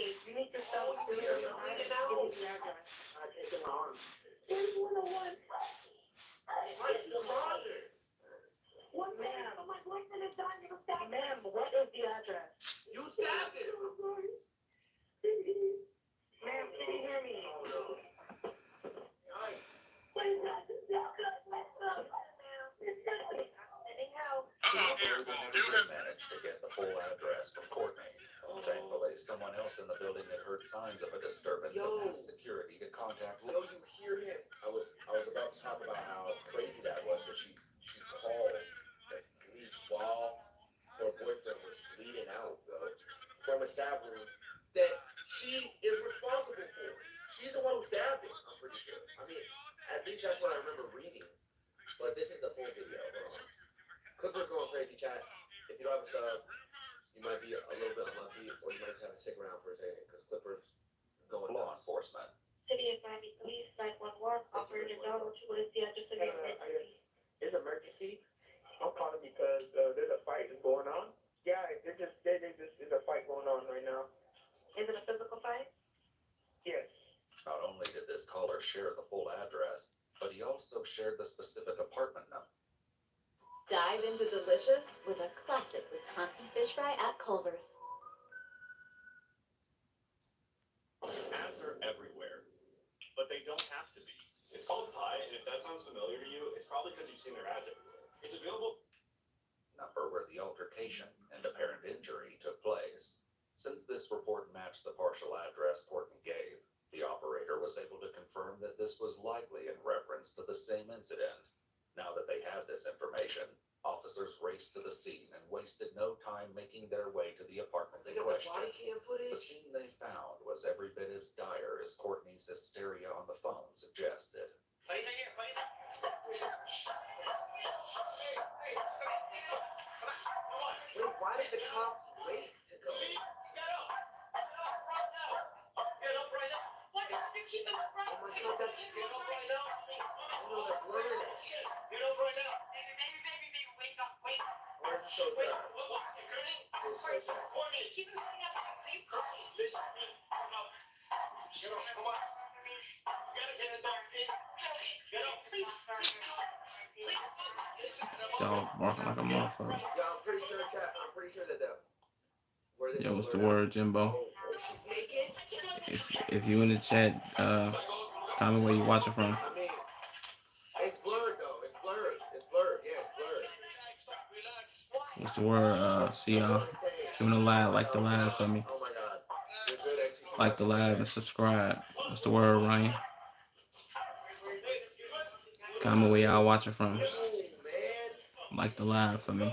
You need to stop doing your mind and give me the address. I take him on. There's 101. What's the matter? What, ma'am? My boyfriend is dying of that. Ma'am, what is the address? You stabbed him. Ma'am, can you hear me? Oh, no. Managed to get the full address from Courtney. Thankfully, someone else in the building had heard signs of a disturbance and asked security to contact. You hear him? I was about to talk about how crazy that was. That she called the police while her boyfriend was bleeding out, bro, from a stab wound that she is responsible for. She's the one who stabbed him. I'm pretty sure. I mean, at least that's what I remember reading. But this is the full video. Clippers going crazy, chat. If you don't have a sub, you might be a little bit unlucky, or you might have to stick around for a second, because Clippers going Law enforcement. City of Miami Police 911 operator Donald, what is the address of your emergency? It's emergency. I'm calling because there's a fight going on. Yeah, there's a fight going on right now. Is it a physical fight? Yes. Not only did this caller share the full address, but he also shared the specific apartment number. Dive into delicious with a classic Wisconsin fish fry at Culver's. Ads are everywhere, but they don't have to be. It's called Pie, and if that sounds familiar to you, it's probably because you've seen their ads everywhere. It's available. Number where the altercation and apparent injury took place. Since this report matched the partial address Courtney gave, the operator was able to confirm that this was likely in reference to the same incident. Now that they had this information, officers raced to the scene and wasted no time making their way to the apartment They in got the question. body cam The footage. scene they found was every bit as dire as Courtney's hysteria on the phone suggested. Police are here, police. Wait, why did the cops wait to go? Get up right now. Get up right now. What? They're keeping up right Oh my God, that's Get up right now. no, they're blurring it. Get up right now. Baby, wake up, wait. I'm so Wait, sorry. what? You're hurting? I'm so sorry. Courtney, keep him coming up. Are you crying? Listen, come up. Get up, come on. You gotta get it down, kid. Get up. Please, Dog barking like a motherfucker. Yeah, I'm pretty sure, chat. I'm pretty sure that where this Yo, is what's the blurred out. word, Jimbo? Oh, she's naked? If you in the chat, comment where you watching from. I mean, it's blurred though. It's blurred. It's blurred. Yeah, it's blurred. What's the word? See y'all. If you wanna live, like the live for me. Oh my God. You're good at Like the live and subscribe. What's the word, Ryan? Comment where y'all watching from. Like the live for me.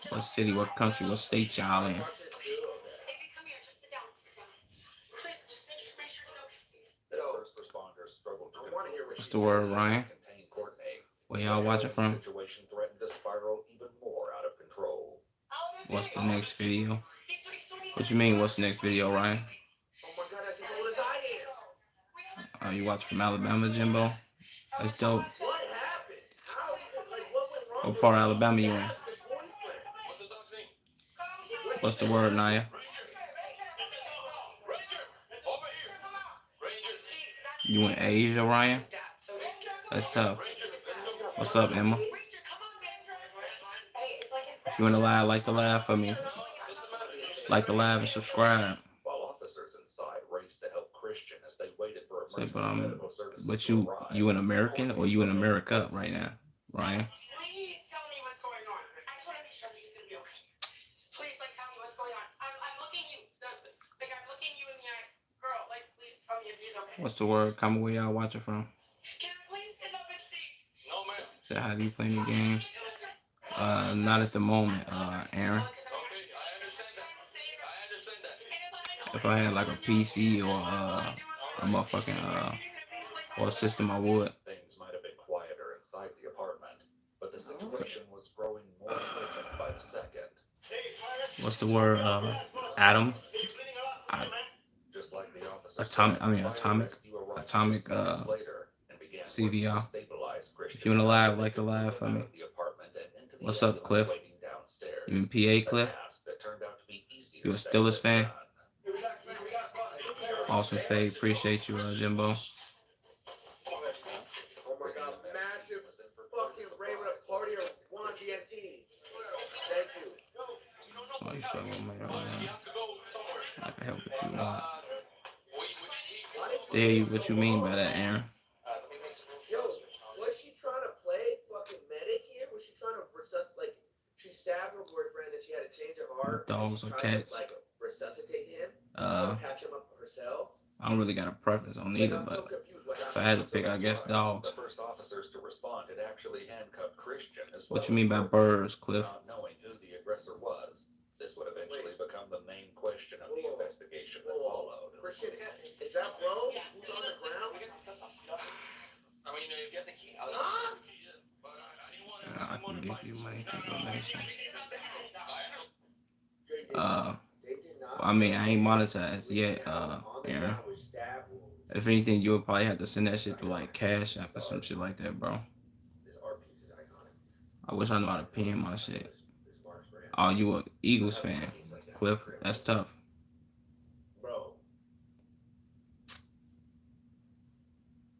What city, what country, what state y'all in? Baby, come here. Just sit down. Please, just make sure it's okay. The first responders struggled to confirm What's the word, Ryan? contain Courtney. Where y'all watching The from? situation threatened to spiral even more out of control. What's the next video? What you mean, what's the next video, Ryan? Oh my God, that's as old as I am. You watch from Alabama, Jimbo? That's dope. What happened? How? Like, what went wrong? What part of Alabama you in? Ask the boyfriend. What's the dog's name? What's the word, Naya? Ranger, over here. Ranger. You in Asia, Ryan? That's tough. What's up, Emma? If you want to live, like the live for me. Like the live and subscribe. While officers inside raced to help Christian as they waited for Say, emergency medical services but to arrive. you an American or you in America right now, Ryan? Please tell me what's going on. I just want to make sure he's gonna be okay. Please, tell me what's going on. I'm looking you, I'm looking you in the eyes, girl. Please tell me if he's okay. What's the word? Comment where y'all watching from. Can I please sit up and see? No, ma'am. Say, how do you play any games? Not at the moment, Aaron. Okay, I understand that. If I had like a PC or a motherfucking or a system, I would. Things might have been quieter inside the apartment, but the situation was growing more urgent by the second. What's the word? Atom. Just like the officers Atomic CVR. If you wanna live, like the live for me. What's up, Cliff? You in PA, Cliff? You a Steelers fan? Hey, relax, man. We got spots. Awesome fade. Appreciate you, Jimbo. Oh my God, massive fucking rave at a party or one GNT. Thank you. Oh, you struggling, man. I can help if you want. There, what you mean by that, Aaron? Yo, was she trying to play fucking medic here? Was she trying to resuscitate? Like, she stabbed her boyfriend and she had a change of heart. Dogs and or she tried cats? to, like, resuscitate him. Catch him up herself. I don't really got a preference on either, but if I had to pick, I guess dogs. The first officers to respond had actually handcuffed Christian as well. What you mean by birds, Cliff? Not knowing who the aggressor was, this would eventually become the main question of the investigation that followed. Christian, is that bro? Who's on the ground? I mean, you get the key. Huh? I can give you money for donations. They did not. I mean, I ain't monetized yet, Aaron. If anything, you would probably have to send that shit through like Cash App or some shit like that, bro. I wish I knew how to pin my shit. Oh, you a Eagles fan, Cliff? That's tough. Bro,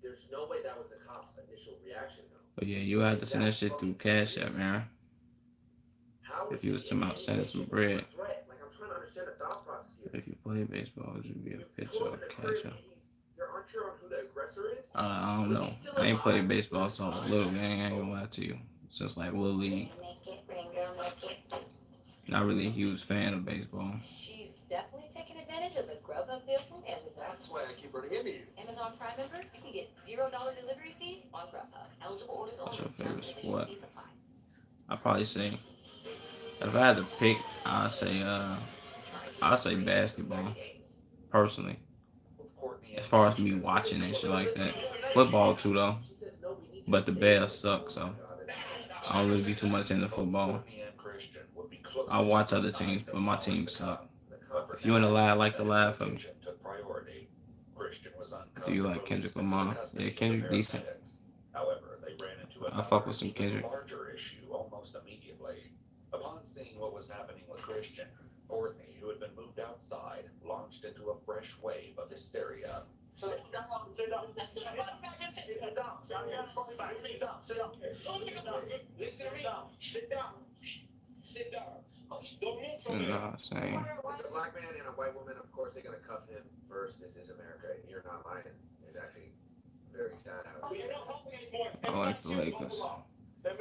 there's no way that was the cops' initial reaction, though. But yeah, you have to send that shit through Cash App, Aaron. If you was to out sending some bread. Like, I'm trying to understand the thought process here. If you play baseball, would you be a pitcher or catcher? You're unsure on who the aggressor is? I don't know. I ain't played baseball since I was little, gang. I ain't gonna lie to you. Since like Little League. Not really a huge fan of baseball. She's definitely taking advantage of the Grubhub deal from Amazon. That's why I keep running into you. Amazon Prime member, you can get $0 delivery fees on Grubhub. Eligible orders only. What's your favorite Terms and sport? conditions apply. I'd probably say, if I had to pick, I'd say basketball, personally. As far as me watching and shit like that. Football too though. But the Bears suck, so I don't really be too much into football. I watch other teams, but my team suck. If you in the lab, like the lab for me. Do you like Kendrick Lamar? Yeah, Kendrick decent. However, they ran into I fuck with some Kendrick. larger issue almost immediately. Upon seeing what was happening with Christian, Courtney, who had been moved outside, launched into a fresh wave of hysteria. Sit down. Sit down. Sit down. Sit down. Sit down. Sit down. Sit down. Don't move from You know there. what I'm saying? It's a black man and a white woman. Of course, they're gonna cuff him first. This is America. You're not lying. It's actually very sad how. You're not helping anymore. I like the Lakers.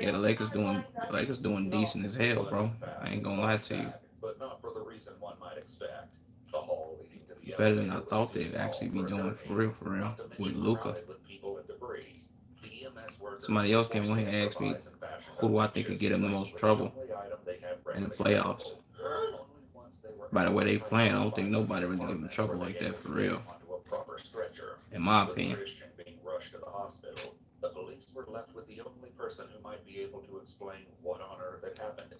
Yeah, the Lakers doing decent as hell, bro. I ain't gonna lie to you. But not for the reason one might expect. The hall leading to the Better than I elevator was thought too they'd small actually be for a doing, gurney, for real, not to with mention Luka. crowded with people and debris. The EMS workers Somebody else came forced on to here and asked me, improvise and fashion who do I up think could shifts get him the which most was trouble only item they had in the readily playoffs? available. Only once they were By the way they able to playing, I don't think identify nobody the really give them trouble were like they that able for to real. get him onto a proper stretcher. In my With opinion. Christian being rushed to the hospital, the police were left with the only person who might be able to explain what on earth had happened.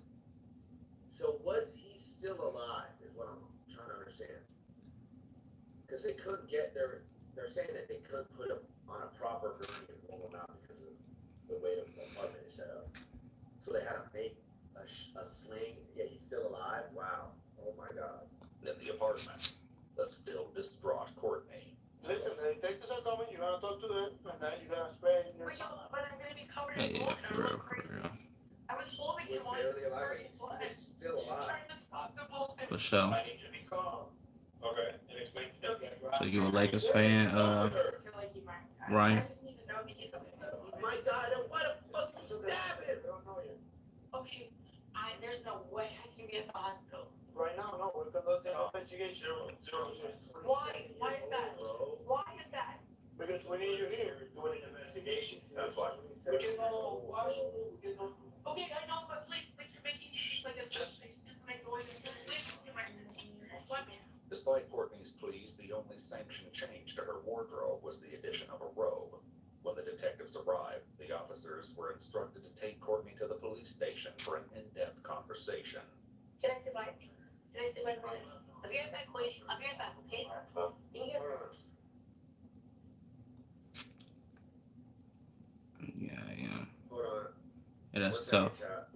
So was he still alive? Is what I'm trying to understand. Because they couldn't get their. They're saying that they couldn't put him on a proper gurney and roll him out because of the way the apartment is set up. So they had to make a sling. Yeah, he's still alive. Wow. Oh my God. In the apartment, the still distraught Courtney. Listen, the detectives are coming, you're gonna talk to them, and then you're gonna spray your But son. but I'm gonna be covered Yeah, in yeah, blood. for real, for real. I was holding We're him on barely his alive. squirting blood. He's still alive. Trying to stop the bullet. For sure. I need you to be calm. Okay. And explain to them. So you a Lakers fan, I feel like he might die. Ryan? I just need to know because He might die. Then why the fuck you stab him? okay, there's no way I can be at the hospital. Right now, no, we're conducting an investigation. Why? Why is that? Why is that? Because we need you here. Doing an investigation. That's why. We can all watch, we can all. Okay, I know, but please, like you're making like a justice. Like going to my sweatband. Despite Courtney's pleas, the only sanctioned change to her wardrobe was the addition of a robe. When the detectives arrived, the officers were instructed to take Courtney to the police station for an in-depth conversation. Can I sit by? Can I sit by? I'll be right back, please. I'll be right back, okay? You get Yeah, yeah. Hold on. Yeah, that's One tough. second, chat.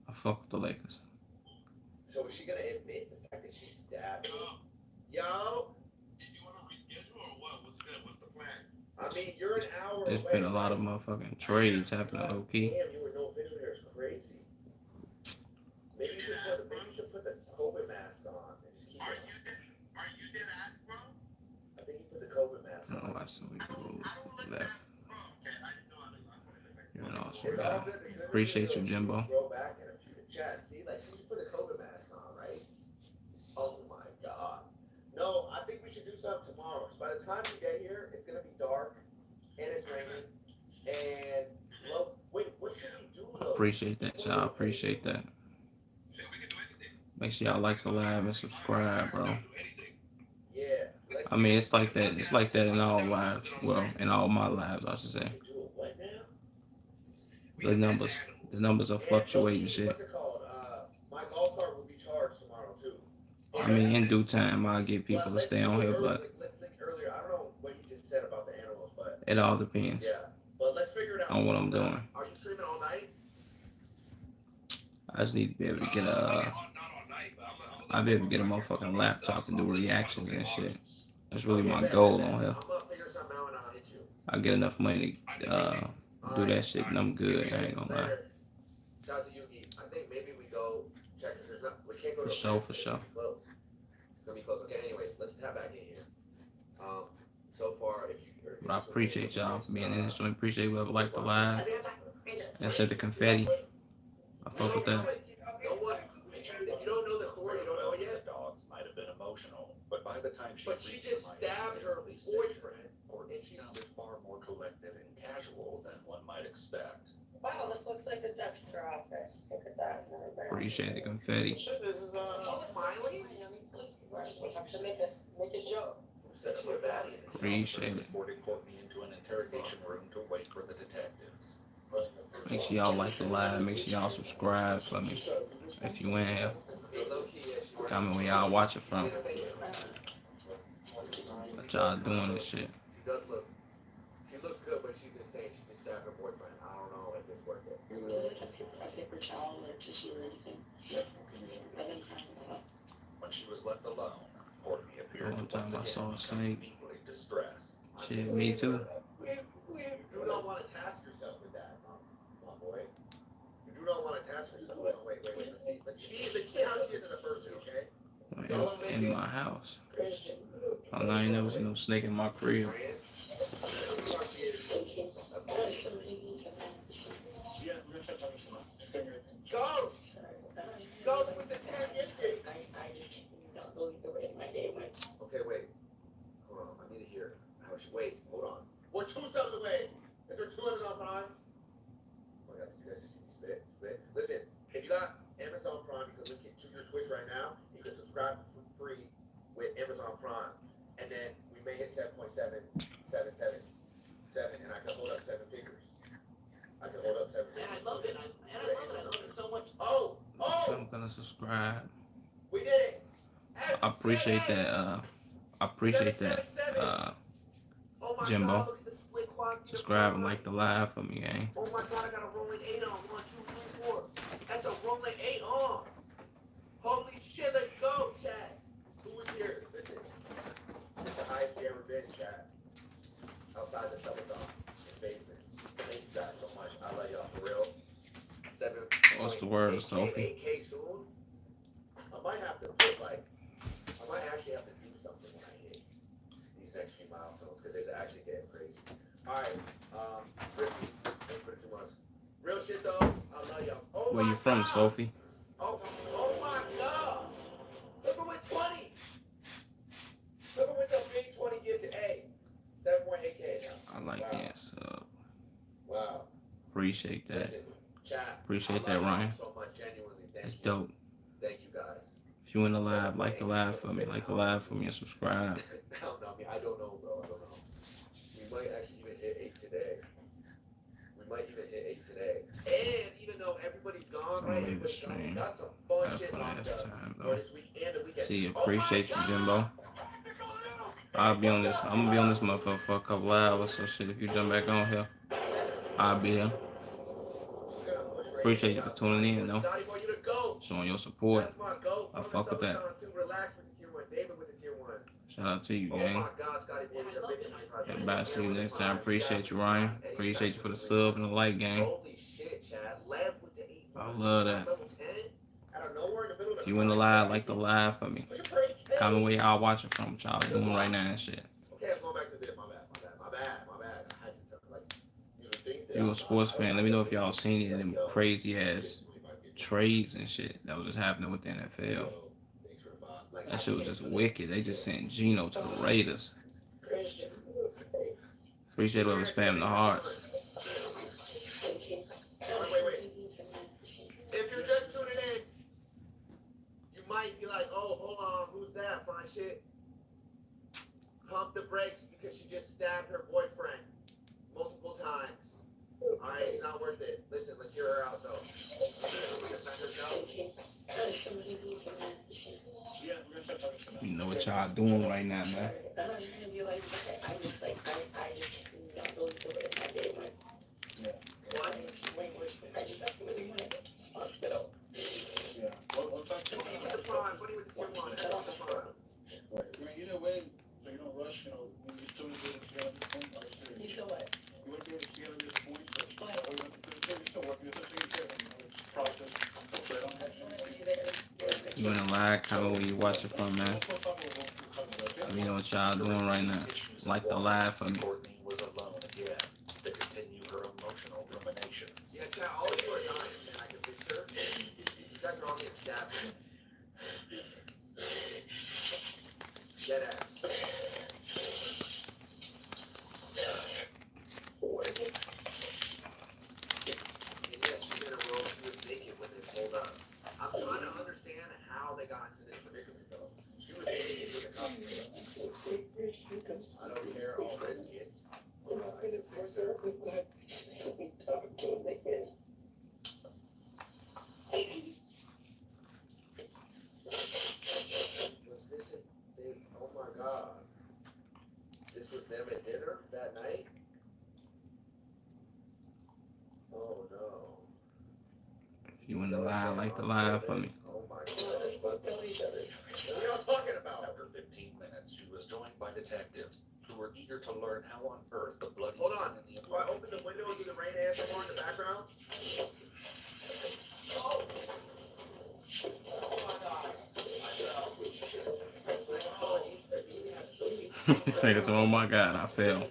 I fuck with the Lakers. So is she gonna admit the fact that she stabbed me. Yo. Did you want to reschedule or what? What's the plan? I mean, you're an hour There's away. been a lot of motherfucking trades happening low key. Damn, you were no official here. It's crazy. Maybe you should put the COVID mask on and just keep it. Are you dead ass, bro? I think you put the COVID mask I don't know on. why some people I don't look left. at bro. Okay, I didn't know. You're an awesome It's all guy. good. The good Appreciate you, news is Jimbo. Throw back in a few chat. See, like you should put the COVID mask on, right? Oh my god. No, I think we should do something tomorrow. 'Cause by the time you get here, it's gonna be dark and it's raining. And wait, what should we do though? Appreciate that, y'all. Appreciate that. Make sure y'all like the live and subscribe, bro. Yeah. I mean, it's like that. It's like that in all lives. Well, in all my lives, I should say. Do it what now? The numbers are fluctuating shit. What's it called? My golf cart will be charged tomorrow too. I mean, in due time, I'll get people to stay on here, but Let's think earlier. I don't know what you just said about the animals, but it all depends yeah. But let's figure it out. on what I'm doing. Are you streaming all night? I just need to be able to get I'll be able to get a motherfucking laptop and do reactions and shit. That's really my goal on here. I'm gonna figure something out and I'll hit you. I get enough money to do that shit, and I'm good. I ain't gonna lie. Shout out to Yugi. I think maybe we go check because there's not. We can't go For to sure, for sure. It's closed. It's gonna be closed. Okay. Anyways, let's tap back in here. So far, if you. But I appreciate y'all for being in this joint. Appreciate whoever liked the live and said the confetti. I fuck with that. No one. If you don't know the story, you don't know it yet. The dogs might have been emotional, but by the time But she reached just the stabbed Miami her police station, boyfriend. Courtney sounded far more collected and casual than one might expect. Wow, this looks like the Dexter office. Look at that. Appreciate the confetti. This is Smiling? We have to make a joke. Instead of a baddie, the Appreciate officers it. escorted Courtney into an interrogation room to wait for the detectives. Make sure y'all like the live. Make sure y'all subscribe for me. If you in here, comment where y'all watch it from. What y'all doing this shit. She does look. She looks good, but she's insane. She just stabbed her boyfriend. I don't know if it's worth it. When she was left alone, Courtney appeared One time I once saw a again snake. deeply distressed. Shit, me too. You do not want to task yourself with that, my boy. You do not want to task yourself. No, wait. Let's see how she is as a person, okay? In my house. I ain't never seen no snake in my crib. Let's see how she is. Ghost with the 10 inches. Okay, wait. Hold on, I need to hear how she. Wait, hold on. We're 2 subs away. Is there 200 on Prime? Oh my god, did you guys just see me spit? Listen, if you got Amazon Prime, you can link it to your Twitch right now. You can subscribe for free with Amazon Prime. And then we may hit 7.777, and I can hold up 7 figures. I can hold up 7 figures. I love it. I love it so much. Oh! So I'm gonna subscribe. We did it! I appreciate that. I appreciate that. Oh my Jimbo. God, look at the split quad. Subscribe and like the live for me, gang. Oh my god, I got a rolling 8 on. 1, 2, 3, 4. That's a rolling 8 on. Holy shit, let's go, chat. Who is here? Listen. It's the highest we ever been, chat. Outside the suburbs in basement. Thank you guys so much. I love y'all for real. 7. What's the word, Sophie? 8K soon. I might have to put I might actually have to do something when I hit these next few milestones because it's actually getting crazy. Alright, Ricky, thanks for the 2 months. Real shit though, I love y'all. Oh Where my you from, God. Sophie? Oh my god! Look at with 20! Look at with the big 20 give to A. 7.8K now. I like Wow. that. So Wow. appreciate that. Listen, chat. Appreciate I love that, Ryan. y'all so much, genuinely. Thank It's you. dope. Thank you guys. If you in the live, like the live for me. Like the live for me and subscribe. No, I mean, I don't know, bro. I don't know. We might actually even hit 8 today. And even though everybody's gone, Don't right? leave the Everybody's gone, we stream. got some fun Have shit fun locked last up time, for though. this week and the weekend. See, Oh appreciate my you, Jimbo. I'll be on this. I'm gonna be on this motherfucker for a couple hours. So shit, if you jump back on here, I'll be here. We're gonna push right appreciate you for tuning in, though. Scotty, boy, you the GOAT. Showing your support. That's my GOAT. I fuck with that. Relax with the tier 1. David with the tier 1. Shout out to you, Oh gang. my God, Scotty, boy, you're a big Everybody, see you next time. Appreciate you, Ryan. Appreciate you for the sub and the like, gang. Holy shit, Chad. Lev with the 8. I love that. Level 10? Out of nowhere in the middle of If you in the live, like the live for me. Comment where y'all watching from, what y'all doing right now and shit. Okay, I'm going back to this. My bad. I had to tell, like, If you a sports fan, let me know if y'all seen any of them crazy ass trades and shit that was just happening with the NFL. That shit was just wicked. They just sent Geno to the Raiders. Appreciate whoever spamming the hearts. Wait. If you're just tuning in, you might be like, oh, hold on, who's that? Fine shit. Pump the brakes because she just stabbed her boyfriend multiple times. Alright, it's not worth it. Listen, let's hear her out though. Defend herself. You know what y'all doing right now, man. What? Buddy with the tier 1. Either way, so you don't rush, you know, when you still get to this point, I was serious. You feel what? You want to be able to scale at this point, so you're still working, it's a thing, it's a process. So I don't have to. You in the live, comment where you watching from, man. Let me know what y'all doing right now. Like the live for me. Courtney was alone again to continue her emotional ruminations. Yeah, Chad, all of you are dying, man. I can picture. You guys are all getting stabbed. Dead ass. And yes, she's in a room. She was naked when they pulled up. I'm trying to understand how they got into this predicament, though. She was naked with a copy. I don't care. I'll risk it. I can fix her. Was this a thing? Oh my God. This was them at dinner that night? Oh no. If you in the live, like the live for me. Oh my God. What are y'all talking about? After 15 minutes, she was joined by detectives who were eager to learn how on earth the bloody Hold on. scene in the Do I open the window and do the rain ASMR in the background? Oh! Oh my God. I fell. Oh. Think it's, oh my God, I fell. Okay,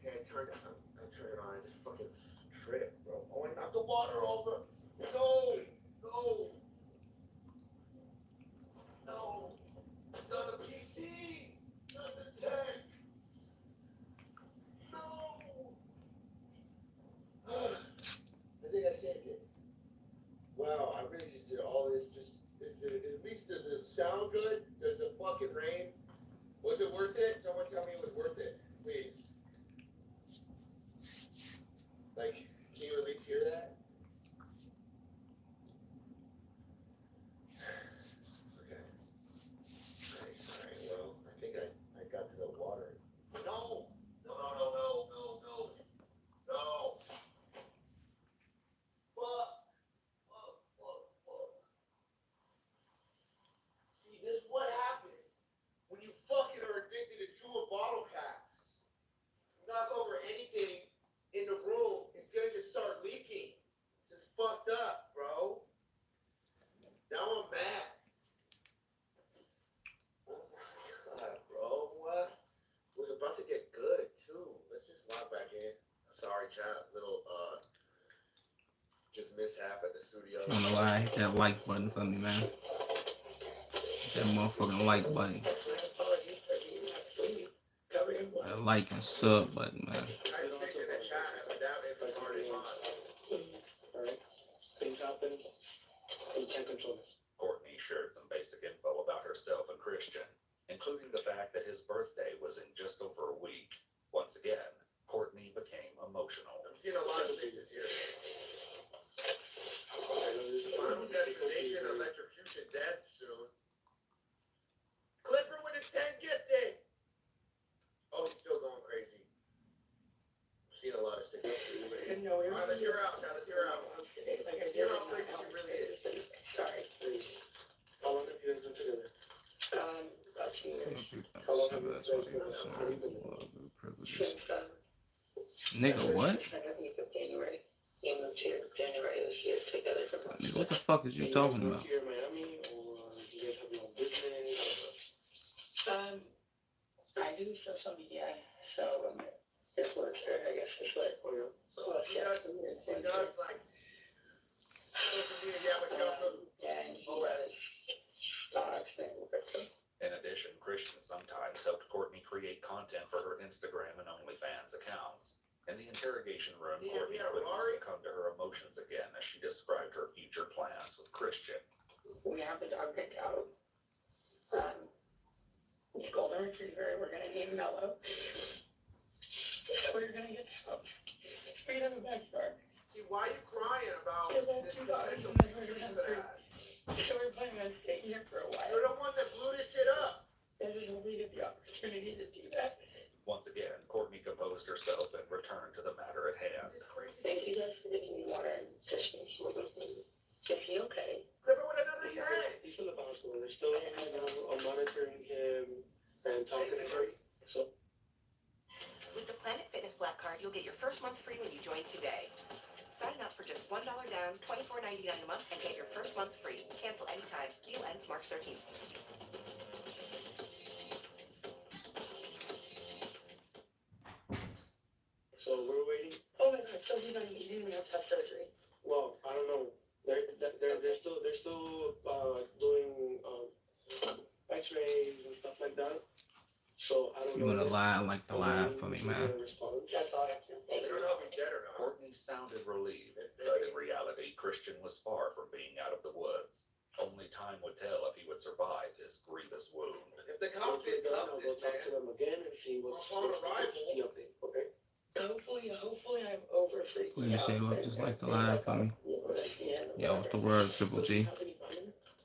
I turned it on. I just fucking tripped, bro. Oh, and knocked the water over. No! No! No! Not a PC! Not the tank! No! I think I saved it. Wow, I really just did all this. At least does it sound good? Does it fucking rain? Was it worth it? Someone tell me it was worth it, please. Like, can you at least hear that? Okay. Alright, well, I think I got to the water. No! No! Fuck! See, this is what happens when you fucking are addicted to chewing bottle caps. You knock over anything in the room, it's gonna just start leaking. This is fucked up, bro. Now I'm mad. Oh my God, bro. What? It was about to get good, too. Let's just log back in. Sorry, chat. Little, just mishap at the studio. If you wanna lie, hit that like button for me, man. Hit that motherfucking like button. That like and sub button, man. Type 6 in the chat and without it retarded mod. Alright, things happen, you can't control this. Courtney shared some basic info about herself and Christian, including the fact that his birthday was in just over a week. Once again, Courtney became emotional. I'm seeing a lot of 6s here. Final destination, electrocution, death soon. Clipper with his 10 gifted. Oh, he's still going crazy. I'm seeing a lot of 6s. Alright, let's hear her out, Chad. Let's hear her out. hear how crazy she really is. Sorry. How long have you guys been together? About 2 years. How long have you guys been together? Since, Nigga, what? second week of January. We moved here January this year together for months. Nigga, what the fuck is you talking about? Here in Miami, or you guys have your own business? I do social media, so influencer, I guess is what. She does like social media, yeah, but she also Yeah, and he does stocks and crypto. In addition, Christian sometimes helped Courtney create content for her Instagram and OnlyFans accounts. In the interrogation room, Courtney quickly succumbed to her emotions again as she described her future plans with Christian. We have the dog picked out. It's golden retriever. We're gonna name Mellow. We're gonna get some. We have a backyard. See, why are you crying about Because I have this 2 dogs potential and then we're future gonna for have 3. that? So we're planning on staying here for a while. You're the one that blew this shit up. This is when we get the opportunity to do that. Once again, Courtney composed herself and returned to the matter at hand. It's crazy. Thank you guys for giving me water and fishing. Is he okay? Live with another guy. He's in the hospital. They're still monitoring him and talking to him. So With the Planet Fitness Black Card, you'll get your first month free when you join today. Sign up for just $1 down, $24.99 a month, and get your first month free. Cancel anytime. Deal ends March 13th. So we're waiting. Oh my God, so he didn't even have to have surgery. Well, I don't know. They're still doing X-rays and stuff like that. So I don't You know. wanna lie like the lie for me, man. That's all I can They say. don't know if he's dead or not. Courtney sounded relieved, but in reality, Christian was far from being out of the woods. Only time would tell if he would survive his grievous wound. If the cops didn't come We'll this talk to man, them again and see what's upon arrival, the update. Okay. Hopefully I'm over free. Will you say what just like the lie for me? Yeah, what's the word, Triple G?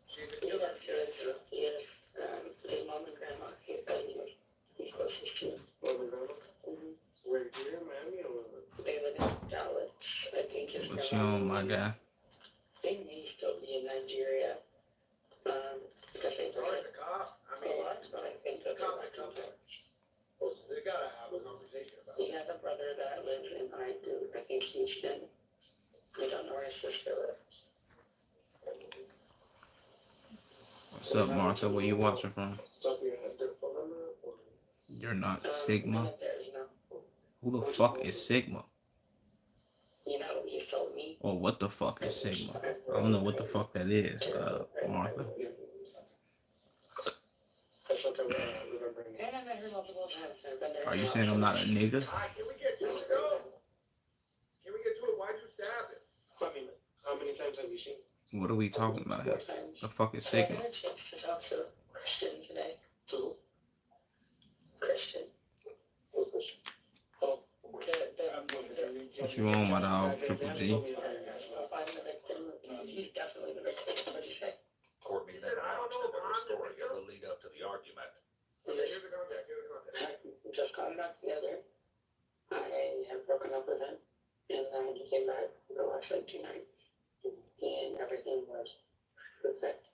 she's a killer. Yes, his mom and grandma, he's closest to. Where here in Miami or? They live in Dallas. I think his What you on, my guy? They may still be in Nigeria. Because they As far as the cop, I a mean, lot, but I think the that cop that comes up, they gotta have a conversation about he it. has a brother that lives in I think Houston. I don't know where his sister lives. What's up, Martha? Where you watching from? Top of your head, their phone number or? You're not Sigma. There's no, Who the fuck is Sigma? he told me. Or what the fuck is Sigma? I don't know what the fuck that is, Martha. That's what I'm remembering. And I met her multiple times. I've been there. Are you saying I'm not a nigga? Alright, can we get to it though? Can we get to it? Why'd you stab him? I mean, how many times have you seen? What are we talking about here? The fuck is I Sigma? had a chance to talk to Christian today. Two. Christian. Oh, What you on, my dog, Triple G? I'm the victim. He's definitely the victim. What'd you say? Courtney then launched into her story of the lead up to the argument. Here's the contact. We just got back together. I have broken up with him, and then he came back the last 2 nights, and everything was perfect.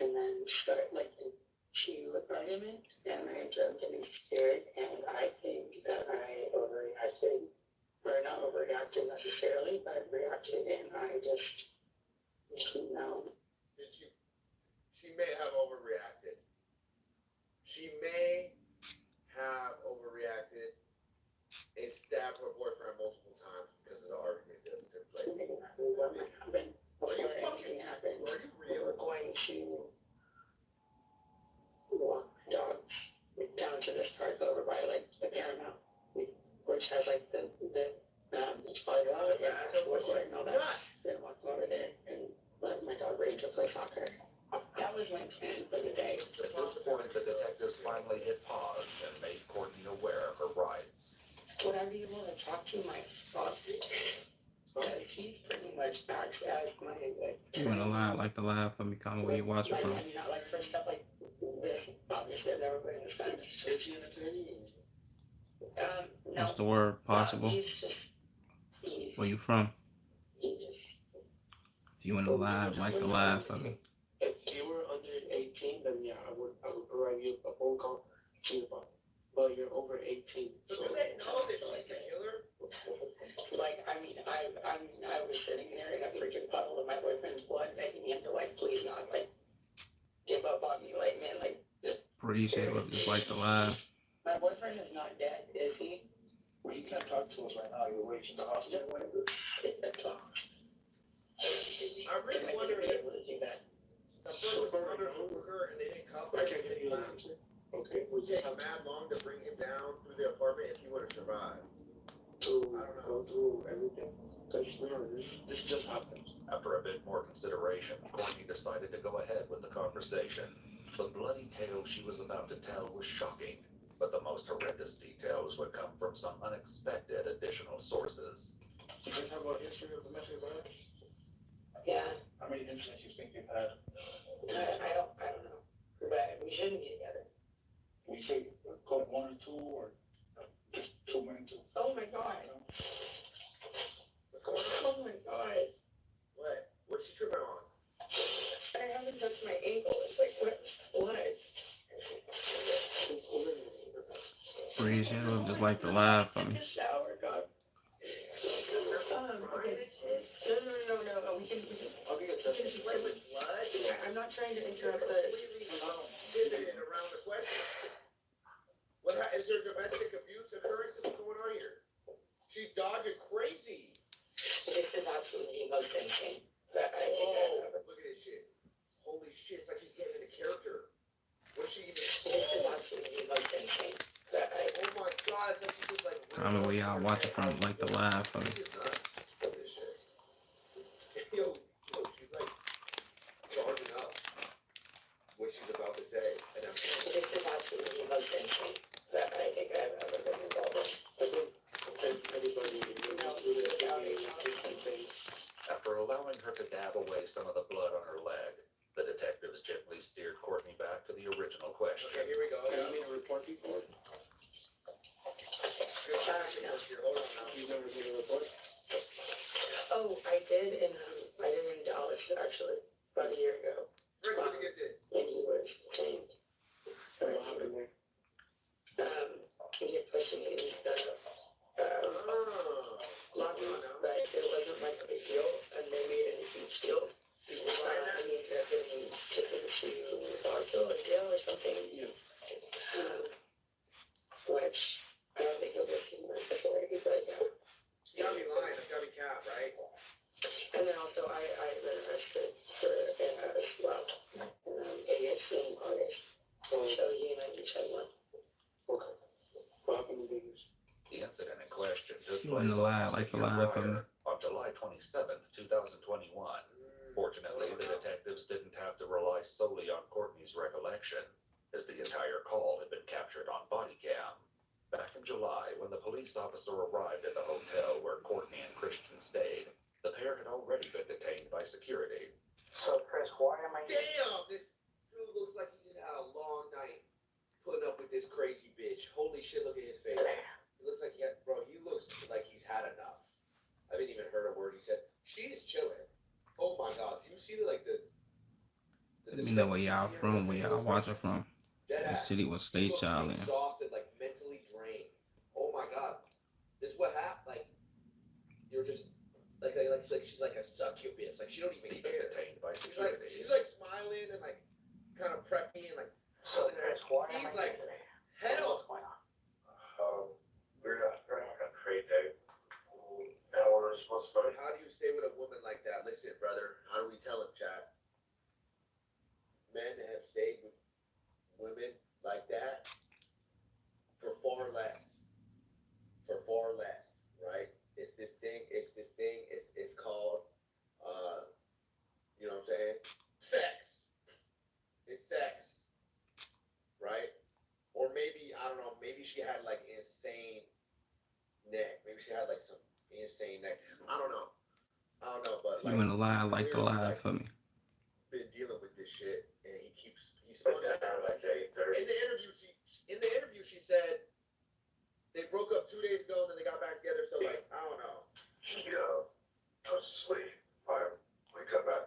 And then started to argument, and I ended up getting scared, and I think that I overreacted, or not overreacted necessarily, but reacted, and I just, She may have overreacted. She may have overreacted and stabbed her boyfriend multiple times because of the argument that took place. what happened before Are you anything happened. Are you We real? were going to walk dogs down to this park over by the Paramount, which has it's probably a lot of She's and all that. nuts. Then walk over there and let my dog Ray to play soccer. That was my plan for the day. At this point, the detectives finally hit pause and made Courtney aware of her rights. Would I be able to talk to my sponsor? Because he's pretty much acts as my You wanna lie like the lie for me? Comment where you watching from. Not for stuff like this. Obviously, I've never been in this kind of situation. No. What's the word? Possible? He's Where you from? He just If you want to lie, like the lie for me. If you were under 18, then yeah, I would provide you a phone call to about. But you're over 18. So do they know that she's the killer? Like, I mean, I was sitting there in a freaking puddle of my boyfriend's blood, begging him to, like, please not, like, give up on me, like, man, like, just. Appreciate it. Just like the lie. My boyfriend is not dead, is he? Well, you can't talk to us right now. You're waiting in the hospital. I'm really wondering if Able to do that. the first responders were her and they didn't cuff her. I can take you It out. Okay. would take mad long to bring him down through the apartment if he would have survived. To I don't know. go through everything. Because remember, this just happened. After a bit more consideration, Courtney decided to go ahead with the conversation. The bloody tale she was about to tell was shocking, but the most horrendous details would come from some unexpected additional sources. Do you have a history of domestic violence? Yeah, How many incidents you think you've had? I don't know, but we shouldn't be together. We say code 1 or 2 or just too many to. Oh my god, What's going on? oh my god, What? What's she tripping on? I haven't touched my ankle, it's like, what? Appreciate it. Just like the lie for me. Shower, God. Okay. No, we can, I'll get Did she play with blood? yeah, I'm not trying to Just interrupt, but completely pivoted around the question. Is there domestic abuse occurrences? What's going on here? She's dodging crazy. this is absolutely the most insane that I think I've Oh, ever. look at this shit. Holy shit, it's like she's getting into character. What's she even? This is absolutely the most insane that I. Oh my god, it's like she's just like. Comment where y'all watching from, like the lie for me. This is nuts. This shit. Yo, she's like charging up what she's about to say. And I'm This is absolutely the most insane that I think I've ever been involved in. everybody After allowing her to dab away some of the blood on her leg, the detectives gently steered Courtney back to the original question. okay, here we go. Have you made a report before? Good timing here. Hold on now. You've never made a report? Oh, I did in Dallas actually, about a year ago, Rick, where'd you get this? and he was changed. What happened there? He had pushing me in the, Oh. lobby, but it wasn't like a big deal, and they made it a huge deal. And he ended up getting taken to hospital or jail or something. Which I don't think he'll get too much authority, but yeah. You gotta be lying. That's gotta be cap, right? And then also I been arrested for well, ADHD in August. So he and I each had one. Okay. What happened in Vegas? The incident in question took You wanna place lie, almost like the a year lie for me. prior, on July 27th, 2021. Fortunately, the detectives didn't have to rely solely on Courtney's recollection, as the entire call had been captured on body cam. Back in July, when the police officer arrived at the hotel where Courtney and Christian stayed, the pair had already been detained by security. So Chris, why am I? Damn, this dude looks like he just had a long night putting up with this crazy bitch. Holy shit, look at his face. He looks like he looks like he's had enough. I haven't even heard a word he said. She's chilling. Oh my god, do you see the Let me know where y'all from, where y'all watching from. What city, what state y'all in. Exhausted, like mentally drained. Oh my god, this is what happened. Like you're just like she's like a succubus. Like she don't even Being care. detained by She's like security. smiling and like kind of preppy and like. So Chris, why am I? He's like, today? hell. What's going on? We're having a great day. And we're supposed to. How do you stay with a woman like that? Listen, brother, how do we tell him, chat? Men have stayed with women like that for far less. For far less, right? It's this thing, it's called, you know what I'm saying? Sex. It's sex. Right? Or maybe, I don't know, maybe she had like insane neck. Maybe she had like some insane neck. I don't know, but You wanna lie, like the lie for me. been dealing with this shit, and he's spun that out. Like 8:30. In the interview, she said they broke up 2 days ago, and then they got back together. So like, I don't know. I was asleep. We come back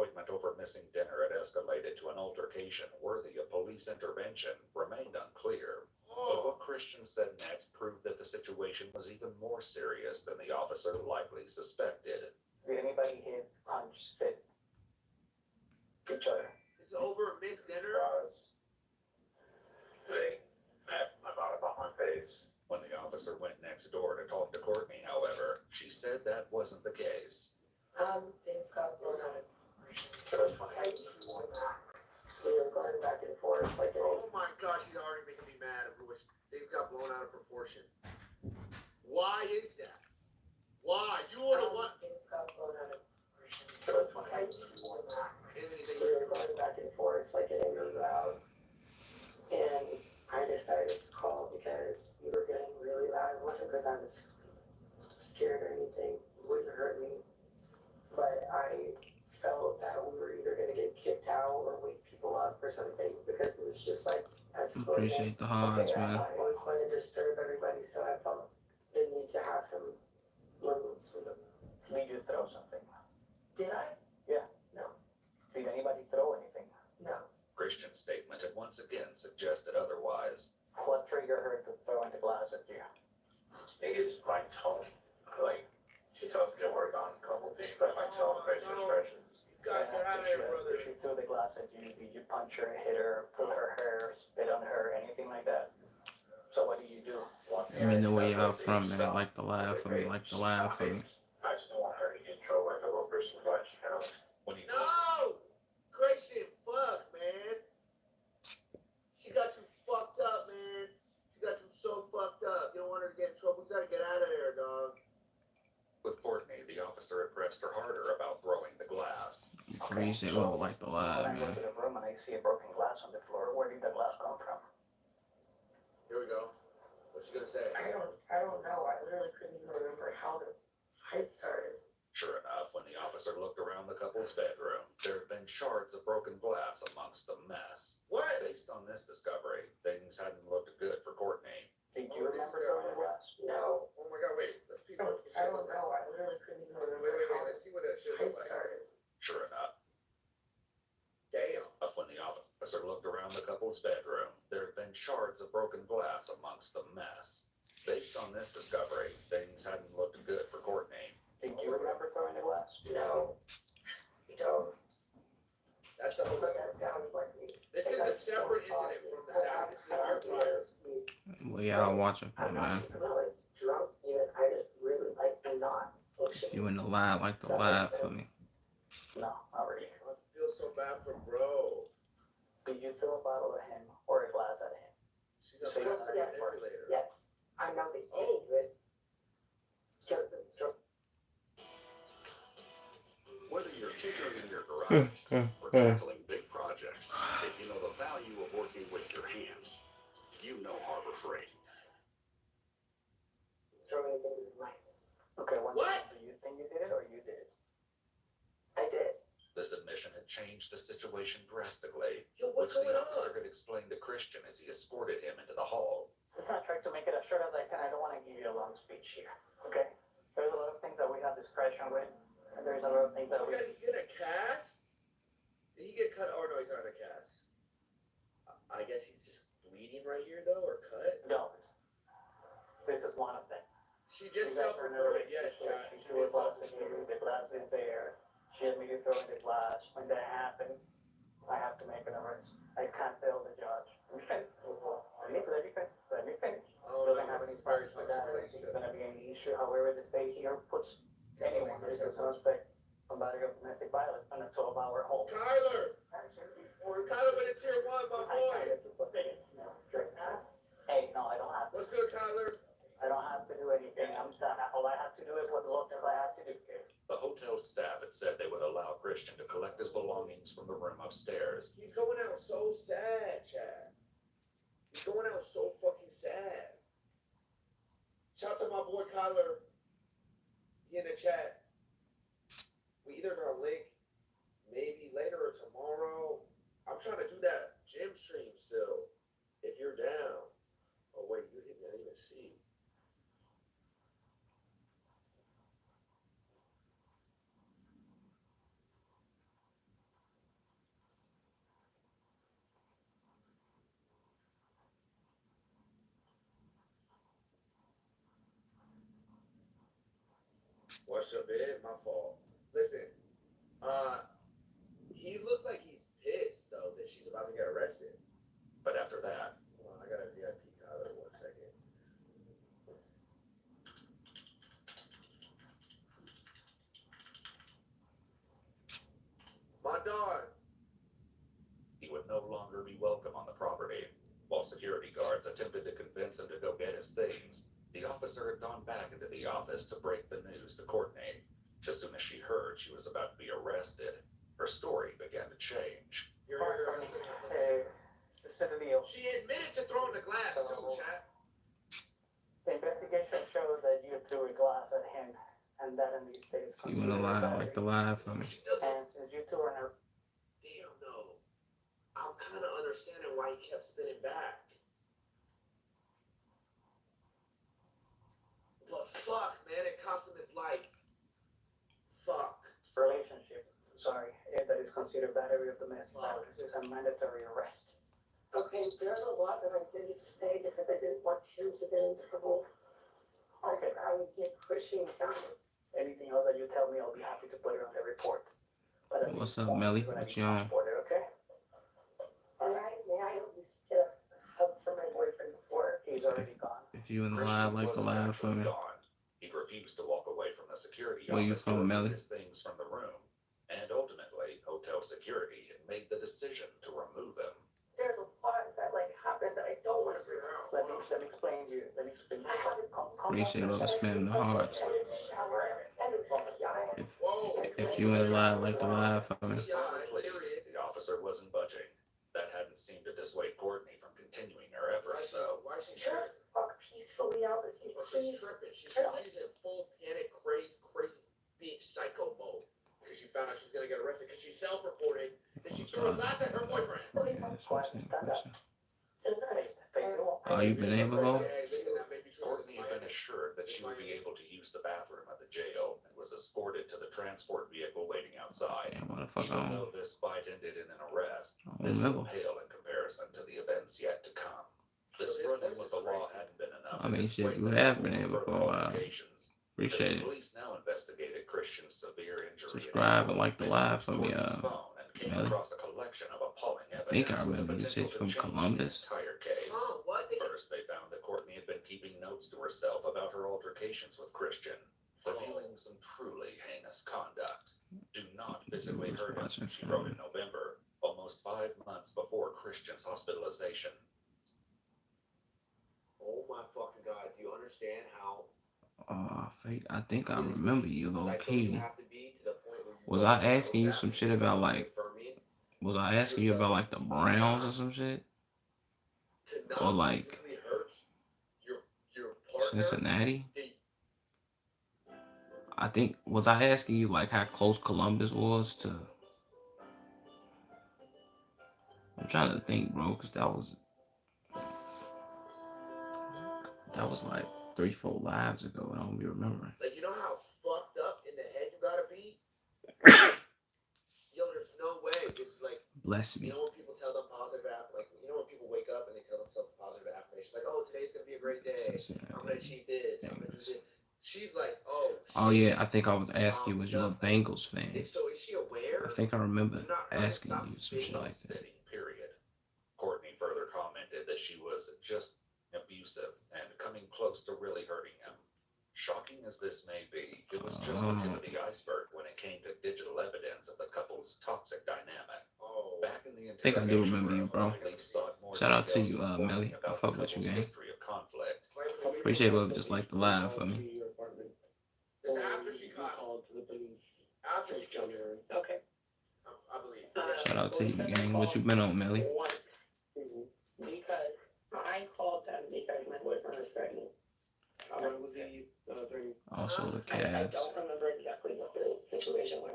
disappointment over missing dinner had escalated to an altercation worthy of police intervention remained unclear. But what Christian said next proved that the situation was even more serious than the officer likely suspected. Did anybody hit, punch, spit each other? It's over missed dinner. They met about my face. When the officer went next door to talk to Courtney, however, she said that wasn't the case. Things got blown out of proportion. We were going back and forth like Oh my gosh, he's already making me mad. Things got blown out of proportion. Why is that? Why? You were the one. Things got blown out of proportion. We were going back and forth like getting really loud. And I decided to call because we were getting really loud. It wasn't because I was scared or anything. It wouldn't hurt me. But I felt that we were either going to get kicked out or wake people up or something because it was just like Appreciate the highs, man. I was going to disturb everybody, so I felt the need to have him remove from them. Did you throw something? Did I? Yeah. No. Did anybody throw anything? No. Christian's statement had once again suggested otherwise. What triggered her to throw the glass at you? I think it's my tone. Like, she tells me to work on a couple things, but my tone, facial expressions. God, get out of here, brother. She threw the glass at you. Did you punch her, hit her, pull her hair, spit on her, anything like that? So what do you do? I mean, the way y'all from, man. Like to laugh at me, like to laugh at me. I just don't want her to get in trouble like a little person much, you know? When he No! Christian, fuck, man. She got you fucked up, man. She got you so fucked up. You don't want her to get in trouble. You gotta get out of there, dog. with Courtney, the officer had pressed her harder about throwing the glass. Appreciate well, like the live, When I go man. to the room and I see a broken glass on the floor, where did the glass come from? Here we go. What's she gonna say? I don't know. I literally couldn't even remember how the fight started. Sure enough, when the officer looked around the couple's bedroom, there had been shards of broken glass amongst the mess. What? Based on this discovery, things hadn't looked good for Courtney. Did you remember throwing the glass? No. Oh my god, wait. Let's peep. I don't know. I literally couldn't even remember Wait. how Let's see what that the shit fight looks like. started. Sure enough, Damn. when the officer looked around the couple's bedroom, there had been shards of broken glass amongst the mess. Based on this discovery, things hadn't looked good for Courtney. Did you remember throwing the glass? No. You don't. That's the whole But thing. that sounds like me. This is a separate incident from the South. This is our fire. What y'all watching for, I'm man? not really drunk even. I just really like to not look If you in the live, like the live for me. No, not really. I feel so bad for bro. Did you throw a bottle at him or a glass at him? She's a So master yes. manipulator. Yes. I know they can't Oh. do it. Just the drunk. Whether you're tinkering in your garage or tackling big projects, if you know the value of working with your hands, you know Harbor Freight. Throwing things in my. Okay, one What? second. Do you think you did it or you did it? I did. This admission had changed the situation drastically, Yo, which what's the going officer on? had explained to Christian as he escorted him into the hall. I'm gonna try to make it as short as I can. I don't want to give you a long speech here. Okay? There's a lot of things that we have discretion with, and there's a lot of things that Oh we. god, he's getting a cast? Did he get cut? Oh no, he's not a cast. I guess he's just bleeding right here though, or cut? Don't. This is one of them. She just You guys are in a self-reported, yes, relationship. yeah. She She threw a was glass at self-reported. you. The glass is there. She had me throwing the glass. When that happens, I have to make an arrest. I can't tell the judge. Let me finish. Let me finish. Oh Doesn't have no, any it's a very problems with toxic that. It's relationship. gonna be any issue. However, the state here puts anyone who is a suspect, somebody of domestic violence, on a 12-hour hold. Kyler! Kyler went to tier 1, my boy! Hey, no, I don't have to. What's good, Kyler? I don't have to do anything. All I have to do is what laws I have to do. The hotel staff had said they would allow Christian to collect his belongings from the room upstairs. He's going out so sad, Chad. He's going out so fucking sad. Shout out to my boy Kyler. He in the chat. We either gonna link maybe later or tomorrow. I'm trying to do that gym stream still. If you're down. Oh wait, you hit me. I didn't even see. What's up, bit? My fault. Listen, he looks like he's pissed though that she's about to get arrested. But after that, Hold on, I got a VIP collar. 1 second. My dog. he would no longer be welcome on the property. While security guards attempted to convince him to go get his things, the officer had gone back into the office to break the news to Courtney. As soon as she heard she was about to be arrested, her story began to change. Hey, this is the deal. She admitted to throwing the glass too, chat. The investigation shows that you threw a glass at him, and that in these states You wanna lie like the lie for me? She doesn't. And since you two are in a Damn, no. I'm kind of understanding why he kept spinning back. But fuck, man, it cost him his life. Fuck. relationship, sorry, that is considered battery of domestic violence, is a mandatory arrest. Okay, there's a lot that I didn't say because I didn't want him to get in trouble. Okay. I would get Christian county. Anything else that you tell me, I'll be happy to put it on the report. But at What's least up, Melly? when I What be you on? transported, okay? All right, may I at least get a hug from my boyfriend before? He's already gone. If you in the lie like the lie for me. Gone. He refused to walk away from the security Where you office to from, remove Melly? his things from the room, and ultimately, hotel security had made the decision to remove him. There's a lot that happened that I don't want to bring up. Let me explain to you. I had to come Appreciate all the spam the hearts. I had to shower and it was yelling. If you in the lie like the lie for me. Please, the officer wasn't budging. That hadn't seemed to dissuade Courtney from continuing her efforts, though. Why is she Just fuck peacefully out with you, She's please. tripping. She's in full panic, crazy bitch psycho mode. Because she found out she's gonna get arrested because she self-reported that she threw a glass at her boyfriend. Yeah, that's what I'm saying. Question. Face the wall. Oh, you been able to? Hey, listen, that may be true. Courtney had been assured that she would be able to use the bathroom at the jail and was escorted to the transport vehicle waiting outside. Damn, motherfucker. Even I though this fight ended in an arrest, don't this will remember. pale in comparison to the events yet to come. This run-in with the law hadn't been enough. I mean, to shit, dissuade you the have couple been from here further before. altercations. Appreciate it. Police now investigated Christian's severe injury. Subscribe and like the They live searched for me, Courtney's phone and came Melly. across a collection of appalling I think I evidence with the remember you potential said from to change the Columbus. entire case. Oh, what? First, they found that Courtney had been keeping notes to herself about her altercations with Christian, revealing some truly heinous conduct. Do not physically was hurt him, watching she wrote in something. November, almost 5 months before Christian's hospitalization. Oh my fucking god, do you understand how I think I remember you low psycho you key. have to be to the point where you Was don't I know asking you what's some shit happening? about like? Confirming Was I asking you about like the Browns or some shit? to not Or like physically hurt your partner. Cincinnati? They- I think was I asking you like how close Columbus was to? I'm trying to think, bro, because that was like 3-4 lives ago, and I don't be remembering. Like, you know how fucked up in the head you gotta be? Yo, there's no way. It's like, Bless you me. know when people tell them positive when people wake up and they tell themselves positive affirmations, like, oh, today's gonna be a great day. I'm gonna achieve this. I'm gonna do this. She's like, oh. Oh yeah, I think I was asking you, was you a Bengals fan? So is she aware? I think I remember You're not gonna asking stop you some shit like that. Self-spitting, period. Courtney further commented that she was just abusive and coming close to really hurting him. Shocking as this may be, it was just the tip of the iceberg when it came to digital evidence of the couple's toxic dynamic. Oh. Back in the I think I do remember you, bro. police sought more Shout out to details you, from Courtney Melly. I about fuck the with you, couple's gang. history of conflict. Appreciate whoever just liked the live for me. It's after she caught him. After she killed her. Okay. I believe. Shout out to you, gang. What you been on, Melly? Because I called them because my boyfriend was pregnant. Also the I Cavs. don't remember exactly what the situation was.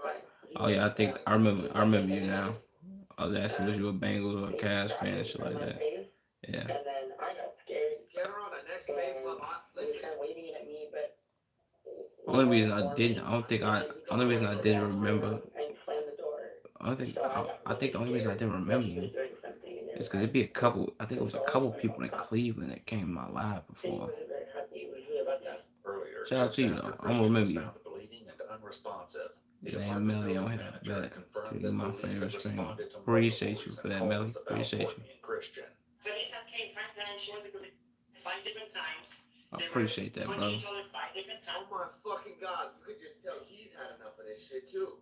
But Oh yeah, I think I remember you now. I was asking, was you a Bengals or a Cavs fan and shit like that? Yeah. And then I got scared. Get her on the next phase, love. He was Listen. kind of waving at me, but. Only reason I didn't remember. And slammed the door. I think the only reason I didn't remember you is because it'd be I think it was a couple people in Cleveland that came to my live before. Earlier, Shout out to you, just though. after I'm gonna Christian remember was you. found bleeding and unresponsive. It The ain't apartment Melly on building here. manager Bet. confirmed You that my police had favorite streamer. responded to Appreciate multiple you for recent that, Melly. calls about Appreciate you. Courtney and Christian. Vanessa came 5 times. She went to go 5 different times. I appreciate that, Punching brother. each other 5 different Oh times. my fucking god, you could just tell he's had enough of this shit too.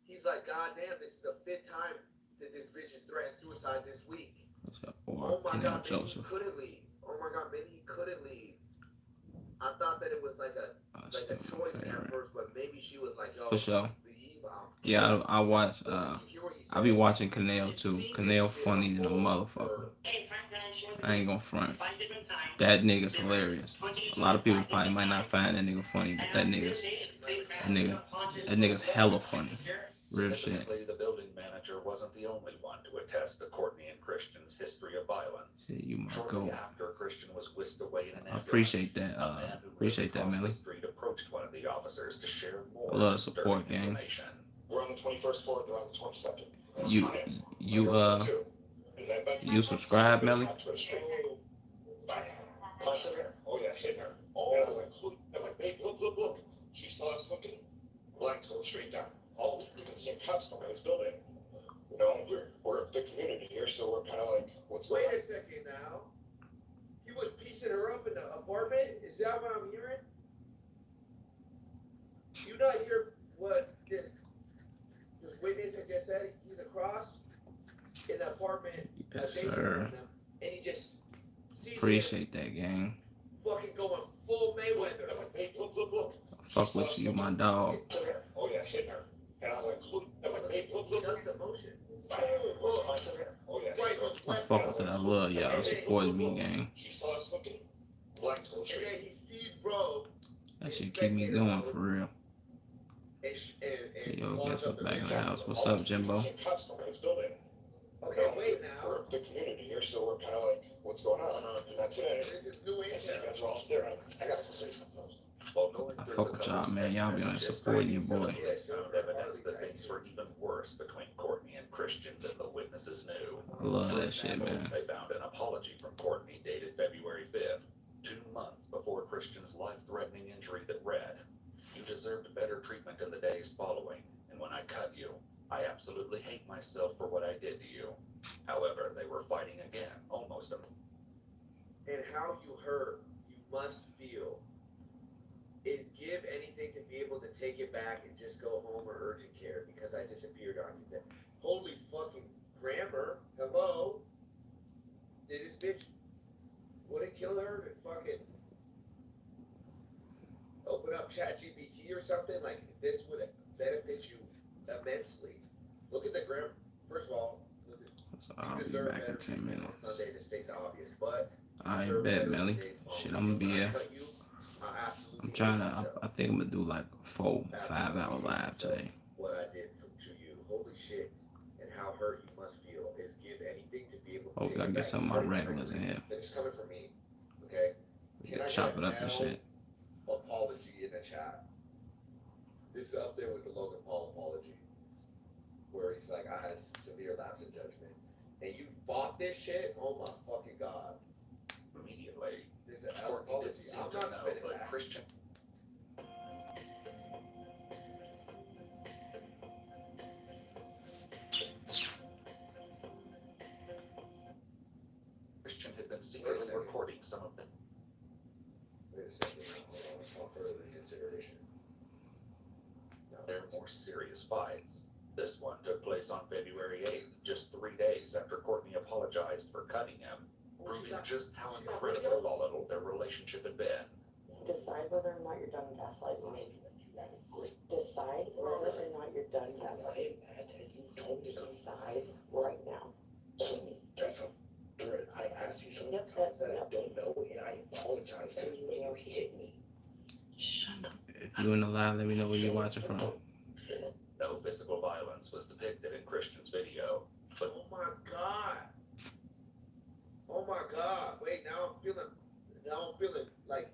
He's like, God damn, this is the 5th time that this bitch has threatened suicide this week. Or Oh my Canal god, maybe he Joseph. couldn't leave. Oh my god, maybe he couldn't leave. I thought that it was like a Still my choice at favorite. first, but maybe she was like, yo, For sure. leave. Yeah, I watch. Listen, you hear what he I be says? watching Canal You've too. seen Canal this shit funny than a before. motherfucker. Came 5 times. She went to I ain't gonna front. 5 different times. That nigga's hilarious. A lot of people probably might not find that nigga funny, but that nigga's hella funny. Real shit. Significantly, the building manager wasn't the only one to attest to Courtney and Christian's history of violence. See, you might Shortly go. after Christian was whisked away in an I ambulance, appreciate that. a man who Appreciate lived that, across Melly. the street approached one of the officers to share more I love the support, disturbing gang. information. We're on the 21st floor, they're on the 22nd. That's You, fine. you, And that bedroom- you subscribe, Melly? To a street. Bam. Punching her. Oh yeah, hitting her. Oh, and I'm like, babe, look. She saw us hooking. Black to the street down. Oh, we can see cops coming in this building. You know, we're a big community here, so we're kind of like, what's going Wait on? a second now. He was piecing her up in the apartment? Is that what I'm hearing? You not hear what this witness had just said? He's across in the apartment Yes, adjacent sir. from them, and he just sees him Appreciate that, gang. fucking going full Mayweather. I'm like, babe, look. Fuck with you, my dog. Punching her. Oh yeah, hitting her. And I'm like, babe, look. That's the motion. Bam. Punching her. Oh yeah, Right, hitting her. I fuck with it. I love y'all supporting me, gang. He saw us hooking. Black to the And street. then he sees bro. That shit keep me going for real. And Yo, claws guess up what's the back in the window. house? What's up, Jimbo? Cops come in this building. Okay, wait now. We're a big community here, so we're kind of like, what's going on? And that's it. This is new I see you intel. guys are all up there. I'm like, I gotta go say something. While going I through fuck the with y'all, couple's man. text Y'all be on there messages, supporting your boy. police found evidence that things were even worse between Courtney and Christian than the witnesses knew. I love that shit, man. They found an apology from Courtney dated February 5th, 2 months before Christian's life-threatening injury that read, "You deserved better treatment in the days following, and when I cut you, I absolutely hate myself for what I did to you." However, they were fighting again, almost And how you hurt, you must feel, is give anything to be able to take it back and just go home or urgent care because I disappeared on you. Holy fucking grammar. Hello? Did this bitch wouldn't kill her and fucking open up ChatGPT or something? Like, this would benefit you immensely. Look at the grammar. First of all, listen, So I'll you be deserve back better in 10 treatment on minutes. Sunday to state the obvious, but I ain't bet, Melly. Shit, I'm gonna be here. I'm trying to. I think I'm gonna do like a 4-5 hour live today. What I did to you, holy shit, and how hurt you must feel is give anything to be able to. Hopefully I get some of my regulars in here. It's coming from me, okay? We can chop it up and shit. Apology in the chat. This is up there with the Logan Paul apology, where he's like, I had a severe lapse in judgment, and you bought this shit. Oh my fucking god! immediately. There's an Courtney apology. didn't seem I'm to not know, spinning but back. Christian had been secretly recording some of them. Wait a second. Hold on. Let's call further consideration. Their more serious fights. This one took place on February 8th, just 3 days after Courtney apologized for cutting him, proving just how incredibly volatile their relationship had been. Decide whether or not you're done gaslighting me. Decide whether or not you're done gaslighting me. Decide right now. I asked you some Yep, times that I yep. don't know, and I apologize because you hit me. Shut up. If you in the live, let me know where you're watching from. No physical violence was depicted in Christian's video, but Oh my god. Oh my god. Wait, now I'm feeling like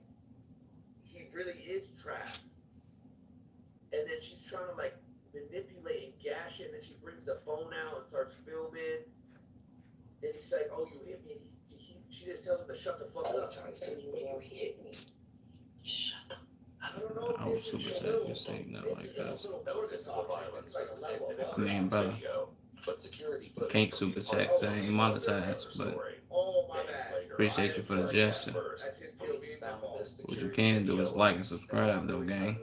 he really is trapped. And then she's trying to like manipulate and gash it, and then she brings the phone out and starts filming. And he's like, oh, you hit me. And she just tells him to shut the fuck up. Apologize because you hit me. Shut up. super chat. You say nothing like that. No physical violence was depicted in I mean, brother, video, but security you footage can't from super the chat 'cause I ain't apartment building monetized, told another but story. Oh, my Days bad. later, appreciate you for the officers gesture. first, That's his police POV. found this What you security can do video is of like an and subscribe, though, gang.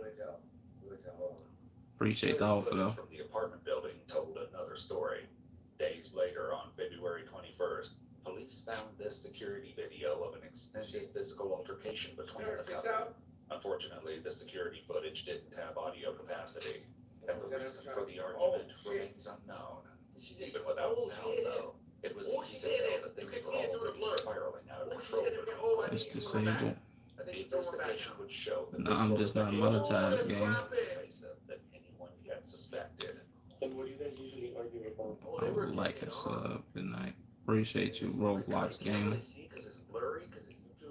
Appreciate the Security offer, footage though. from the apartment building told another story. Days later, on February 21st, police found this security video of an extended physical altercation between the couple. Unfortunately, the security footage didn't have audio capacity, and the reason for the argument remains unknown. Even without sound, though, it was easy to tell that things were already spiraling out of control between Courtney It's and disabled. the investigation would show that No, this I'm sort just of not behavior monetized, was gang. more pervasive than anyone yet suspected. And what do you guys usually argue about? I would like a sub. Good night. Appreciate you, Roblox Gamer.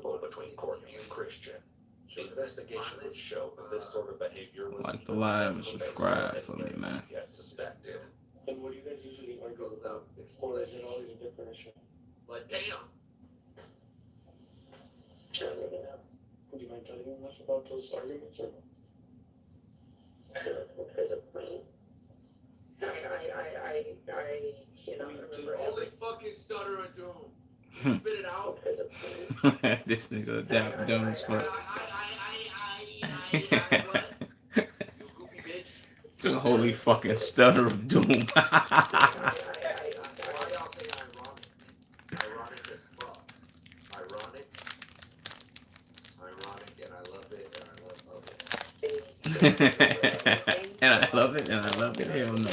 Well, between Courtney and Christian, the investigation would show that this sort of behavior was Like the even live more and pervasive subscribe than for me, anyone man. yet suspected. And what do you guys usually argue about? Or is it always a different issue? But damn. Would you mind telling us about those arguments or? You know, remember Holy fucking stutter of doom. You spit it out. This nigga dumb as fuck. What? You goofy bitch. The holy fucking stutter of doom. Why y'all say ironic? Ironic as fuck. Ironic. Ironic, and I love it, and I love it. And I love it, and I love it. Hell no.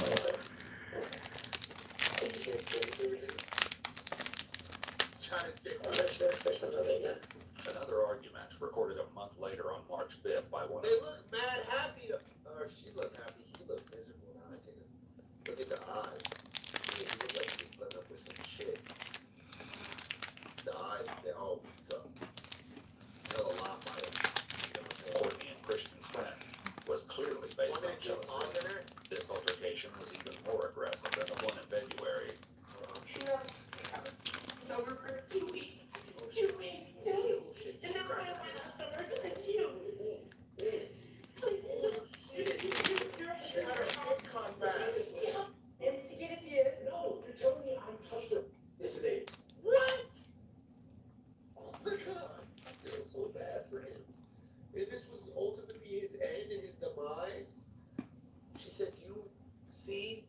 Another argument recorded a month later on March 5th by one They of look mad happy. Or she looked happy. He looked miserable. Now I take it. Look at the eyes. Yeah, he looked like he was put up with some shit. The eyes, they all tell a lot by them. Courtney and Christian's friends was clearly based on jealousy. This altercation was even more aggressive than the one in February. It's over for 2 weeks. 2 weeks, too. And then when I went out for work, and you. Instigate abuse. No, you're telling me I touched her. This is a What? Oh my god. I feel so bad for him. If this was ultimately his end and his demise, she said, you see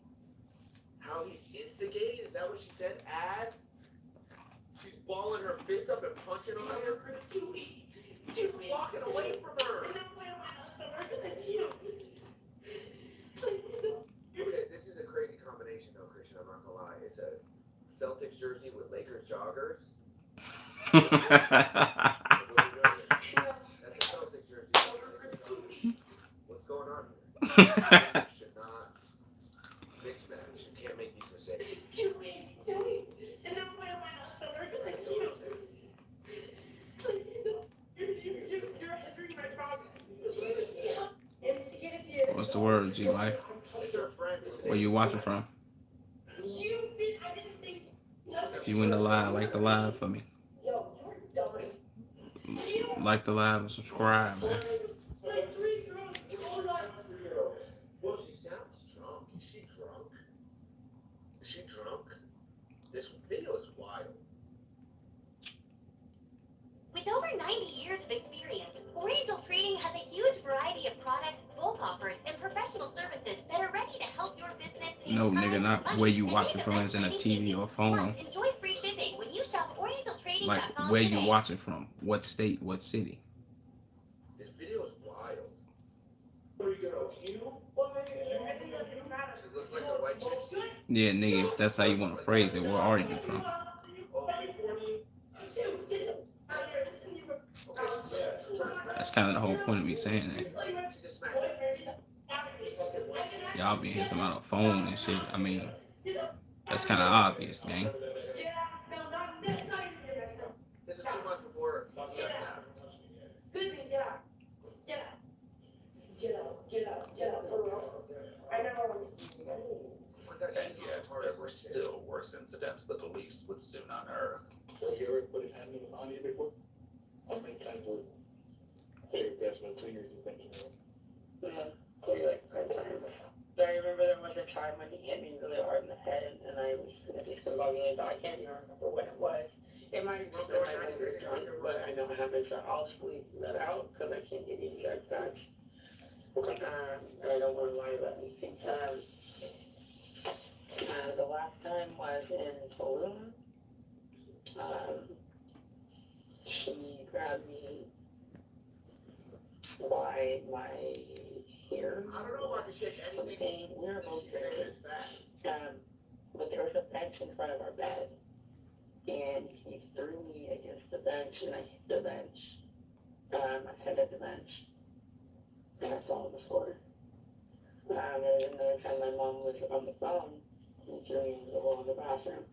how he's instigating? Is that what she said? As she's balling her fist up and punching on him? For 2 weeks. She's walking away from her. And then when I went out for work, and you. Okay, this is a crazy combination though, Christian, I'm not gonna lie. It's a Celtics jersey with Lakers joggers. That's a Celtics jersey. What's going on here? Should not mix match. You can't make these mistakes. 2 weeks, 2 weeks. And then when I went out for work, and you. You're hindering my progress. Instigate abuse. What's the word, G Life? It's her friend. Where you watching from? You did, I didn't say. If you in the live, like the live for me. Yo, you're dumb as. Like the live and subscribe, man. Like 3 girls, you all like. Well, she sounds drunk. Is she drunk? Is she drunk? This video is wild. With over 90 years of experience, Oriental Trading has a huge variety of products, bulk offers, and professional services that are ready to help your business save No, time, nigga, not money, where you and watching make from event is in a planning TV easy. or phone. Plus, enjoy free shipping when you shop OrientalTrading.com Like where you today. watching from? What state? What city? This video is wild. Where are you gonna heal? She looks like the white chick. Yeah, nigga, if that's how you want to phrase it, where are you from? That's kind of the whole point of me saying that. She just smacked it. Y'all be hitting about a phone and shit. I mean, that's kind of obvious, gang. This is 2 months before Jeff happened. Good thing, get out. Get out. Get out, get out, get out, for real. I never want to see you. Oh my God, And yet, there were still worse incidents the police would soon unearth. So you ever put his hand in on you before? How many times were your best man 2 years you think you know? Yeah, pretty like 10 times. But I remember there was a time when he hit me really hard in the head, and I was gonna do some bugging, but I can't even remember when it was. It might have just been my when we were drunk, but I know it happened, so I'll just leave that out, because I can't give you the exact facts. And I don't wanna lie about anything. The last time was in Tulum. She grabbed me by my hair. I don't know if I can take anything Pain. We were that both she's saying drinking. is fact. But there was a bench in front of our bed, and he threw me against the bench, and I hit the bench. I head at the bench, and I fell on the floor. And then another time my mom was on the phone, and threw me into the wall in the bathroom.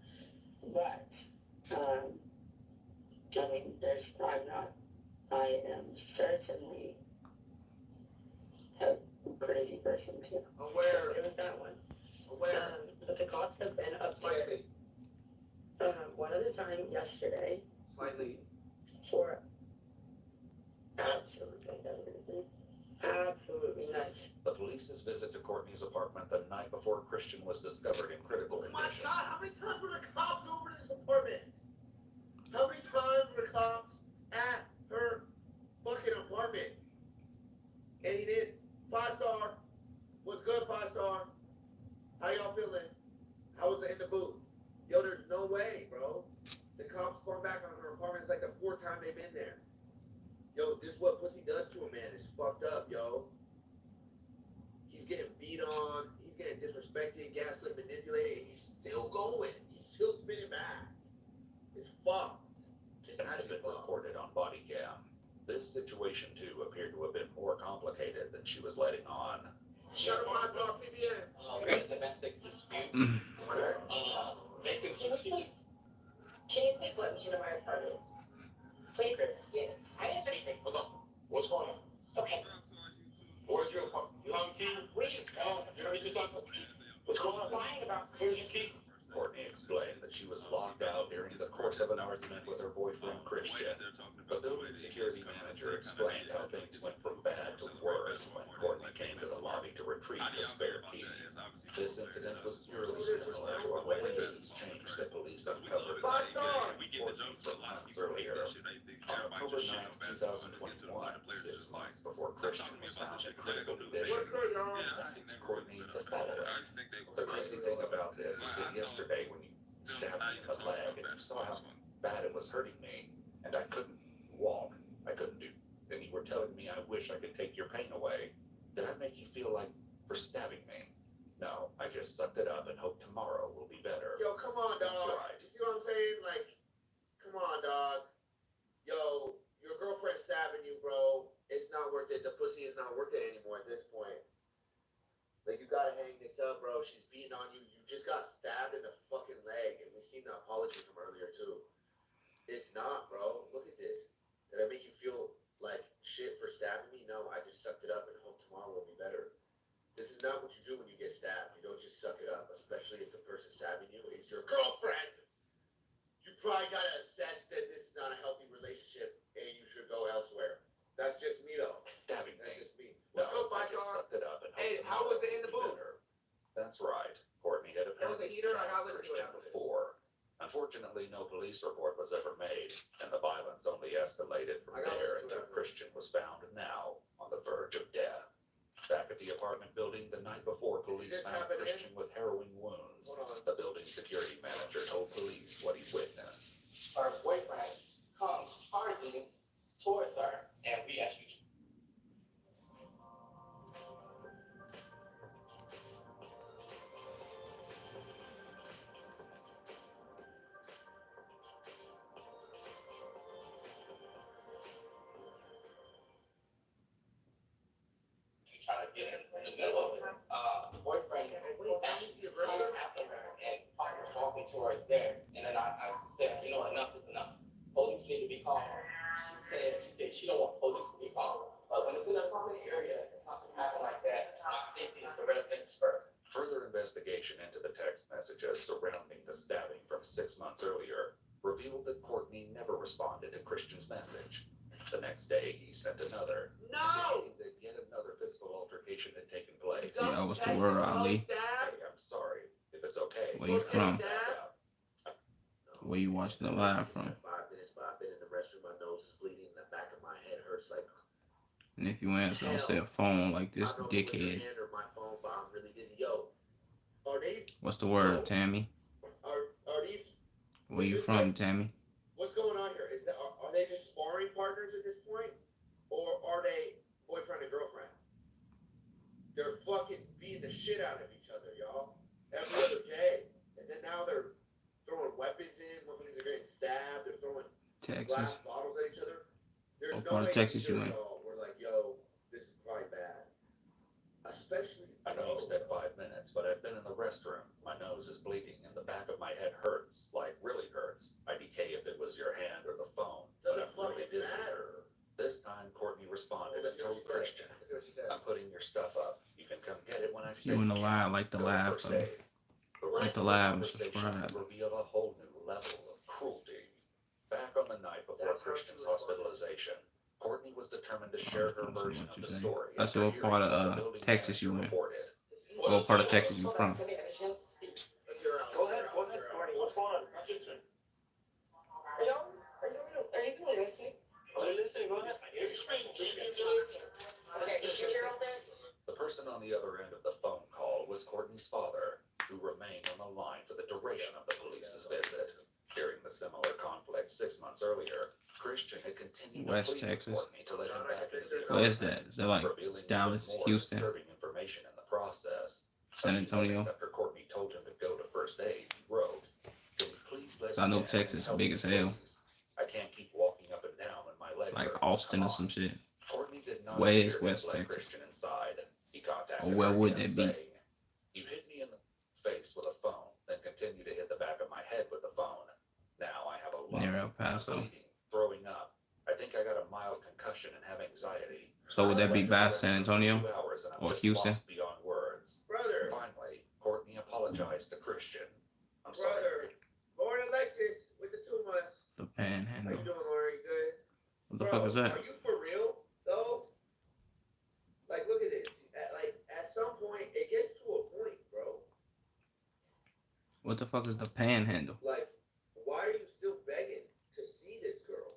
But, I mean, I am certainly a crazy person too. Aware, It was that one. aware, But the cops have been up slightly, one other time yesterday slightly. for absolutely nuts. The police's visit to Courtney's apartment the night before Christian was discovered in critical Oh my condition. God, how many times were the cops over this apartment? How many times were the cops at her fucking apartment? And he did 5-star. Was good 5-star. How y'all feeling? How was it in the booth? Yo, there's no way, bro. The cops going back on her apartment. It's like the 4th time they've been there. Yo, this is what pussy does to a man. It's fucked up, yo. He's getting beat on. He's getting disrespected, gaslit, manipulated, and he's still going. He's still spinning back. It's fucked. It's It had actually been fucked. recorded on body cam. This situation, too, appeared to have been more complicated than she was letting on. Shut up, my dog, PBN. We had a domestic dispute. Basically, Can you please let me into my apartment? Please? Yes. I didn't say anything. Hold on. What's going on? Okay. Where's your apartment? You have a key? Please. No, you don't need to talk to me. What's going on? Lying about Where's your key? Courtney explained that she was locked out during the course of an argument with her boyfriend, Christian. The building security manager explained how things went from bad to worse when Courtney came to the lobby to retrieve the spare key. This incident was eerily similar to a horrendous exchange that police uncovered for months earlier. On October 9, 2021, 6 months before Christian was found in critical condition, messaged Courtney the following. The crazy thing about this is that yesterday when you stabbed me in the leg and you saw how bad it was hurting me, and I couldn't walk, I couldn't do, and you were telling me I wish I could take your pain away, did I make you feel like for stabbing me? No, I just sucked it up and hope tomorrow will be better. Yo, come on, That's dog. right. You see what I'm saying? Like, come on, dog. Yo, your girlfriend stabbing you, bro. It's not worth it. The pussy is not worth it anymore at this point. Like, you gotta hang this up, bro. She's beating on you. You just got stabbed in the fucking leg. And we seen the apology from earlier, too. It's not, bro. Look at this. Did I make you feel like shit for stabbing me? No, I just sucked it up and hope tomorrow will be better. This is not what you do when you get stabbed. You don't just suck it up, especially if the person stabbing you is your girlfriend. You probably gotta assess that this is not a healthy relationship and you should go elsewhere. That's just me, though. Stabbing That's me. just me. No, Let's go, I just 5-star. sucked it up and Hey, hoped how was tomorrow it in the will be booth? better. That's right. Courtney had There was a apparently heater. I stabbed gotta listen to Christian it after this. before. Unfortunately, no police report was ever made, and the violence only escalated from I gotta there listen to until it. Christian was found now on the verge of death. Back at the apartment building the night before, police This found happened in- Christian with harrowing wounds. Hold on. The building security manager told police what he witnessed. Her boyfriend comes charging towards her, and we actually. Try to get in the middle of it. The boyfriend actually came after her and was walking towards there. And then I said, you know, enough is enough. Police need to be called. She said she don't want police to be called. But when it's in a public area and something happen like that, my safety is the residents first. Further investigation into the text messages surrounding the stabbing from 6 months earlier revealed that Courtney never responded to Christian's message. The next day, he sent another, No! indicating that yet another physical altercation had taken place. Yeah, what's the word, Ali? Hey, I'm sorry. If it's okay. Where you from? back up. Where you watching the live from? 5 minutes, but I've been in the restroom. My nose is bleeding. The back of my head hurts like. And if you answer, don't say a phone like this I don't know if it's your dickhead. hand or my phone, but I'm really busy. Yo, are these? What's the word, Tammy? Are these? Where you from, Tammy? What's going on here? Is that are they just sparring partners at this point, or are they boyfriend and girlfriend? They're fucking beating the shit out of each other, y'all. Every other day, and then now they're throwing weapons in. Motherfuckers are getting stabbed. They're throwing glass Texas. bottles at each other. There's What no part of way Texas you either in? of y'all were like, yo, this is probably bad. Especially. I know you said 5 minutes, but I've been in the restroom. My nose is bleeding and the back of my head hurts, like really hurts. IDK if it was your hand or the phone. Doesn't but I'm really fucking busy. matter. This time, Courtney responded and told Christian, Look at what she said. I'm putting your stuff up. You can come get it when I If say you in the can. live, like the Go to live first for me. aid. The Like rest the of live and conversation subscribe. revealed a whole new level of cruelty. Back on the night before Christian's hospitalization, Courtney was determined to share her version of the story. I said, what after part hearing of what the building Texas you manager in? reported. What part of Texas you from? Let's hear out. Go ahead, Courtney, what's going on? Are you really listening? Are you listening? Go ahead. Can you speak? Can you consider? Okay, did you hear all this? The person on the other end of the phone call was Courtney's father, who remained on the line for the duration of the police's visit. During the similar conflict 6 months earlier, Christian had continued West to plead with Texas. Courtney to let him back into the Where is apartment, that? Is that like revealing Dallas, even more Houston, disturbing information in the process. San Antonio? After Courtney told him to go to first aid, he wrote, "Can you please let I me know in Texas and help big me, as hell. please? I can't keep walking up and down when my leg Like hurts. Austin Come or some on." shit. Courtney did not Where is appear to West let Texas? Christian inside. He contacted Or where her would again, that be? saying, "You hit me in the face with a phone, then continue to hit the back of my head with the phone. Now I have a lump. Near El I'm Paso. bleeding, throwing up. I think I got a mild concussion and have anxiety. So would that be I by slept San in the Antonio? restroom for 2 hours and I'm Or just Houston? lost beyond words." Brother, Finally, Courtney apologized to Christian. "I'm brother, sorry. Lauren Alexis with the 2 months. The How you Panhandle. doing, Lauren? Good. What the fuck is Are that? you for real though? Like, look at this. At some point, it gets to a point, bro. What the fuck is the Panhandle? Like, why are you still begging to see this girl?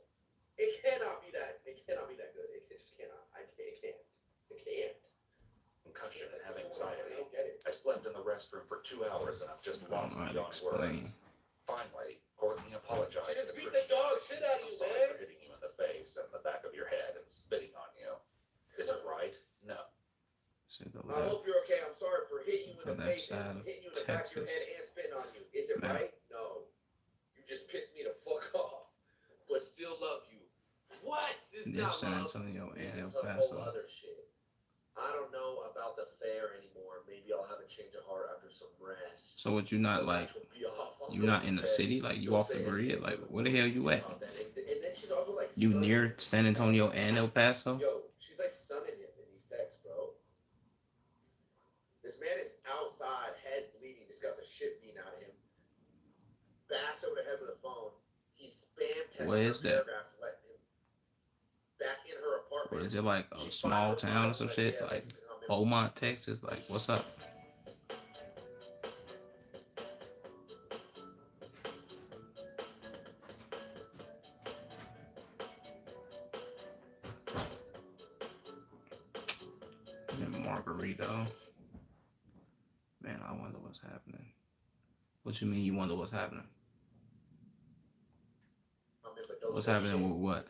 It cannot be that. It cannot be that good. It just cannot. It can't. It can't. Concussion and have I anxiety. don't get it. I slept in the restroom for 2 hours and I'm just I don't lost know how to beyond explain. words." Finally, Courtney She apologized just to beat the Christian. dog shit out of "I'm you, sorry man. for hitting you in the face and the back of your head and spitting on you. Is it right? No. Shit, the I left. hope you're okay. I'm sorry for hitting you The in the left face side and of hitting you in the back of your Texas. head and spitting on you. Is it Map. right? No. You just pissed me the fuck off, but still love you. What? This is Near not San love. Antonio This and El is some Paso. whole other shit. I don't know about the fair anymore. Maybe I'll have a change of heart after some rest. So what, you not like, you not in the city? Like you off the grid? Like where the hell you at? And then she's also like You sunning near him. San Antonio and El Paso? Yo, she's like sunning him in these texts, bro. This man is outside, head bleeding. He's got the shit beaten out of him. Bashed over the head with a phone. He spam texted Where her is that? paragraphs, let him back in her apartment. What is it, like a small town or some shit? Like Beaumont, Texas? Like what's up? And Margarito. Man, I wonder what's happening. What you mean you wonder what's happening? What's happening with what?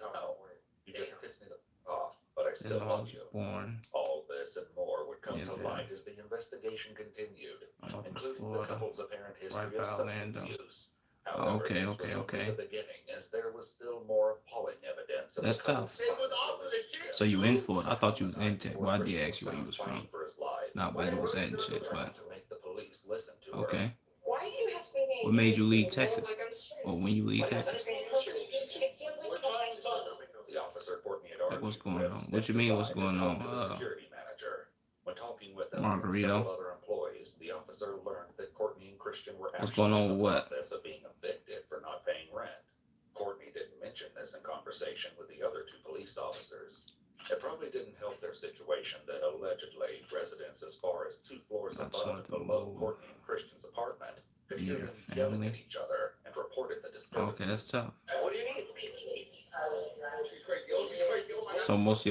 You just pissed me off, but I still Till I love was you. born. All this and more would come Yeah, to yeah. light as the investigation continued, I'm up in including the Florida. couple's apparent history right of by substance Orlando. use. However, Okay, this okay, was only okay. the beginning, as there was still more appalling evidence of That's the couple's tough. relationship. So you in Florida? I thought you was in Texas. Well, I did ask you where you was from. For his life. Not where you was at and shit, but To make the police listen to her. okay. Why do you have so many? What made you leave ideas? Texas? Like, I'm sure. Or when you leave Texas? We're trying to talk. The officer Courtney had Like, argued what's going with on? stepped What you mean, what's aside to going talk on? to the security manager. When talking with him Margarito. and several other employees, the officer learned that Courtney and Christian were What's actually going on in the with what? process of being evicted for not paying rent. Courtney didn't mention this innocent conversation with the other two police officers. It probably didn't help their situation that allegedly residents as far as 2 floors That's above and below something. Courtney and Christian's apartment could hear Your them yelling at family. each other and reported the Okay, disturbances. that's tough. What do you need? She's crazy. Oh, she's crazy. Oh my God. So most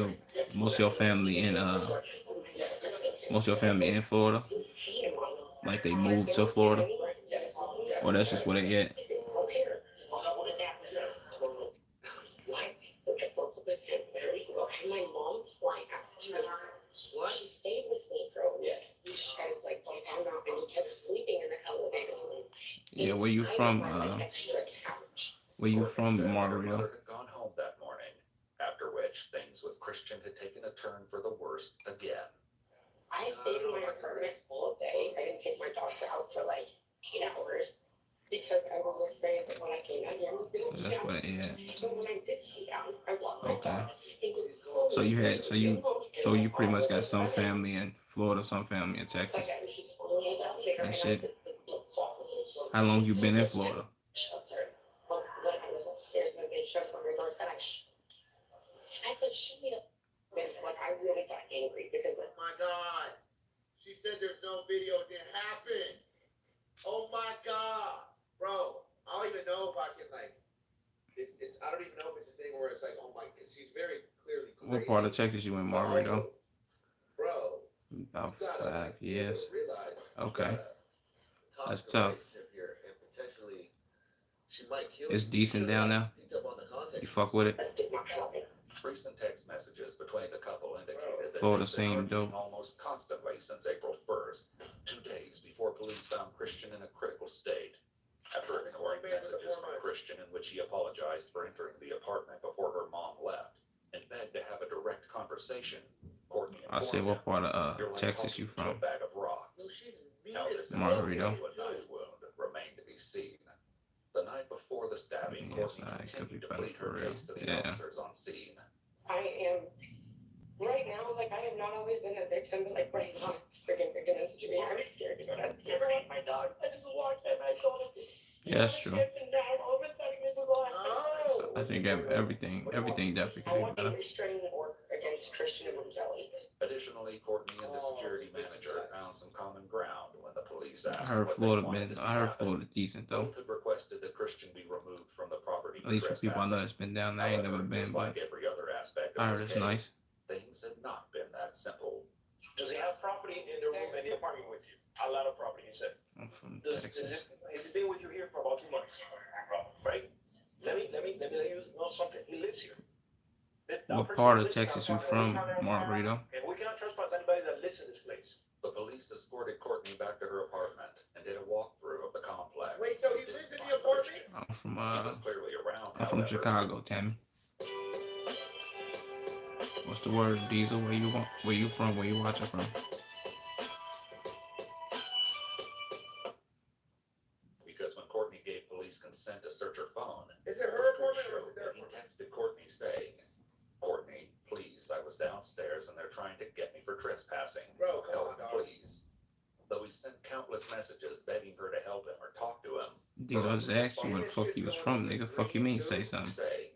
of your family in Florida, like they moved to Florida, or that's just where they at. My mom's flying out tomorrow. What? She stayed with me for a week. She had like hung out and he kept sleeping in the elevator room. Yeah, where you from? Extra couch. Where you Courtney from, said her Margarito? mother had gone home that morning, after which things with Christian had taken a turn for the worst again. I stayed in my apartment all day. I didn't take my dogs out for like 8 hours because I was afraid that when I came out here, I was gonna be That's down. where they at. But when I did come down, I walked my Okay. dogs. It was cold. So you pretty much got some family in Florida, some family in Texas. And shit. How long you been in Florida? Shelter. When I was upstairs and they shut my door, I said, shoot me up. Like, I really got angry because Oh my God. She said there's no video. It didn't happen. Oh my God. Bro, I don't even know if I can like. It's. I don't even know if it's a thing where it's like, oh my, because she's very clearly crazy. What part of Texas you in, Margarito? Bro. About you gotta, 5 years. Realize Okay. That's tough. Here and potentially, she might kill It's you. decent down there. Picked up on the context. You fuck with it? Recent text messages between the couple indicated that Florida things had seemed argued dope. almost constantly since April 1st, 2 days before police found Christian in a critical state. After ignoring messages from Christian in which he apologized for entering the apartment before her mom left and begged to have a direct conversation, Courtney I said, informed what part him, of "You're like Texas you talking to from? a bag of rocks." No, she's mean How as this Margarito. involved a knife wound remained to be seen. The night before the stabbing, Yes, Courtney it could be continued to better plead for her real. case to the Yeah. officers on scene. I am, right now, like, I have not always been a victim, but like, right now, I'm freaking victim of situation. I was scared to go down to everyone, my dogs. I just walked in, I told him. Yeah, that's true. And down, all of a sudden, this is all happening. I think everything definitely I could be want a better. restraining order against Christian and Roselli. Additionally, Courtney and the security manager found some common ground when the police I asked heard what they Florida wanted to see I heard happen. Florida decent though. Both had requested that Christian be removed from the property At least for people I know trespassing. that's been down there. I ain't never However, been, just but like every other aspect I of heard this it's case, nice. things had not been that simple. Does he have property in the room, in the apartment with you? A lot of property, he said. I'm from He's Texas. been with you here for about 2 months, right? Let me let you know something. He lives here. That What person part of lives Texas you downtown. from, Margarito? And we cannot trespass anybody that lives in this place. The police escorted Courtney back to her apartment and did a walkthrough of the complex. Wait, so he They lives in didn't the find apartment? Christian. I'm from He was clearly around, I'm from however. Chicago, Tammy. What's the word, Diesel? Where you from? Where you watching from? Because when Courtney gave police consent to search her phone, Is it her records apartment or showed is it their that he apartment? texted Courtney saying, "Courtney, please, I was downstairs and they're trying to get me for trespassing. Bro, come Help, on, dog. please." Though he sent countless messages begging her to help him or talk to him, Diesel, I just asked you where the fuck you was from, nigga. Fuck you mean say something. saying,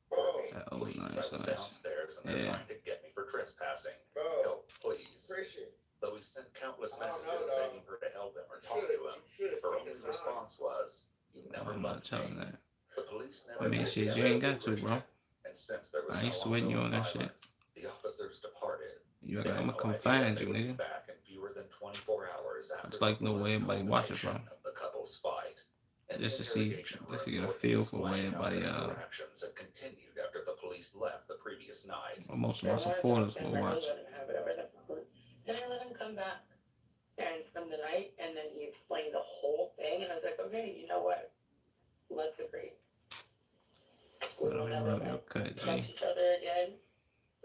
"Courtney, Oh, please, nice, I was nice. downstairs and they're Yeah. trying to get me for trespassing. Bro, Help, please." Christian. Though he sent countless I don't know, messages dog. begging her to help him or talk to him, her only response was, "You never I'm loved not telling me." that. The police never I mean, made shit, the you ain't evidence got to, bro. and since there was I ain't no sweating you ongoing on that shit. violence, the officers departed. You They got, had I'm no gonna come idea find they you, would be nigga. back in fewer than 24 hours after It's like the no way blunt everybody watching culmination from. of the couple's fight. In the Just to see, interrogation just to room, get a Courtney feel for where explained how everybody, their interactions had continued after the police left the previous night. well, most of my supporters will watch. Then I let him come back and spend the night, and then he explained the whole thing, and I was like, okay, you know what? Let's agree. We will never Your cut, touch G. each other again,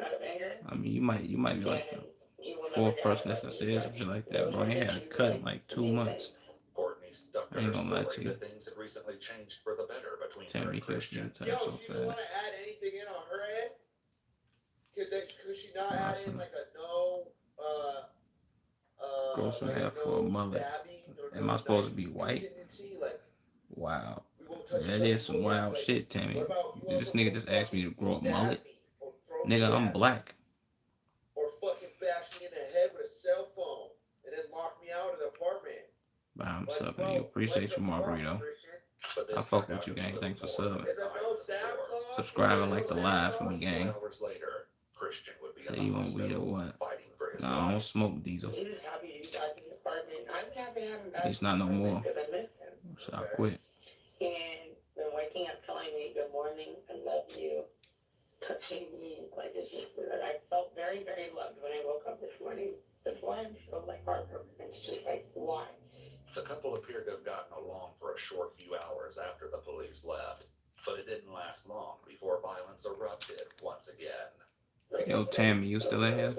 out of anger. I mean, you might be like the And you will never fourth get person out that's of to say some shit like that, bro. I ain't had a cut in like 2 months. Courtney stuck to I her ain't gonna lie story to you. that things had recently changed for the better between her Tammy and kills me Christian. type Yo, so she didn't want fast. to add anything in on her end? Could she not Nah, add some- in like a no, Grow some like hair a for a no mullet. stabbing or Am no I supposed to knife be white? contingency? Like, Wow. we won't That is some wild shit, Tammy. This nigga just asked me to grow a mullet. Nigga, I'm black. Or fucking bash me in the head with a cell phone and then lock me out of the apartment. I'm subbing you. Appreciate you, Margarito. I fuck with you, gang. Thanks for subbing. Subscribe and like the live for me, gang. Hours later, Christian would be Say in you the want weed or hospital what? fighting for his Nah, I don't life. smoke Diesel. He was happy to be back in the apartment. I'm happy to have him back. At least not no more. Because I missed him. So I quit. And been waking up telling me good morning, I love you, touching me, like it's just that I felt very, very loved when I woke up this morning. That's why I'm so like heartbroken. It's just like why? The couple appeared to have gotten along for a short few hours after the police left, but it didn't last long before violence erupted once again. Like, Yo, Tammy, you still in here?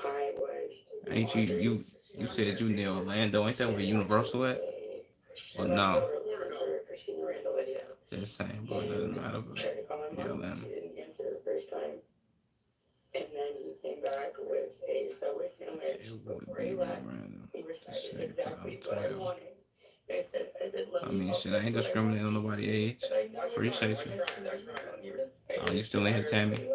I was. Ain't you said you near Orlando? Ain't that where Universal at? Or no? Just saying, boy, it doesn't matter. But BLM. And then he came back with a subway sandwich. It would be random. Just say, but I'm 12. I mean, shit, I ain't discriminating on nobody's age. Appreciate you. Oh, you still in here, Tammy?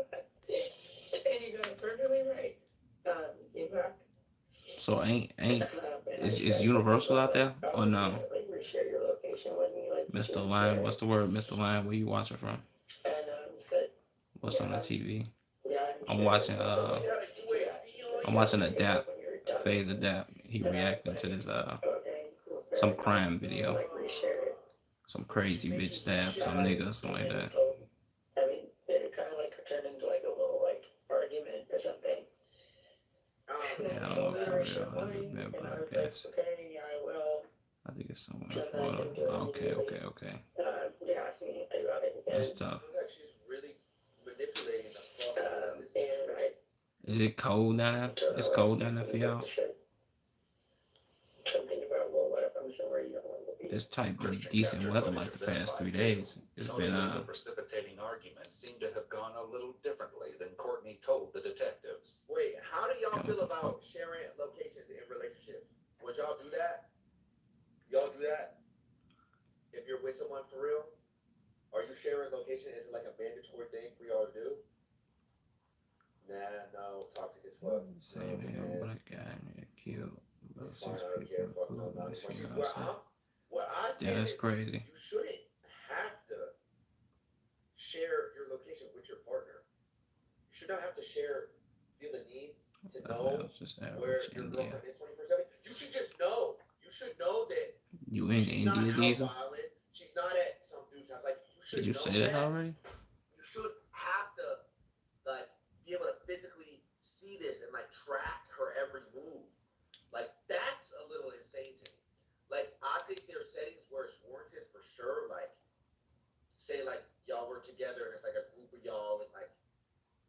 So is Universal out there or no? Mr. Lion, what's the word, Mr. Lion? Where you watching from? What's on the TV? I'm watching Adapt, Phase Adapt. He reacting to this some crime video. Some crazy bitch stabbed some nigga or something like that. I mean, it kind of like turned into like a little like argument or something. Yeah, I don't know for real. I've never been, but I guess. Okay, I will. I think it's somewhere in Florida. Okay. Yeah, about it. That's tough. She's really manipulating the fuck out of this situation. Is it cold down there? It's cold down there for y'all? It's type been decent weather like the past 3 days. It's been The precipitating arguments seem to have gone a little differently than Courtney told the detectives. Wait, how do y'all Yeah, feel what the about sharing locations in relationships? Would y'all do that? Y'all do that? If you're with someone for real? Are you sharing location? Is it like a mandatory thing for y'all to do? Nah, no, toxic as fuck. same here. Black guy killed about It's fine, 6 I don't care, people. fuck no, Cool. no, See no. what I say. What I Yeah, said that's is crazy. you shouldn't have to share your location with your partner. You should not have to feel the need to know That's just where average your India. girlfriend is 24/7. You should just know. You should know that You in she's India, not Diesel? out violent. She's not at some dude's house. Like you should Did you know say that already? You should have to like be able to physically see this and like track her every move. Like that's a little insane to me. Like I think there are settings where it's warranted for sure. Like say like y'all were together and it's like a group of y'all and like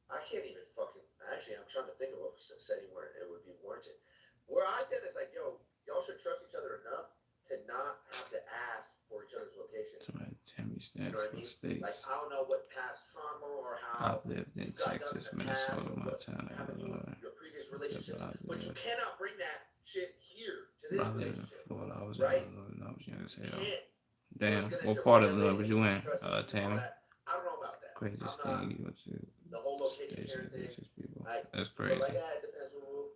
I can't even fucking actually I'm trying to think of a setting where it would be warranted. Where I said it's like yo y'all should trust each other enough to not have to ask for each other's location. Somebody tell me You know stats what I for mean? states. Like I don't know what past trauma or how I've lived in you got done Texas, in the past Minnesota, or what Montana, happened to Illinois. your previous relationships, I but you lived. cannot bring that shit here to this I lived in relationship. Florida. I was Right? in Illinois when I was young as You hell. can't. Damn, It's gonna what part of derail Illinois was it you and in, trust issues and all Tammy? that. I don't know about that. Craziest I'm not thing you went to the whole location states sharing and thing. racist people. Like, That's but crazy. like that depends on who.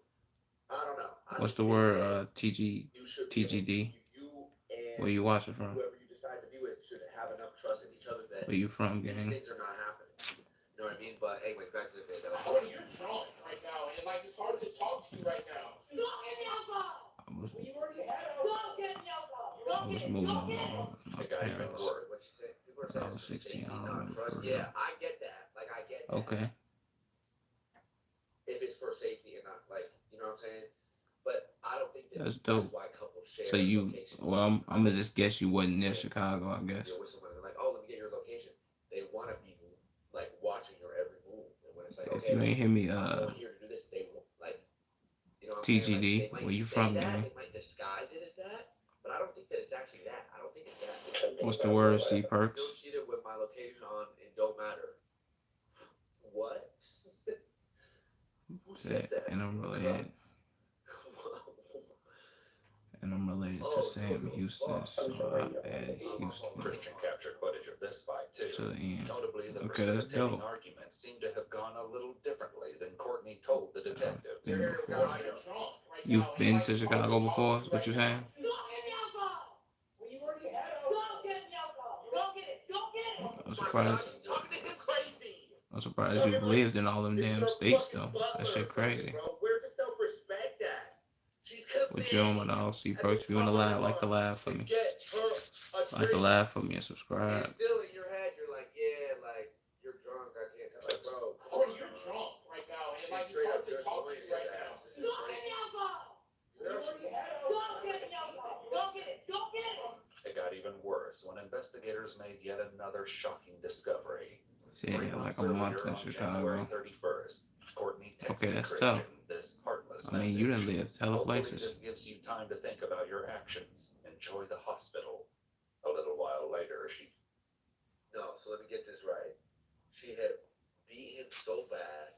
I don't know. I What's just the think word? that TG you should be able- TGD. You and Where you watching from? whoever you decide to be with should have enough trust in each other that Where you from, these gang? things are not happening. You know what I mean? But anyway, back to the video. Oh, you're drunk right now, and like it's hard to talk to you right now. Don't get me alcohol! I was You already had Don't get me alcohol! I was moving along with my The guy even parents. worked. What'd you say? People are When saying I was it's 16, safety, I don't not remember trust. for Yeah, real. I get that. Like I get that. Okay. If it's for safety and not like, you know what I'm saying? But I don't think that That's dope. why couples share So you, locations. well, I'm gonna just guess you wasn't near Chicago, I guess. You're with someone and they're like, oh, let me get your location. They want to be like watching your every move. And when it's like, If okay, you ain't hear me, I'm going here to do this, they won't like, you know what I'm saying? TGD, Like, they might where you say from, that, gang? They might disguise it as that, but I don't think that it's actually that. I don't think it's that. What's the word? C I perks. still cheated with my location on It Don't Matter. What? Who said that? And I'm really in. to Sam Houston, so I added Houston Christian captured footage of this fight too. to the end. Notably, the Okay, that's precipitating dope. arguments seem to have gone a little differently than Courtney told the detectives. Been before. You've been to Chicago before? Is what you're saying? Go get the alcohol. Well, you already had it. Go get the alcohol. Go get it. Go get it. I'm surprised. She's talking to him crazy. I'm surprised you've lived in all them damn states though. That shit crazy. Bro. Where's the self-respect at? She's What you on with the OC perks? You wanna laugh? Like to laugh for me. Like to laugh for me and subscribe. And still in your head, you're like, yeah, like, you're drunk, I can't tell. Like, bro. Courtney, you're drunk right now, and like it's hard to talk to you right now. Go get the alcohol. You already had it. Go get the alcohol. Go get it. Go get it. It got even worse when investigators made yet another shocking discovery. Yeah, like a month in Chicago. 31st, Courtney texted Okay, that's Christian tough. this heartless I mean, you done message. lived hella Hopefully places. this gives you time to think about your actions. Enjoy the hospital. A little while later, she No, so let me get this right. She had beat him so bad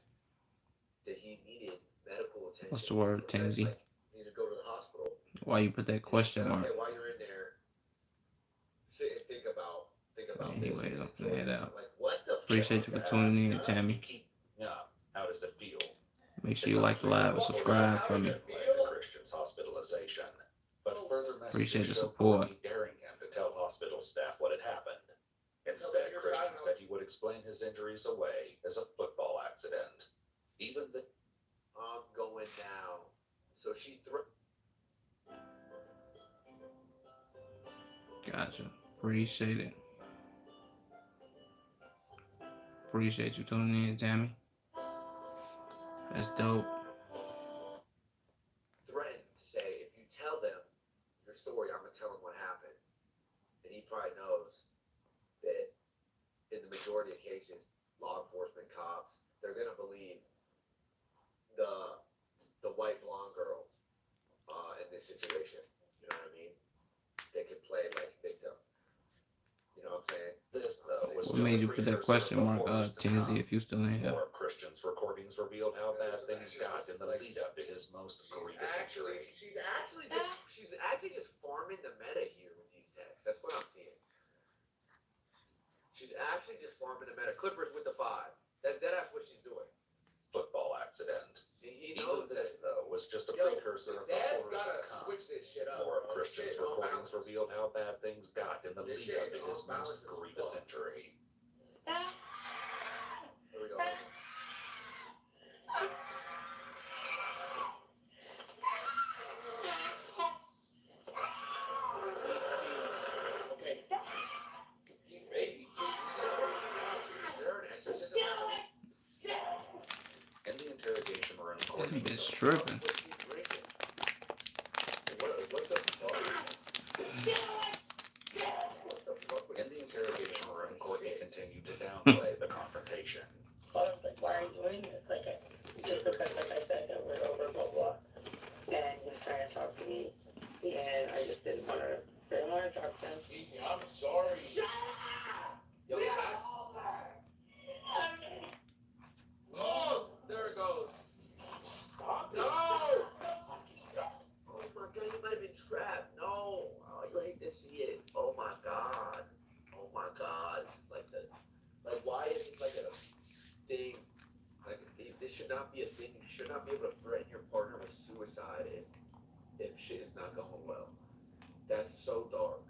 that he needed medical attention. What's the word, Tansy? Like, he needed to go to the hospital. Why you put that question mark? Okay, while you're in there, sit and think about Anyways, I'm finna head out. Like, what the Appreciate you for tuning in, Tammy. Yeah, how does it feel? Make sure you like the live and subscribe for me. Christian's hospitalization, but further messages Appreciate the showed support. Courtney daring him to tell hospital staff what had happened. Instead, Christian said he would explain his injuries away as a football accident. Even the I'm going down. So she Gotcha. Appreciate it. Appreciate you tuning in, Tammy. That's dope. threatened to say, if you tell them your story, I'm gonna tell them what happened. And he probably knows that in the majority of cases, law enforcement, cops, they're gonna believe the white blonde girl in this situation. You know what I mean? They could play like victim. You know what I'm saying? this though was What made you put that question mark, Tansy, if you still in here? More of Christian's recordings revealed how bad things got in the lead up to his most grievous injury. She's actually just farming the meta here with these texts. That's what I'm seeing. She's actually just farming the meta. Clippers with the 5. That's what she's doing. Football accident. He Even knows this that. though was just a Yo, precursor of the Dad's horrors gotta to come. switch this shit up. More of bro. Christian's Shit recordings unbalanced. revealed how bad things got in the This lead shit up is to his unbalanced most as grievous fuck. injury. Here we go. Okay. You baby. Is there an exorcism happening? In the interrogation room, That Courtney bitch tripping. What's he drinking? What the fuck? In the interrogation room, Courtney continued to downplay the confrontation. I was like, why are you doing this? Like, just because, like I said, that we're over, blah, blah. And he was trying to talk to me, and I just didn't want to talk to him. Easy, I'm sorry. Yo, that's... Oh, there it goes. Stop No! Oh my god, you might have been trapped. No. Oh, you hate to see it. Oh my god. Oh my god. This is like why is this like a thing? Like, this should not be a thing. You should not be able to threaten your partner with suicide if shit is not going well. That's so dark.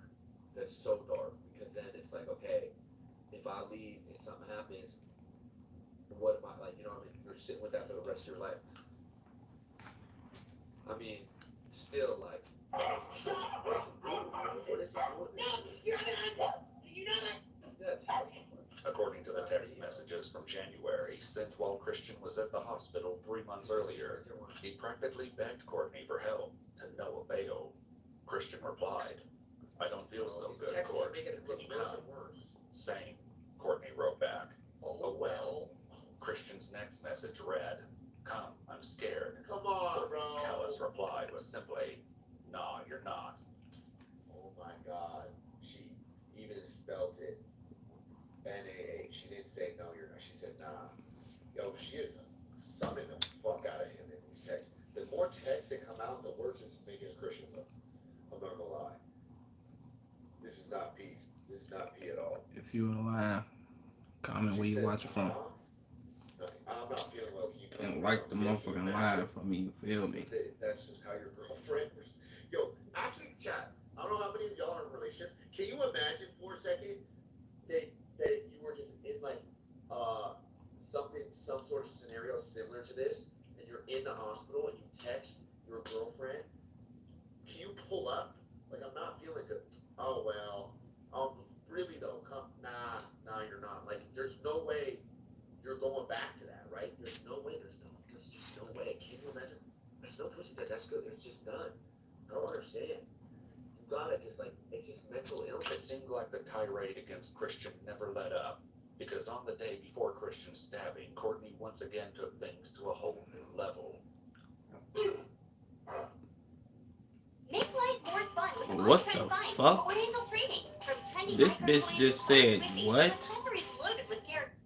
That's so dark. Because then it's like, okay, if I leave and something happens, what am I, like, you know what I mean? You're sitting with that for the rest of your life. I mean, still, like, what is he doing? That's According to the text messages from January, sent while Christian was at the hospital 3 months earlier, he practically begged Courtney for help, to no avail. Christian replied, "I don't feel so good, Court. Can you come?" Same. Courtney wrote back, "Oh well." Christian's next message read, "Come, I'm scared." Come on, Courtney's bro. callous reply was simply, "Nah, you're not." Oh my god. She even spelled it N-A-H. She didn't say no, you're not. She said nah. Yo, she is summing the fuck out of him in these texts. The more texts that come out, the worse it's making Christian look. I'm not gonna lie. If you were live, comment where you watching from. I'm not feeling low key. And like the motherfucking live for me, you feel me? That's just how your girlfriend. Yo, actually, chat. I don't know how many of y'all are in relationships. Can you imagine for a second that you were just in like some sort of scenario similar to this, and you're in the hospital and you text your girlfriend? Can you pull up? Like, I'm not feeling good. Oh well. Really though, nah, you're not. Like, there's no way you're going back to that, right? There's no way. There's just no way. Can you imagine? There's no pussy that's good. It's just done. I don't understand. You gotta just like, it's just mental illness. It seemed like the tirade against Christian never let up, because on the day before Christian's stabbing, Courtney once again took things to a whole new level. Make life more fun with What on-trend the finds fuck? from Oriental Trading. From trendy This retro bitch toys just to said squishies what? to accessories loaded with characters.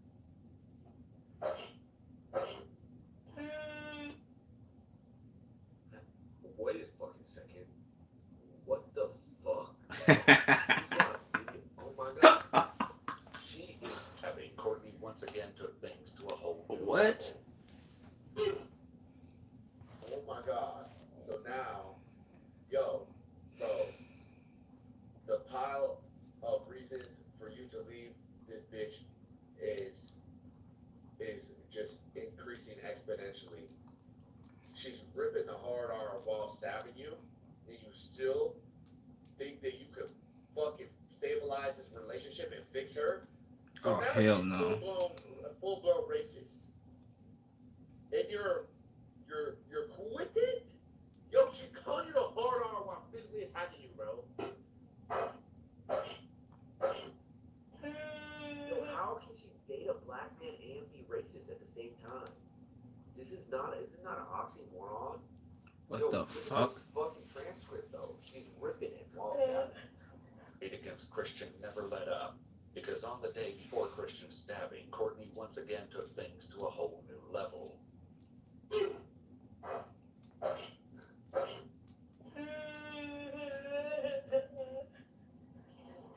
Wait a fucking second. What the fuck? Oh my god. She is. Having Courtney once again took things to a whole new What? level. Oh my god. So now, bro, the pile of reasons for you to leave this bitch is just increasing exponentially. She's ripping the hard R while stabbing you, and you still think that you could fucking stabilize this relationship and fix her? So Oh, now hell she's no. full-blown racist. And you're cool with it? Yo, she's calling you the hard R while physically attacking you, bro. Yo, how can she date a black man and be racist at the same time? This is not an oxymoron. What Yo, the look at fuck? this fucking transcript though. She's ripping it while Hate against Christian never let up, because on the day before Christian's stabbing, Courtney once again took things to a whole new level.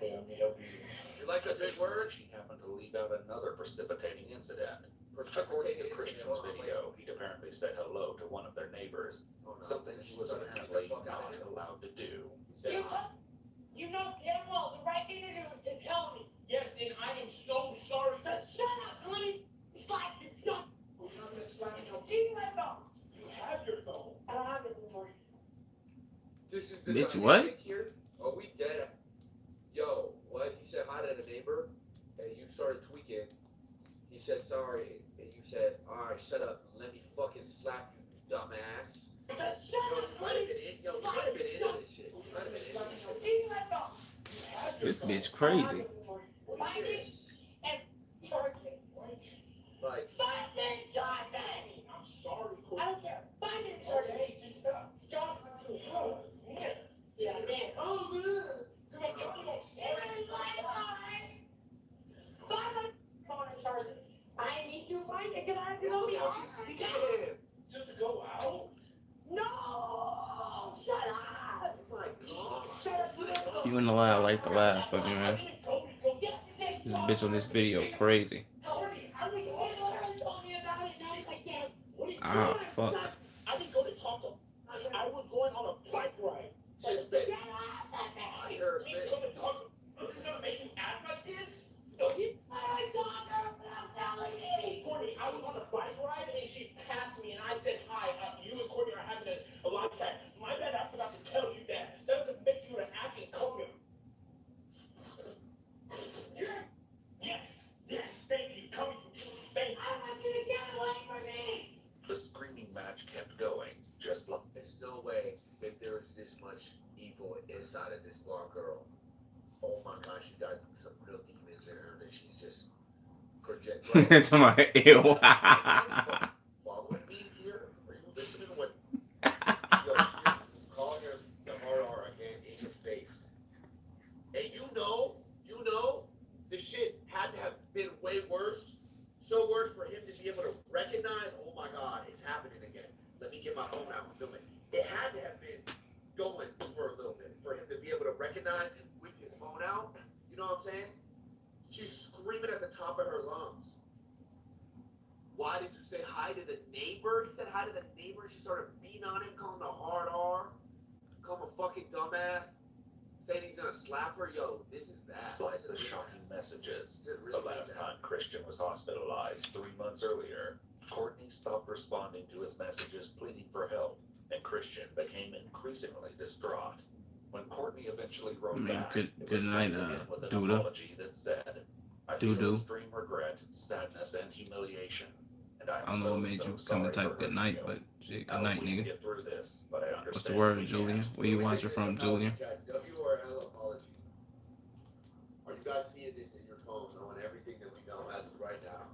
You like a big word? She happened to leave out another precipitating incident. According to Christian's video, he'd apparently said hello to one of their neighbors, something he was apparently not allowed to do. You know damn well the right thing to do is to tell me. Yes, and I am so sorry. Just shut up, let me slap this dumb. I'm not gonna slap you. Give me my phone. You have your phone. I don't have it anymore. This is the Bitch, dynamic here. Are we dead? Yo, what? He said hi to the neighbor, and you started tweaking. He said sorry, and you said, alright, shut up, let me fucking slap you, dumbass. Just Yo, shut up, you might have been into this shit. You might have been into this shit. Give me my phone. This bitch I don't have crazy. it anymore. What Find is it this? and charge it. Like, Find it, charge it. I'm sorry, I Courtney. don't care. Find it, charge it. Okay, just stop. Charge it. Oh, man. Yeah, man. Oh, man. Come on, tell me what Give me my phone. Find my phone and charge it. I need to find it because I have to go be yo, she's speaking to him. just to go out. No! Shut up! Oh my god. Shut up, you little- You in the live, like the live, fucking man. Yes, yes, This bitch on this video crazy. Courtney, I was literally told me about it now again. What are you Ah, doing? fuck. I didn't go to talk to I was going on a bike ride. Shit's big. Get off of me! I heard We it. come and talk to this is gonna make you act like this? I talk her without telling me! Courtney, I was on a bike ride and she passed me and I said hi. You and Courtney are having a live chat. My bad, I forgot to tell you that. That doesn't make you an acting coach. Yes, thank you. Come, thank you. I want you to get away from me! The screaming match kept going, just like There's no way that there is this much evil inside of this blonde girl. Oh my gosh, she got some real demons in her that she's just projecting. To my ew. Following me here? Are you listening to what? Yo, she's calling her the hard R again in his face. And you know, the shit had to have been way worse. So worse for him to be able to recognize, oh my god, it's happening again. Let me get my phone out and film it. It had to have been going for a little bit for him to be able to recognize and whip his phone out. You know what I'm saying? She's of her lungs. Why did you say hi to the neighbor? He said hi to the neighbor. She started beating on him, calling him a hard R, calling him a fucking dumbass, saying he's gonna slap her. Yo, this is bad. Like the shocking messages. This is The really last bad. time Christian was hospitalized 3 months earlier, Courtney stopped responding to his messages pleading for help, and Christian became increasingly distraught. When Courtney eventually wrote back, good it was night, once again with an Duda. apology that said, I feel Doo-doo. extreme regret, sadness, and humiliation. And I don't know what made you come and type good night, but shit, good night, nigga. Get through this, but I What's the understand word, we Julian? can't. Where you watching from, Julian? W or L apology. Are you guys seeing this in your phone, knowing everything that we know as of right now?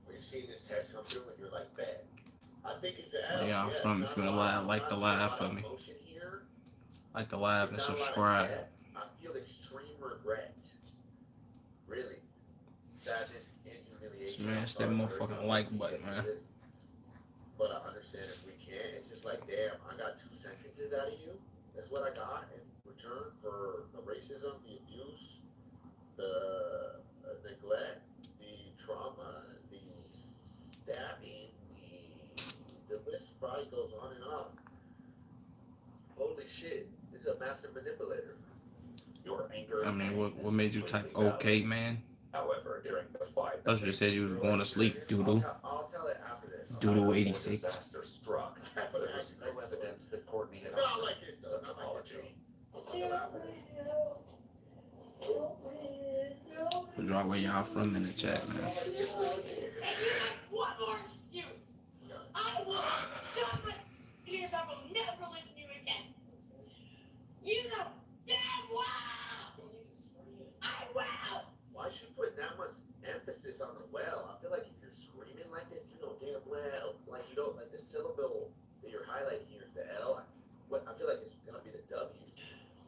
Are you seeing this text come through and you're like, bad? I think it's an L. Where y'all from? If you wanna live, like the live for me. Like the live and subscribe. I feel extreme regret. Really. Sadness and humiliation. Smash that motherfucking like button, man. But I understand if we can't, it's just like, damn, I got 2 sentences out of you. That's what I got in return for the racism, the abuse, the neglect, the trauma, the stabbing, the list probably goes on and on. Holy shit, this is a master manipulator. Your anger. I mean, what is made you type completely okay, valid. man? However, during the fight, I thought you said you was going to sleep, doodoo. I'll tell it after this. Doodoo 86. Disaster struck. There was no evidence that Courtney had Not like this, though. such Not like this, apology. I'll tell it after this. Drop where y'all from in the chat, man. And you have one more excuse. I will stop my ears. I will never listen to you again. You know damn well I will. Why should you put that much emphasis on the well? I feel like if you're screaming like this, you know damn well. Like you don't like the syllable that you're highlighting here is the L. What I feel like it's gonna be the W.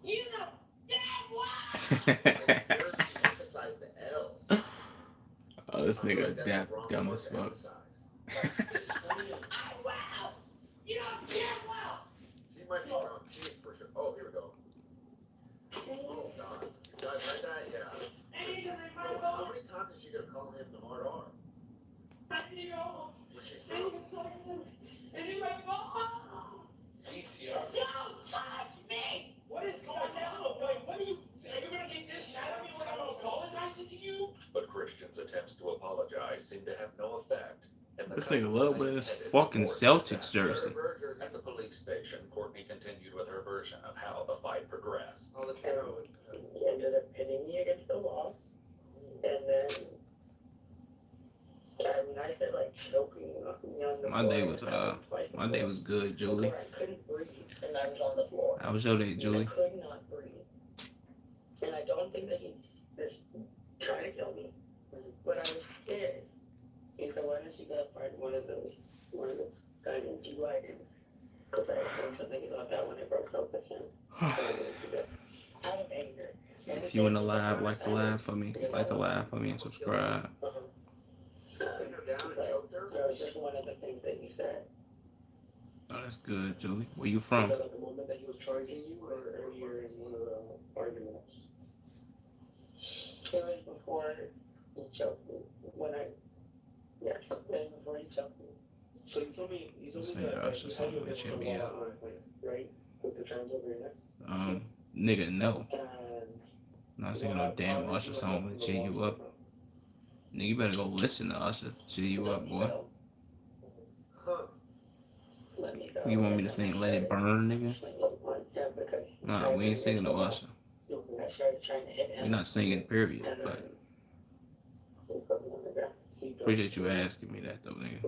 You know damn well. And yours emphasize the L. Oh, this I feel nigga like that's that the wrong dumb word as to fuck. emphasize. I will. You know damn well. She might be wrong. She is for sure. Oh, here we go. Oh God, you guys heard that? Yeah. I need to Bro, remember. how many times is she gonna call him the hard R? I need to go. When she's I need from? to talk to him. I need to go. Don't touch me. What is going on? Like, what are you gonna get this mad at me when I'm apologizing to you? But Christian's attempts to apologize seemed to have no effect. And the This nigga couple love remained with his headed fucking towards Celtics disaster. jersey. At the police station, Courtney continued with her version of how the fight progressed. Oh, let's go. He ended up pinning me against the wall. And then, I mean, I said like choking me on the My floor. day was my day was good, Julie. I couldn't breathe, and I was on the floor. How was your day, Julie? I could not breathe. And I don't think that he was trying to kill me, but I was scared. He said, why don't you go find one of the diamonds you lighted? Because I think something about that when I broke up with him. Out of anger. If you in the live, like the live for me, and subscribe. Pinned her down and choked her? That was just one of the things that he said. Oh, that's good, Julie. Where you from? Was that at the moment that he was charging you, or earlier in one of the arguments? It was before he choked me. Yes, it was before he choked me. So you told me This that nigga Usher something that check me out. right? With the terms over your neck. Nigga, no. And Not singing no damn Usher song to cheer you up. Nigga, you better go listen to Usher. Cheer you up, boy. Huh. let me go. You want me to sing Let It Burn, nigga? Nah, we ain't singing no Usher. I started trying to hit him. We're not singing, period. And But he put me on the ground. appreciate you asking me that, though, nigga.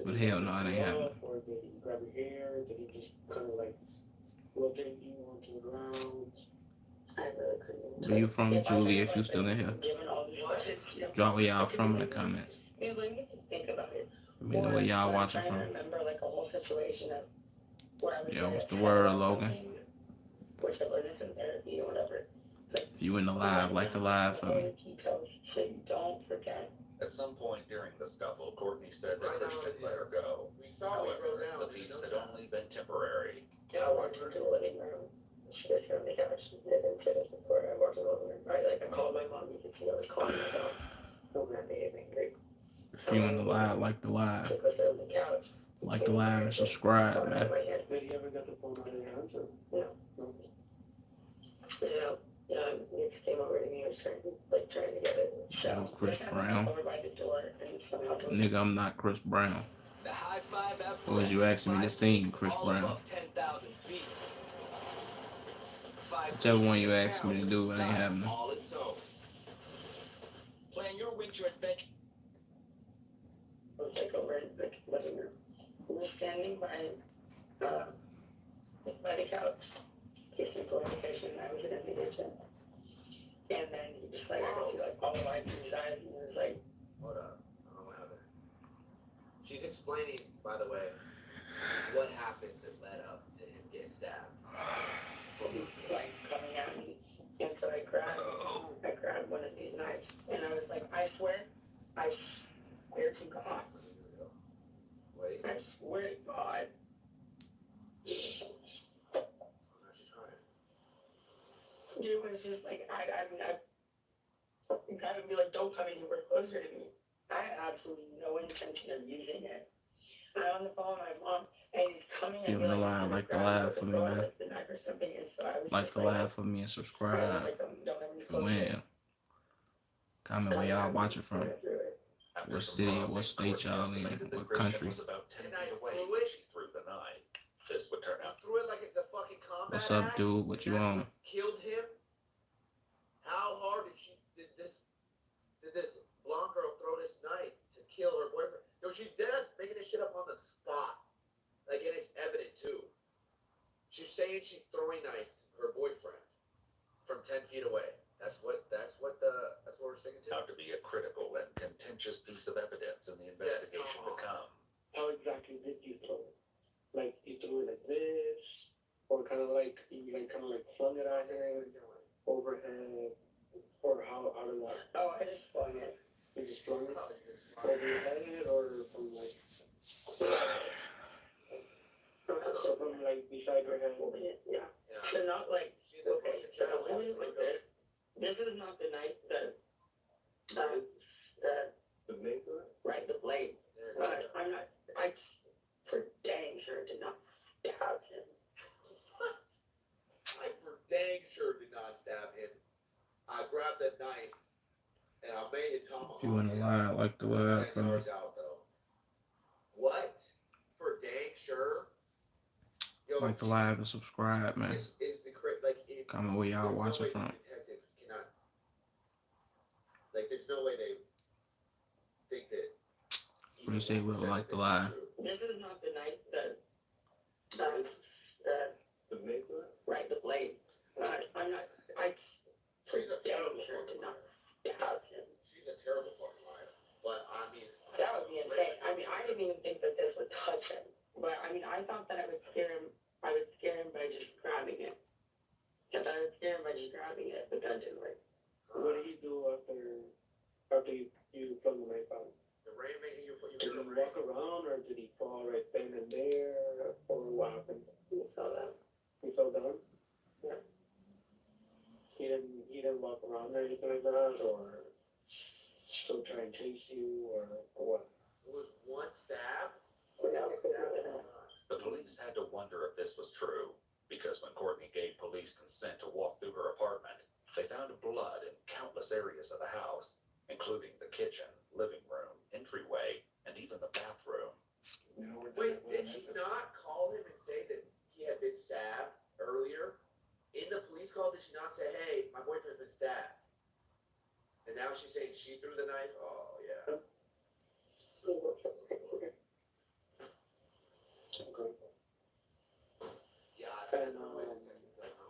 But hell no, it ain't happening. Or did he grab your hair? Did he just kind of like rotate you onto the ground? I really couldn't. Where you from, Julie, if you still in here? Given all these questions, Drop where y'all from in the comments. you know, you can think about it. Let me know where y'all watching I from. remember like a whole situation of what I was Yeah, doing. what's the word, Logan? Which I learned in therapy or whatever. If you in the live, like the live for me. He tells you, so you don't forget. At some point during the scuffle, Courtney said that Right now, Christian let her yeah. go. We saw what you wrote However, down. the peace had only been temporary. I walked into the living room. She was here on the couch. She didn't sit us before I walked in the living room. Right, like I called my mom. You could see I was calling my dog. you on the live, like the live. Took us on the couch. Like the live and subscribe, man. Did he ever get the phone out of your hands? Or? No. Nick came over to me and was trying to get it. Yo, Chris Brown. Over by the door and somehow Nigga, I'm not Chris Brown. The high five at Or was you asking me to sing Chris Brown? 10,000 feet. Whichever one you asked me to do, it ain't happening. All its own. Plan your winter adventure. We'll take over in the living room. We were standing by the couch, kissing for vacation. I was in the kitchen. And then he just I could see all the lights in his eyes, and he was like, Hold up. I don't know what happened. She's explaining, by the way, what happened that led up to him getting stabbed. coming at me. And so I grabbed one of these knives. And I was like, I swear to God. Wait. I swear to God. Now she's crying. It was just like, I gotta be like, don't come anywhere closer to me. I had absolutely no intention of using it. I'm on the phone with my mom, and he's coming at me. If you wanna lie, like the live for me, man. The knife or something, and so I was Like just the live for me and subscribe. If you win. Comment where y'all watching from. After What some city or prompting, what state Courtney y'all in? estimated that What Christian country? was about 10 And I feet away threw when it. she threw the knife. This would turn out Threw it like it's a fucking combat What's up, axe, dude? What you and on? that's what killed him? How hard did this blonde girl throw this knife to kill her boyfriend? No, she's dead ass making this shit up on the spot. Like, and it's evident too. She's saying she throwing knifed her boyfriend from 10 feet away. That's what we're singing to. out to be a critical and contentious piece of evidence in the investigation to come. How exactly did you throw it? Like, you threw it like this? Or kind of like, you flung it at him overhead? Or how did that? Oh, I just flung it. You just flung it over your head or from like, so from like beside your head? Yeah. Yeah. So not like, See the okay, motion so channel? the one is like this. This is not the knife The maker? right, the blade. There it But is. I for dang sure did not stab him. I for dang sure did not stab him. I grabbed the knife and I made it tomahawk. If you wanna lie, like the live 10 for me. yards out though. What? For dang sure? Yo, Like the live and subscribe, man. is the Comment where y'all there's no watching way from. these detectives cannot, like, there's no way they think that. What do you say, Will? Like the live? This is not the knife The maker? right, the blade. I for She's a dang terrible sure did fucking not liar. stab him. She's a terrible fucking liar. But I mean. That would be insane. I mean, I didn't even think that this would touch him. But I mean, I thought that I would scare him by just grabbing it. I thought I would scare him by just grabbing it, but that didn't work. What did he do after you flung the knife out? The rain making you Did he walk around or did he fall right then and there? Or what happened? You saw that? He fell down? Yeah. He didn't walk around or anything like that, or still try and chase you, or what? It was one stab. Yeah. The police had to wonder if this was true, because when Courtney gave police consent to walk through her apartment, they found blood in countless areas of the house, including the kitchen, living room, entryway, and even the bathroom. Wait, did she not call him and say that he had been stabbed earlier? In the police call, did she not say, hey, my boyfriend's been stabbed? And now she's saying she threw the knife? Oh, yeah. Okay. Yeah, I And, don't know.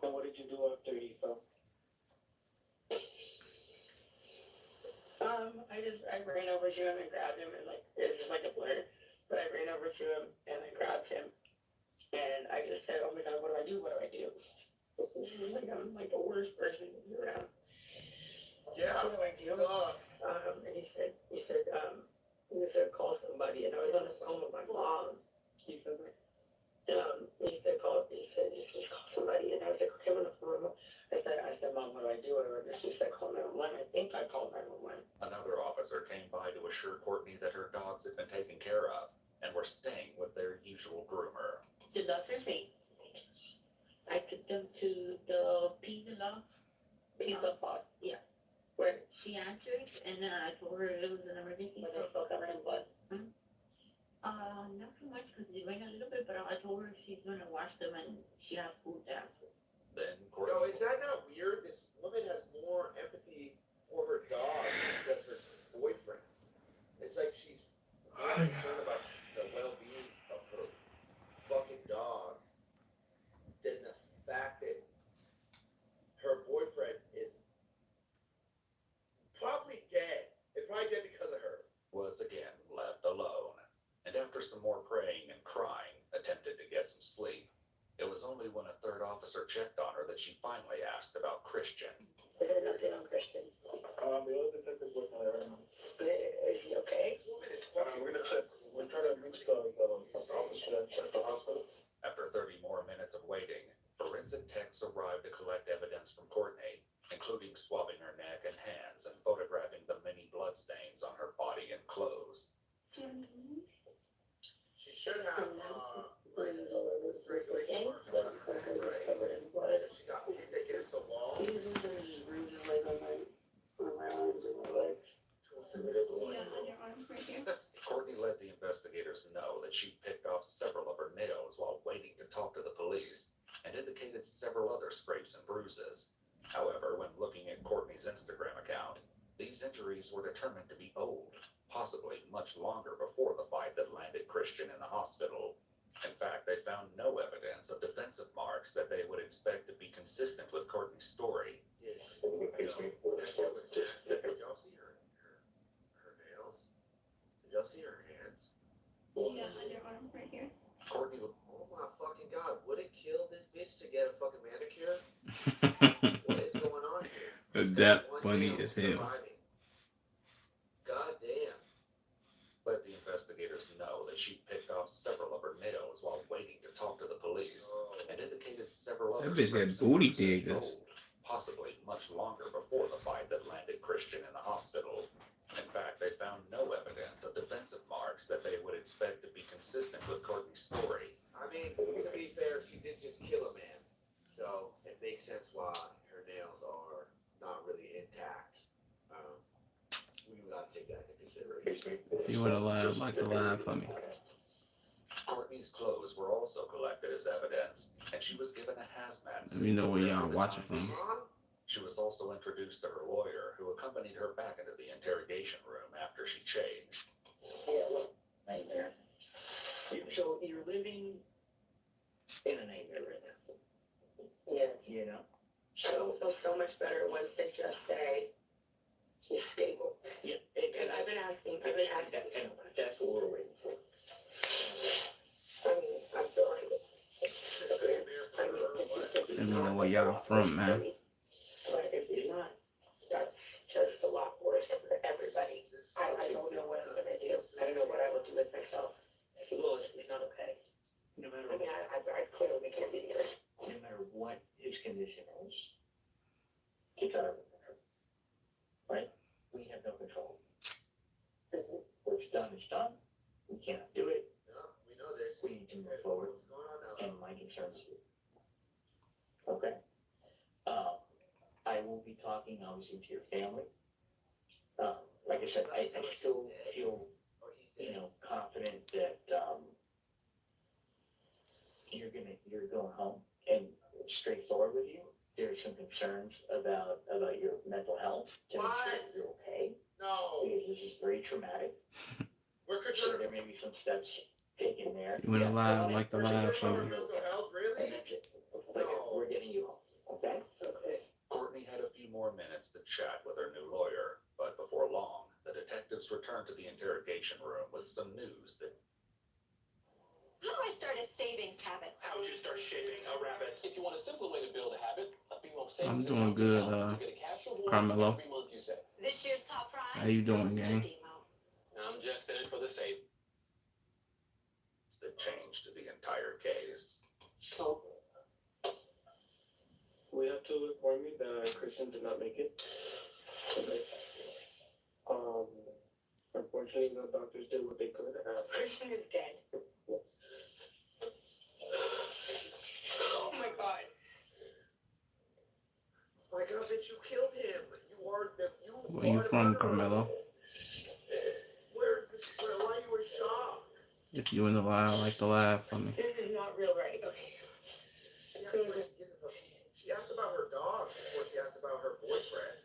and what did you do after he fell? I ran over to him and grabbed him, and like it was just like a blur. But I ran over to him and I grabbed him, and I just said, "Oh my God, what do I do? What do I do?" Like I'm like the worst person to be around. Yeah. What do I do? Duh. And he said, call somebody, and I was on the phone with my mom. He said, just call somebody, and I was like, okay, I'm on the phone. I said, Mom, what do I do? She said, call 911. I think I called 911. Another officer came by to assure Courtney that her daughter taken care of and were staying with their usual groomer. The doctor's saying, I took them to the pizza park, yeah, where she answered, and then I told her it was an emergency. But they still covered in blood? Not too much, because it rained a little bit, but I told her she's gonna wash them and she has food there. Then Yo, Courtney is that not weird? This woman has more empathy for her dog than she does her boyfriend. It's like she's more concerned about the well-being of her fucking dogs than the fact that her boyfriend is probably dead. And probably dead because of her. was again left alone, and after some more praying and crying, attempted to get some sleep. It was only when a third officer checked on her that she finally asked about Christian. There's nothing on Christian. The other detective's working on it right now. Is he okay? We're trying to reach the officer at the hospital. After 30 more minutes of waiting, forensic techs arrived to collect evidence from Courtney, including swabbing her neck and hands and photographing the many bloodstains on her body and clothes. She should have, like, strangulation marks on her neck, right? If she got pinned against the wall. Courtney let the investigators know that she picked off several of her nails while waiting to talk to the police, and indicated several other scrapes and bruises. However, when looking at Courtney's Instagram account, these injuries were determined to be old, possibly much longer before the fight that landed Christian in the hospital. In fact, they found no evidence of defensive marks that they would expect to be consistent with Courtney's story. Did y'all see her nails? Did y'all see her hands? Yeah, underarm right here. Courtney Oh my fucking god, would it kill this bitch to get a fucking manicure? What is going on here? That funny as hell. God damn. let the investigators know that she picked off several of her nails while waiting to talk to the police, and indicated several other That bitch got scrapes and booty bruises diggers. old, possibly much longer before the fight that landed Christian in the hospital. In fact, they found no evidence of defensive marks that they would expect to be consistent with Courtney's story. I mean, to be fair, she did just kill a man, so it makes sense why her nails are not really intact. We gotta take that into consideration. If you would have lied, like the lie for me. Courtney's clothes were also collected as evidence, and she was given a hazmat suit. You know where y'all for the watching time from. being. She was also introduced to her lawyer, who accompanied her back into the interrogation room after she changed. Yeah, look, nightmare. So you're living in a nightmare right now. Yeah. You know? So much better once they just say, you're stable. Yeah. And I've been asking, and that's what we're waiting for. I mean, I'm sorry. Let me know where y'all from, man. But if you're not, that's just a lot worse for everybody. I don't know what I'm gonna do. I don't know what I will do with myself. Well, it's not okay. No matter. I mean, I clearly can't be here. No matter what his condition is, it's out of our control. Right? We have no control. What's done is done. We cannot do it. No, we know this. We need to move forward. What's going on now? And my concerns. Okay. I will be talking obviously to your family. Like I said, I still feel, Oh, he's dead. confident that, you're going home, and straightforward with you. There's some concerns about your mental health, to make sure that you're okay, No, because this is very traumatic. we're So concerned. there may be some steps taken there. You would have lied, like the We're lie concerned for Our me. mental health, And really? that's it. Like, we're getting you home, okay? Okay. Courtney had a few more minutes to chat with her new lawyer, but before long, the detectives returned to the interrogation room with some news that How do I start a savings habit? How would you start shaping a rabbit? If you want a simpler way to build a habit, a BMO I'm savings doing account. good, You get a cash reward Carmelo. every month you save. This year's top prize. How you doing, goes to gang? BMO. I'm just in it for the save. changed the entire case. So, we have to inform you that Christian did not make it. Okay. Unfortunately, Unfortunately, the doctors did what they could. Christian is dead. Oh my god. My God, bitch, you killed him. You are the Where you from, Carmelo? Where's this? Why you were shocked? If you in the lie, like the lie for me. This is not real, right? Okay. She asked about her dog before she asked about her boyfriend.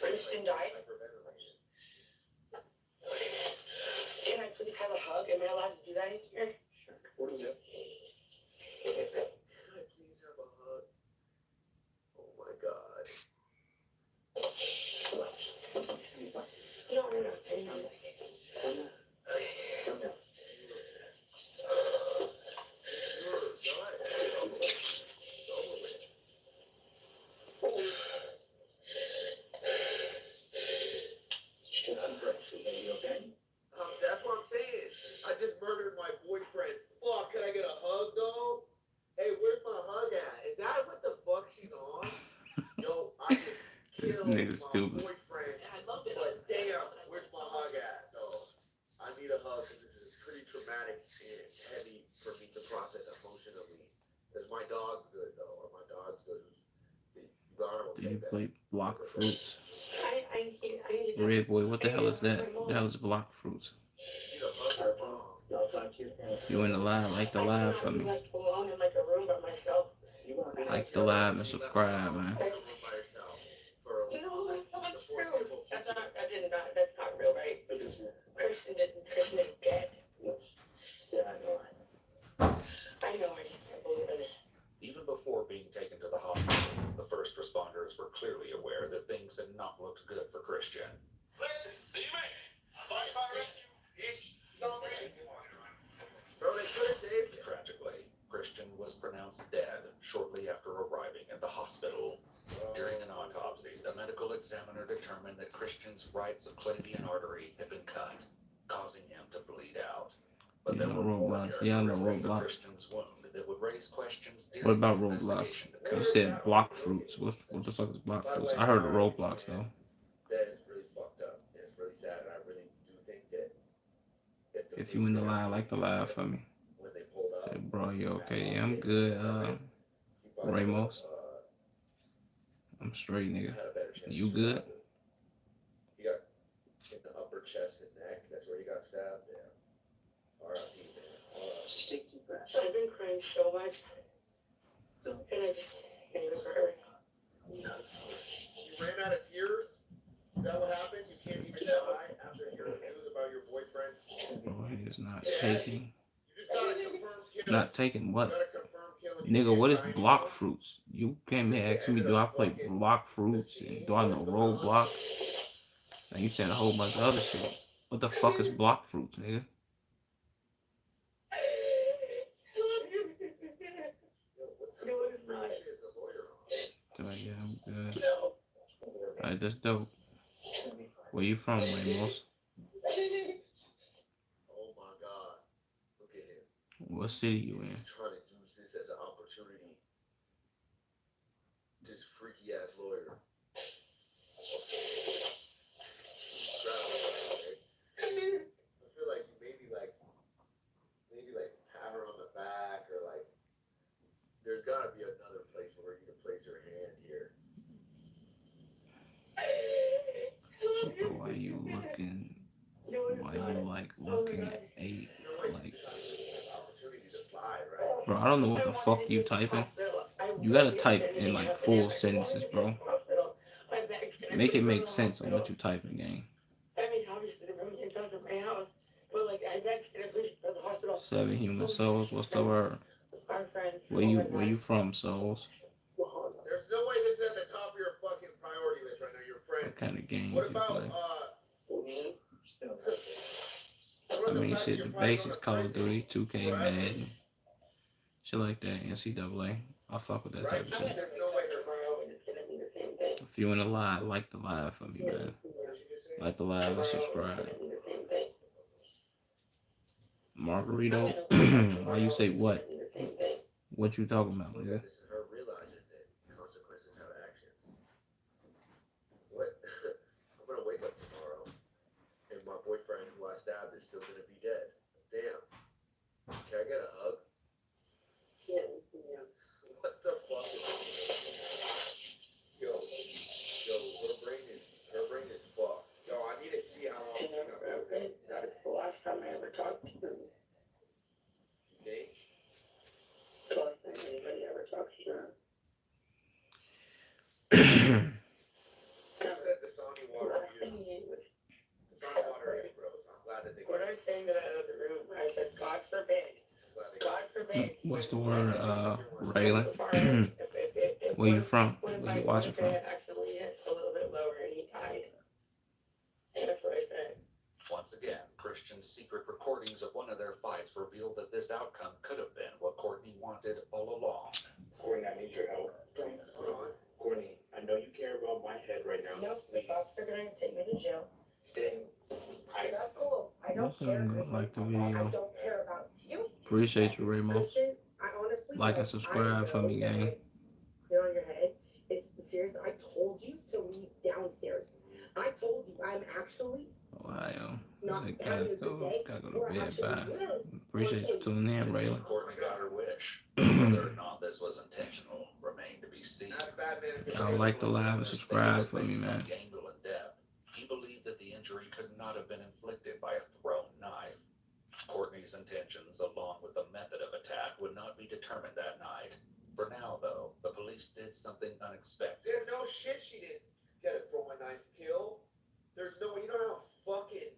Christian died? Can I please have a hug? Am I allowed to do that here? What is it? Can I please have a hug? Oh my God. No. That's what I'm saying. I just murdered my boyfriend. Fuck, can I get a hug though? Hey, where's my hug at? Is that what the fuck she's on? Yo, I just This killed nigga my stupid. boyfriend. But damn, where's my hug at though? I need a hug because this is pretty traumatic and heavy for me to process emotionally. Is my dog's good though? Are my dogs good? Do you play block fruits? I Red boy, what the hell is that? What the hell is block fruits? You need a hug your mom. If you in the live, like the live for me. alone in like a room by myself. Like the live and subscribe, man. By yourself for No, that's not the true. foreseeable That's future. that's not real, right? Christian is dead. Yeah, I know. I know, I just can't believe it. Even before being taken to the hospital, the first responders were clearly aware that things had not looked good for Christian. Bro, they could have saved you. Tragically, Christian was pronounced dead shortly after arriving at the hospital. During an autopsy, the medical examiner determined that Christian's right subclavian artery had been cut, causing him to bleed out. But there were more characteristics of Christian's wound that would raise questions. What about Roblox? You said block fruits. What the fuck is block fruits? I heard of Roblox though. That is really fucked up. It's really sad, and I really do think that If you in the line, like the live for me. when they pulled up, Say, bro, you okay? Yeah, I'm good. Ramos. I'm straight, nigga. had a better chance. You good? He got in the upper chest and neck. That's where he got stabbed. Yeah. R.I.P. man. I've been crying so much. And I just can't even hurt. You ran out of tears? Is that what happened? You can't even cry after hearing news about your boyfriend? Bro, he is not taking. You just gotta confirm killing. Not taking what? You gotta confirm killing. Nigga, what is block fruits? You came here asking me, do I play block fruits? And do I know Roblox? And you said a whole bunch of other shit. What the fuck is block fruits, nigga? So, yeah, I'm good. Alright, that's dope. Where you from, Ramos? Oh my God. Look at him. What city you in? He's trying to use this as an opportunity. This freaky ass lawyer. I feel like you maybe pat her on the back or like there's gotta be another place where you can place your hand here. Bro, why you looking? Why you like looking at 8? Like, Opportunity to slide, right? bro, I don't know what the fuck you typing. You gotta type in like full sentences, bro. Make it make sense on what you typing, gang. 7 human souls. What's the word? Where you from, souls? There's no way this is at the top of your fucking priority list right now. Your friend. What kind of games What you about play? what I about mean, fact that shit, you're the probably basics, going Call to of Duty, 2K, Right. Madden, shit like that, NCAA. I fuck with that type of shit. There's no way you're If you in the live, like the live for me, man. Like the live and subscribe. Margarito, why you say what? What you talking about, nigga? This is her realizing that consequences have actions. What? Can I get a hug? Yeah. What the fuck is Yo, her brain is fucked. Yo, I need to see how long she got back. That's the last time I ever talked to them. You think? The last time anybody ever talked to them. Who said the Sony water is? The Sony water is, bro. So I'm glad that they What I was saying to that other room, I said, God forbid. God forbid. What's the word, Raylan? Where you from? Where you watching from? Actually hit a little bit lower and he died. That's what I said. Once again, Christian's secret recordings of one of their fights revealed that this outcome could have been what Courtney wanted all along. Courtney, I need your help. Courtney, I know you care about my head right now. Nope, the cops are gonna take me to jail. Then That's cool. I don't Looks like care. I'm gonna like the I video. don't care about you. Appreciate you, Ramos. Christian, I honestly Like and subscribe for me, gang. You're on your head. It's serious. I told you to leave downstairs. I told you I'm actually Ohio. not Gotta having a go. good day. Gotta go to We're bed. actually Bye. good. Appreciate you tuning in, It seemed Raylan. Courtney got her wish. Whether or not this was intentional remained to be seen. Not a bad man. Y'all like the live and subscribe for me, Based on man. the angle and depth, he believed that the injury could not have been inflicted by a thrown knife. Courtney's intentions, along with the method of attack, would not be determined that night. For now, though, the police did something unexpected. There's no shit she didn't get a throwing knife kill. There's no, you know how fucking,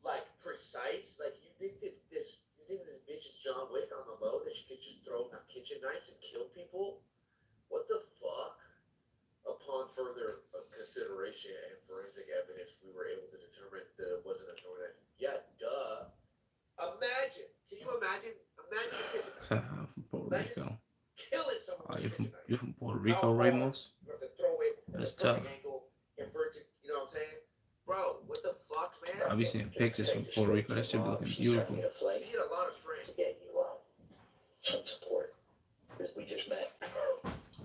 like, precise, like, you think that this bitch is John Wick on the low, that she could just throw kitchen knives and kill people? What the fuck? Upon further consideration and forensic evidence, we were able to determine that it wasn't a throwing knife. Yeah, duh. Imagine, can you imagine? Imagine this kitchen knife. Shout out from Puerto Rico. Killing someone Oh, with a you kitchen from knife. you from Puerto Rico, How hard Ramos? you have to throw it at That's a perfect tough. angle and for it to, you know what I'm saying? Bro, what the fuck, man? I be seeing pictures from Puerto Rico. That shit be looking beautiful. You need a lot of strength. Get you some support. Because we just met.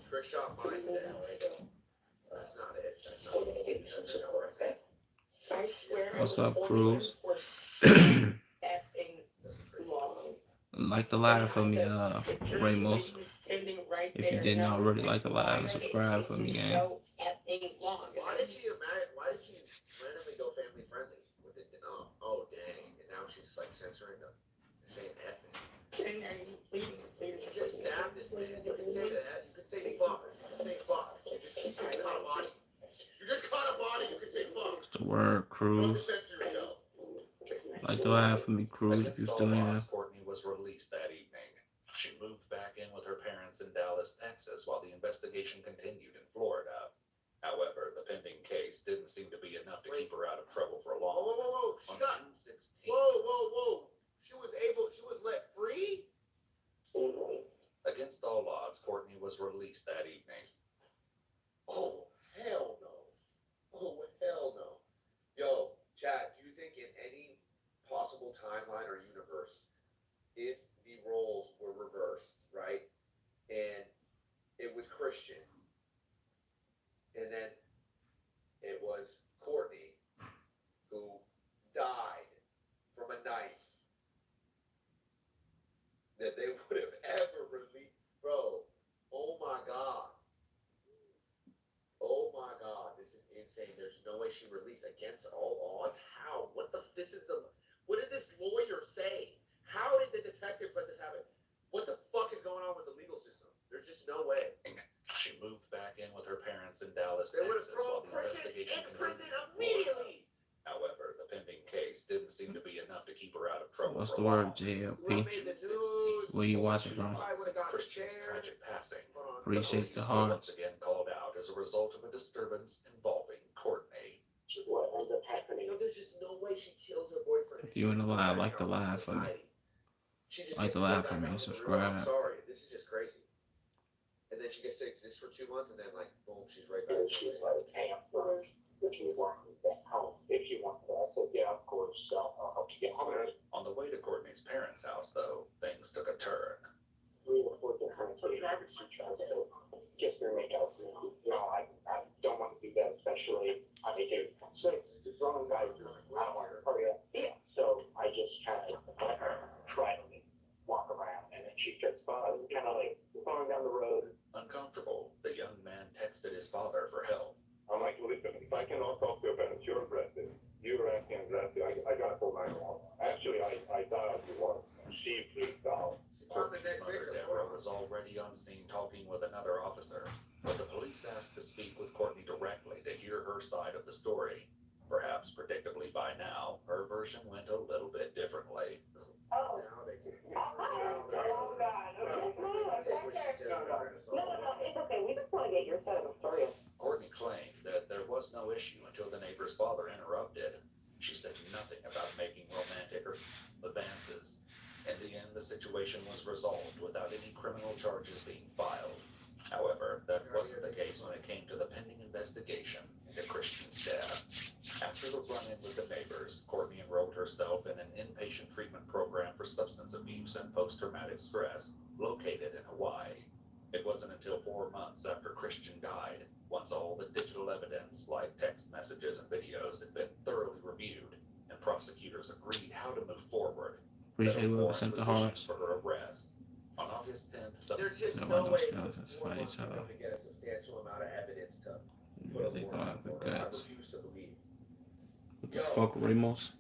Trick shot mindset. That's not it. That's not it. That's not right. I swear. What's up, Cruz? Effing long. Like the live for me, Ramos. If you didn't already, like the live and subscribe for me, gang. Why did she randomly go family friendly with it? Oh dang. And now she's like censoring them. Saying F it. You just stabbed this man. You can say that. You can say fuck. You can say fuck. You just caught a body. You just caught a body. You can say fuck. It's the word, You don't have to Cruz. censor yourself. Like the live for me, Cruz, if Against you're all still in there. odds, Courtney was released that evening. She moved back in with her parents in Dallas, Texas, while the investigation continued in Florida. However, the pending case didn't seem to be enough to keep her out of trouble for Whoa, long. whoa, whoa, whoa. On June 16th, Whoa. She was let free? against all odds, Courtney was released that evening. Oh, hell no. Oh, hell no. Yo, Chad, do you think in any possible timeline or universe, if the roles were reversed, right, and it was Christian, and then it was Courtney who died from a knife, that they would have ever released, bro? Oh my God. Oh my God, this is insane. There's no way she released against all odds. How? What did this lawyer say? How did the detectives let this happen? What the fuck is going on with the legal system? There's just no way. She moved back in with her parents in Dallas, They would have Texas, while thrown the Christian investigation in prison continued. immediately. However, the pending case didn't seem to be enough to keep her out of trouble. What's for the long. word, JLP? Who made the news? Where you watching from? I would've Since gotten Christian's shared. tragic passing, Appreciate the the police were once hearts. again called out as a result of a disturbance involving Courtney. What ends up happening? You know, there's just no way she kills her boyfriend. If you in the live, like the live for me. She just Like gets the to go live for back me, out to the real- subscribe. I'm sorry, this is just crazy. And then she gets to exist for 2 months, and then like, boom, she's right back. And she's like, hey, I'm first. If you want me to help, if you want that. I said, yeah, of course. So I'll help you get home. On the way to Courtney's parents' house, though, things took a turn. We were working hard to try to get her make out. You know, I don't want to do that, especially I make it sick. The drone guy, I don't want her to hurry up. Yeah. So I just kind of let her try to leave. she starts kind of like falling down the road. Uncomfortable, the young man texted his father for help. I'm like, listen, if I cannot talk to your parents, you're arrested. You're acting aggressive. I gotta call 911. Actually, I dialed you once. She freaked out. Courtney's mother, Deborah, was already on scene talking with another officer, but the police asked to speak with Courtney directly to hear her side of the story. Perhaps predictably by now, her version went a little bit differently. Oh. Oh, God. No, it's okay. We just want to get your side of the story. Courtney claimed that there was no issue until the neighbor's father interrupted. She said nothing about making romantic advances. In the end, the situation was resolved without any criminal charges being filed. However, that wasn't the case when it came to the pending investigation into Christian's death. After the run-in with the neighbors, Courtney enrolled herself in an inpatient treatment program for substance abuse and post-traumatic stress located in Hawaii. It wasn't until 4 months after Christian died, once all the digital evidence, like text messages and videos, had been thoroughly reviewed, and prosecutors agreed how to move forward. Appreciate whoever sent the hearts. For her arrest. On August 10th, There's just No no one way knows for skeletons 4 fight months each for other. them to get a substantial amount of evidence to put Yeah, a they warrant gonna out have the for her. I guts. refuse to believe. What the fuck, Ramos?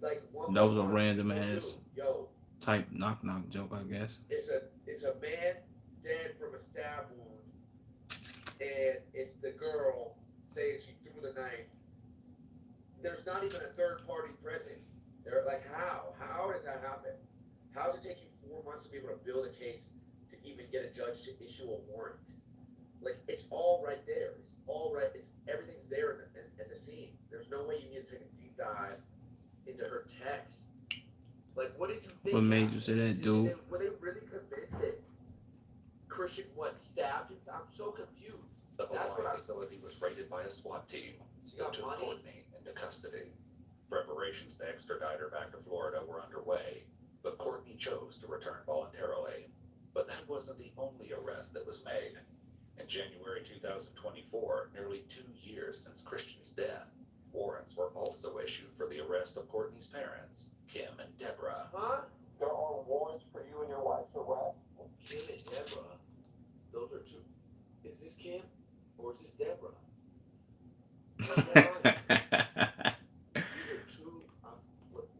Like, one That was a more time, random two, ass Yo, type knock joke, I guess. it's a man dead from a stab wound, and it's the girl saying she threw the knife. There's not even a third party present. They're like, how? How does that happen? How does it take you 4 months to be able to build a case to even get a judge to issue a warrant? Like, it's all right there. It's all right. Everything's there in the scene. There's no way you need to take a deep dive into her text. Like, what did you think? What made you say that, dude? Were they really convinced that Christian stabbed him? I'm so confused. The That's what Hawaii I. facility was raided by a SWAT team She who got took money. Courtney into custody. Preparations to extradite her back to Florida were underway, but Courtney chose to return voluntarily. But that wasn't the only arrest that was made. In January 2024, nearly 2 years since Christian's death, warrants were also issued for the arrest of Courtney's parents, Kim and Deborah. Huh? There are warrants for you and your wife's arrest. Kim and Deborah. Those are two. Is this Kim or is this Deborah? What's going on? These are two.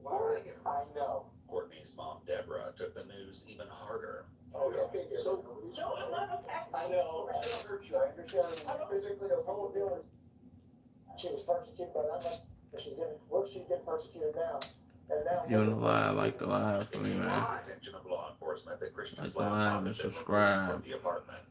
Why would I get I know. Courtney's mom, Deborah, took the news even harder. Okay, so, no, I'm not okay. I know, I don't hurt you, I understand, I don't physically, the whole deal is, she was persecuted by that much, and she's getting persecuted now, and now. If you want to lie, like the live for me, It came man. to the attention of law enforcement that Christian's Like the laptop live and had been removed subscribe. from the apartment.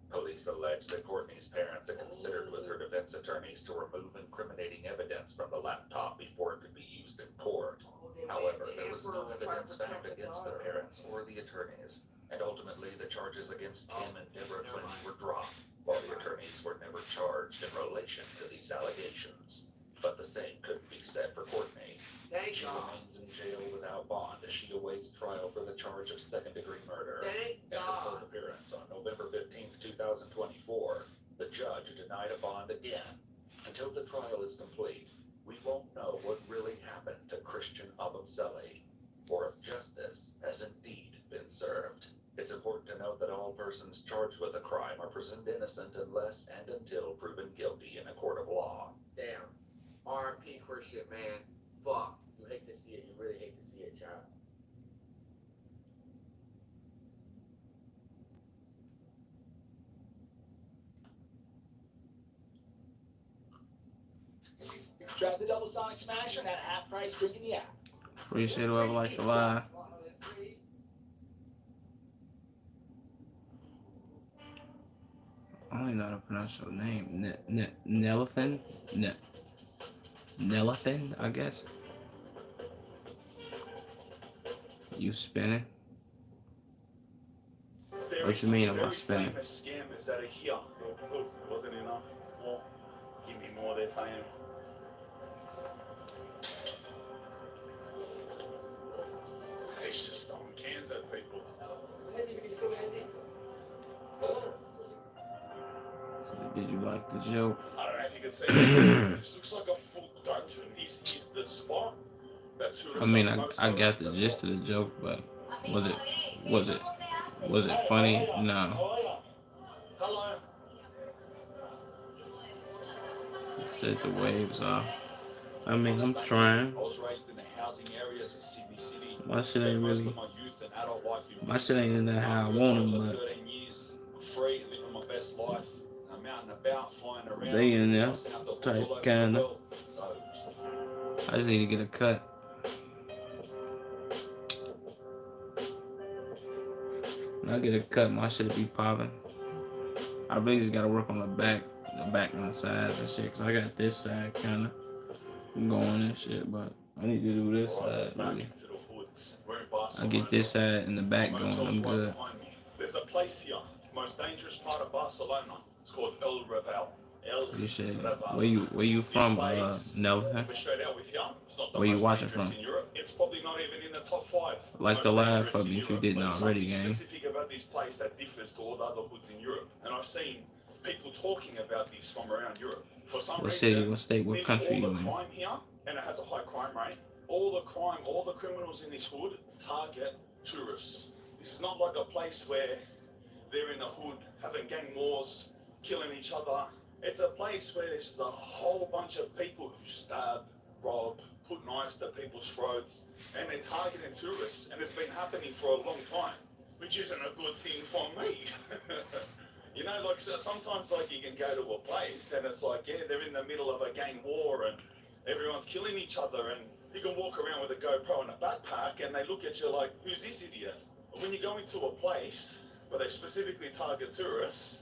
Police alleged that Courtney's parents had considered with her defense attorneys to remove incriminating evidence from the laptop before it could be used in court. However, there was no evidence found against the parents or the attorneys, and ultimately the charges against Kim and Deborah Clinton were dropped, while the attorneys were never charged in relation to these allegations. But the same couldn't be said for Courtney. Thank She God. remains in jail without bond as she awaits trial for the charge of second-degree murder. Thank In her court God. appearance on November 15th, 2024, the judge denied a bond again. Until the trial is complete, we won't know what really happened to Christian Abumseli, or if justice has indeed been served. It's important to note that all persons charged with a crime are presumed innocent unless and until proven guilty in a court of law. Damn. R.I.P. Christian, man. Fuck. You hate to see it. You really hate to see it, child. Try the double sonic smasher and that half price drink in the app. Appreciate whoever like the live. I don't even know how to pronounce your name. Nelithan? Nelithan, I guess. You spinning? What you mean about spinning? Famous scammers that are here. Wasn't enough. More. Give me more. They're saying. It's just throwing cans at people. Did you like the joke? I don't know if you could say that. This looks like a full dungeon. This is the spot. I mean, I got the gist of the joke, but was it Was it funny? No. Hello. Set the waves off. I mean, I'm trying. I was raised in the housing areas of Sydney City. My shit ain't Spent most really. of my youth and adult life in My shit ain't in that how I want them, but 13 years, free, living my best life. I'm out and about, flying around. they in there. Sussing out the hoods Type all over the kinda. world. So, I just need to get a cut. When I get a cut, my shit be popping. I really just gotta work on the back and the sides and shit. Cause I got this side kinda going and shit, but I need to do this side back really. into the hoods. We're in I Barcelona. get this side and the back going. Motel's I'm right good. behind me. There's a place here, most dangerous part of Barcelona. It's called El Raval. You shit. Raval. Where you from, This Nelson? place, we're straight out with you. It's not the Where you most watching dangerous from? in Europe. It's probably not even in the top 5. Like the most live dangerous for in me if you Europe. didn't But there's already, something gang. specific about this place that differs to all the other hoods in Europe. And I've seen people talking about this from around Europe. For some What reason, city, what state, what nearly country all you the in? crime here, and it has a high crime rate, all the crime, all the criminals in this hood target tourists. This is not like a place where they're in the hood having gang wars, killing each other. It's a place where there's a whole bunch of people who stab, rob, put knives to people's throats, and they're targeting tourists, and it's been happening for a long time, which isn't a good thing for me. You know, like so sometimes like you can go to a place and it's like, yeah, they're in the middle of a gang war and everyone's killing each other, and you can walk around with a GoPro and a backpack and they look at you like, who's this idiot? But when you go into a place where they specifically target tourists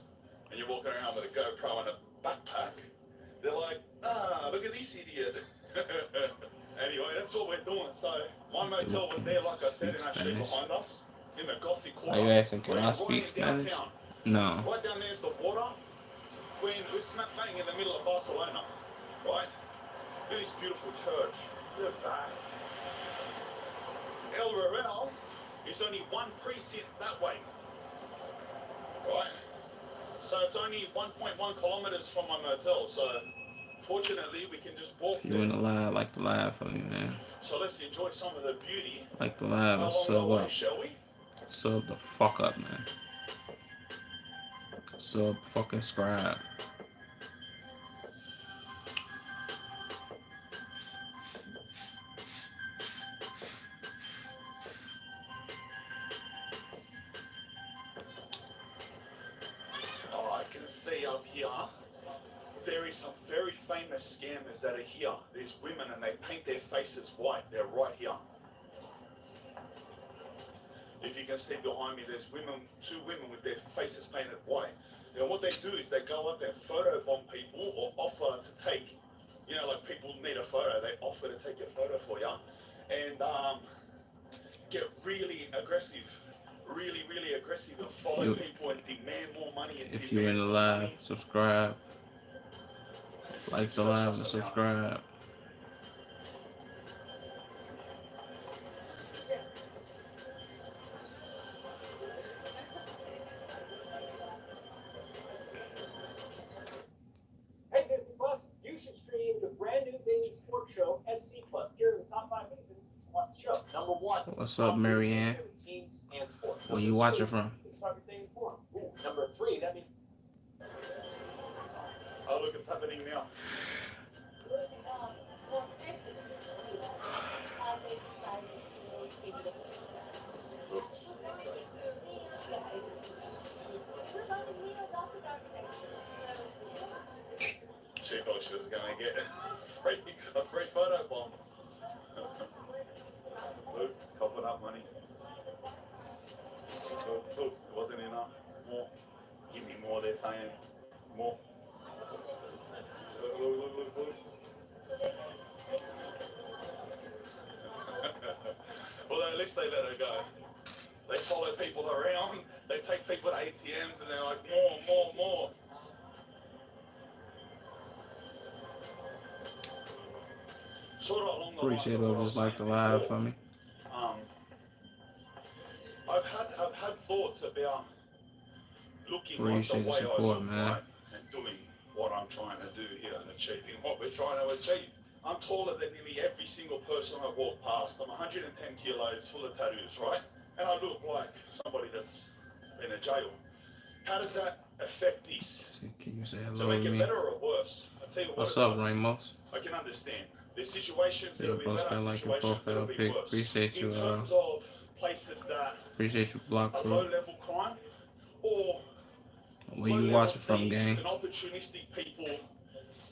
and you're walking around with a GoPro and a backpack, they're like, look at this idiot. Anyway, that's what we're doing. So my motel was there, like I said, in that street behind us, in the Gothic quarter. Are you asking, can We're I right speak in Spanish? downtown. No. Right down there's the water. We're smack bang in the middle of Barcelona, right? Look at this beautiful church. Look at that. El Raval is only one precinct that way, right? So it's only 1.1 kilometers from my motel. So fortunately, we can just walk You there. in the live, like the live for me, man. So let's enjoy some of the beauty Like the live and along the sub way, up. shall we? Sub the fuck up, man. Sub fucking scribe. Oh, I can see up here, there is some very famous scammers that are here. There's women and they paint their faces white. They're right here. If you can see behind me, there's two women with their faces painted white. And what they do is they go up and photobomb people or offer to take, you know, like people need a photo, they offer to take a photo for you. And get really aggressive. Really aggressive and follow people and demand more money. And If you're in the live, subscribe. Like the live and subscribe. Hey Disney Plus, you should stream the brand new daily sports show SC Plus. Here are the top 5 reasons to watch the show. Number 1. What's up, Marianne? Teams and sports. Where you watching from? It's everything for them. Number 3, that means. Oh, look, it's happening now. She thought she was gonna get a free photo bomb. Look, coughing up money. Look, it wasn't enough. More. Give me more, they're saying. More. Look. Well, at least they let her go. They follow people around, they take people to ATMs and they're like, more. Sort of along the Appreciate lines of it. what I Just was like the saying live before. for me. I've had thoughts about looking Appreciate the like the way support, I look, man. right, and doing what I'm trying to do here and achieving what we're trying to achieve. I'm taller than nearly every single person I walk past. I'm 110 kilos, full of tattoos, right? And I look like somebody that's in a jail. How does that affect this? Can you say To hello make to it me? better or worse? I'll tell you what What's it up, does. Ramos? I can understand. There's situations Yeah, that'll be post better, kind of like your situations that'll profile be pic. worse. Appreciate you. In terms of places that Appreciate you, Block are Fruit. low-level crime or Where you low-level watching from, thieves gang? and opportunistic people,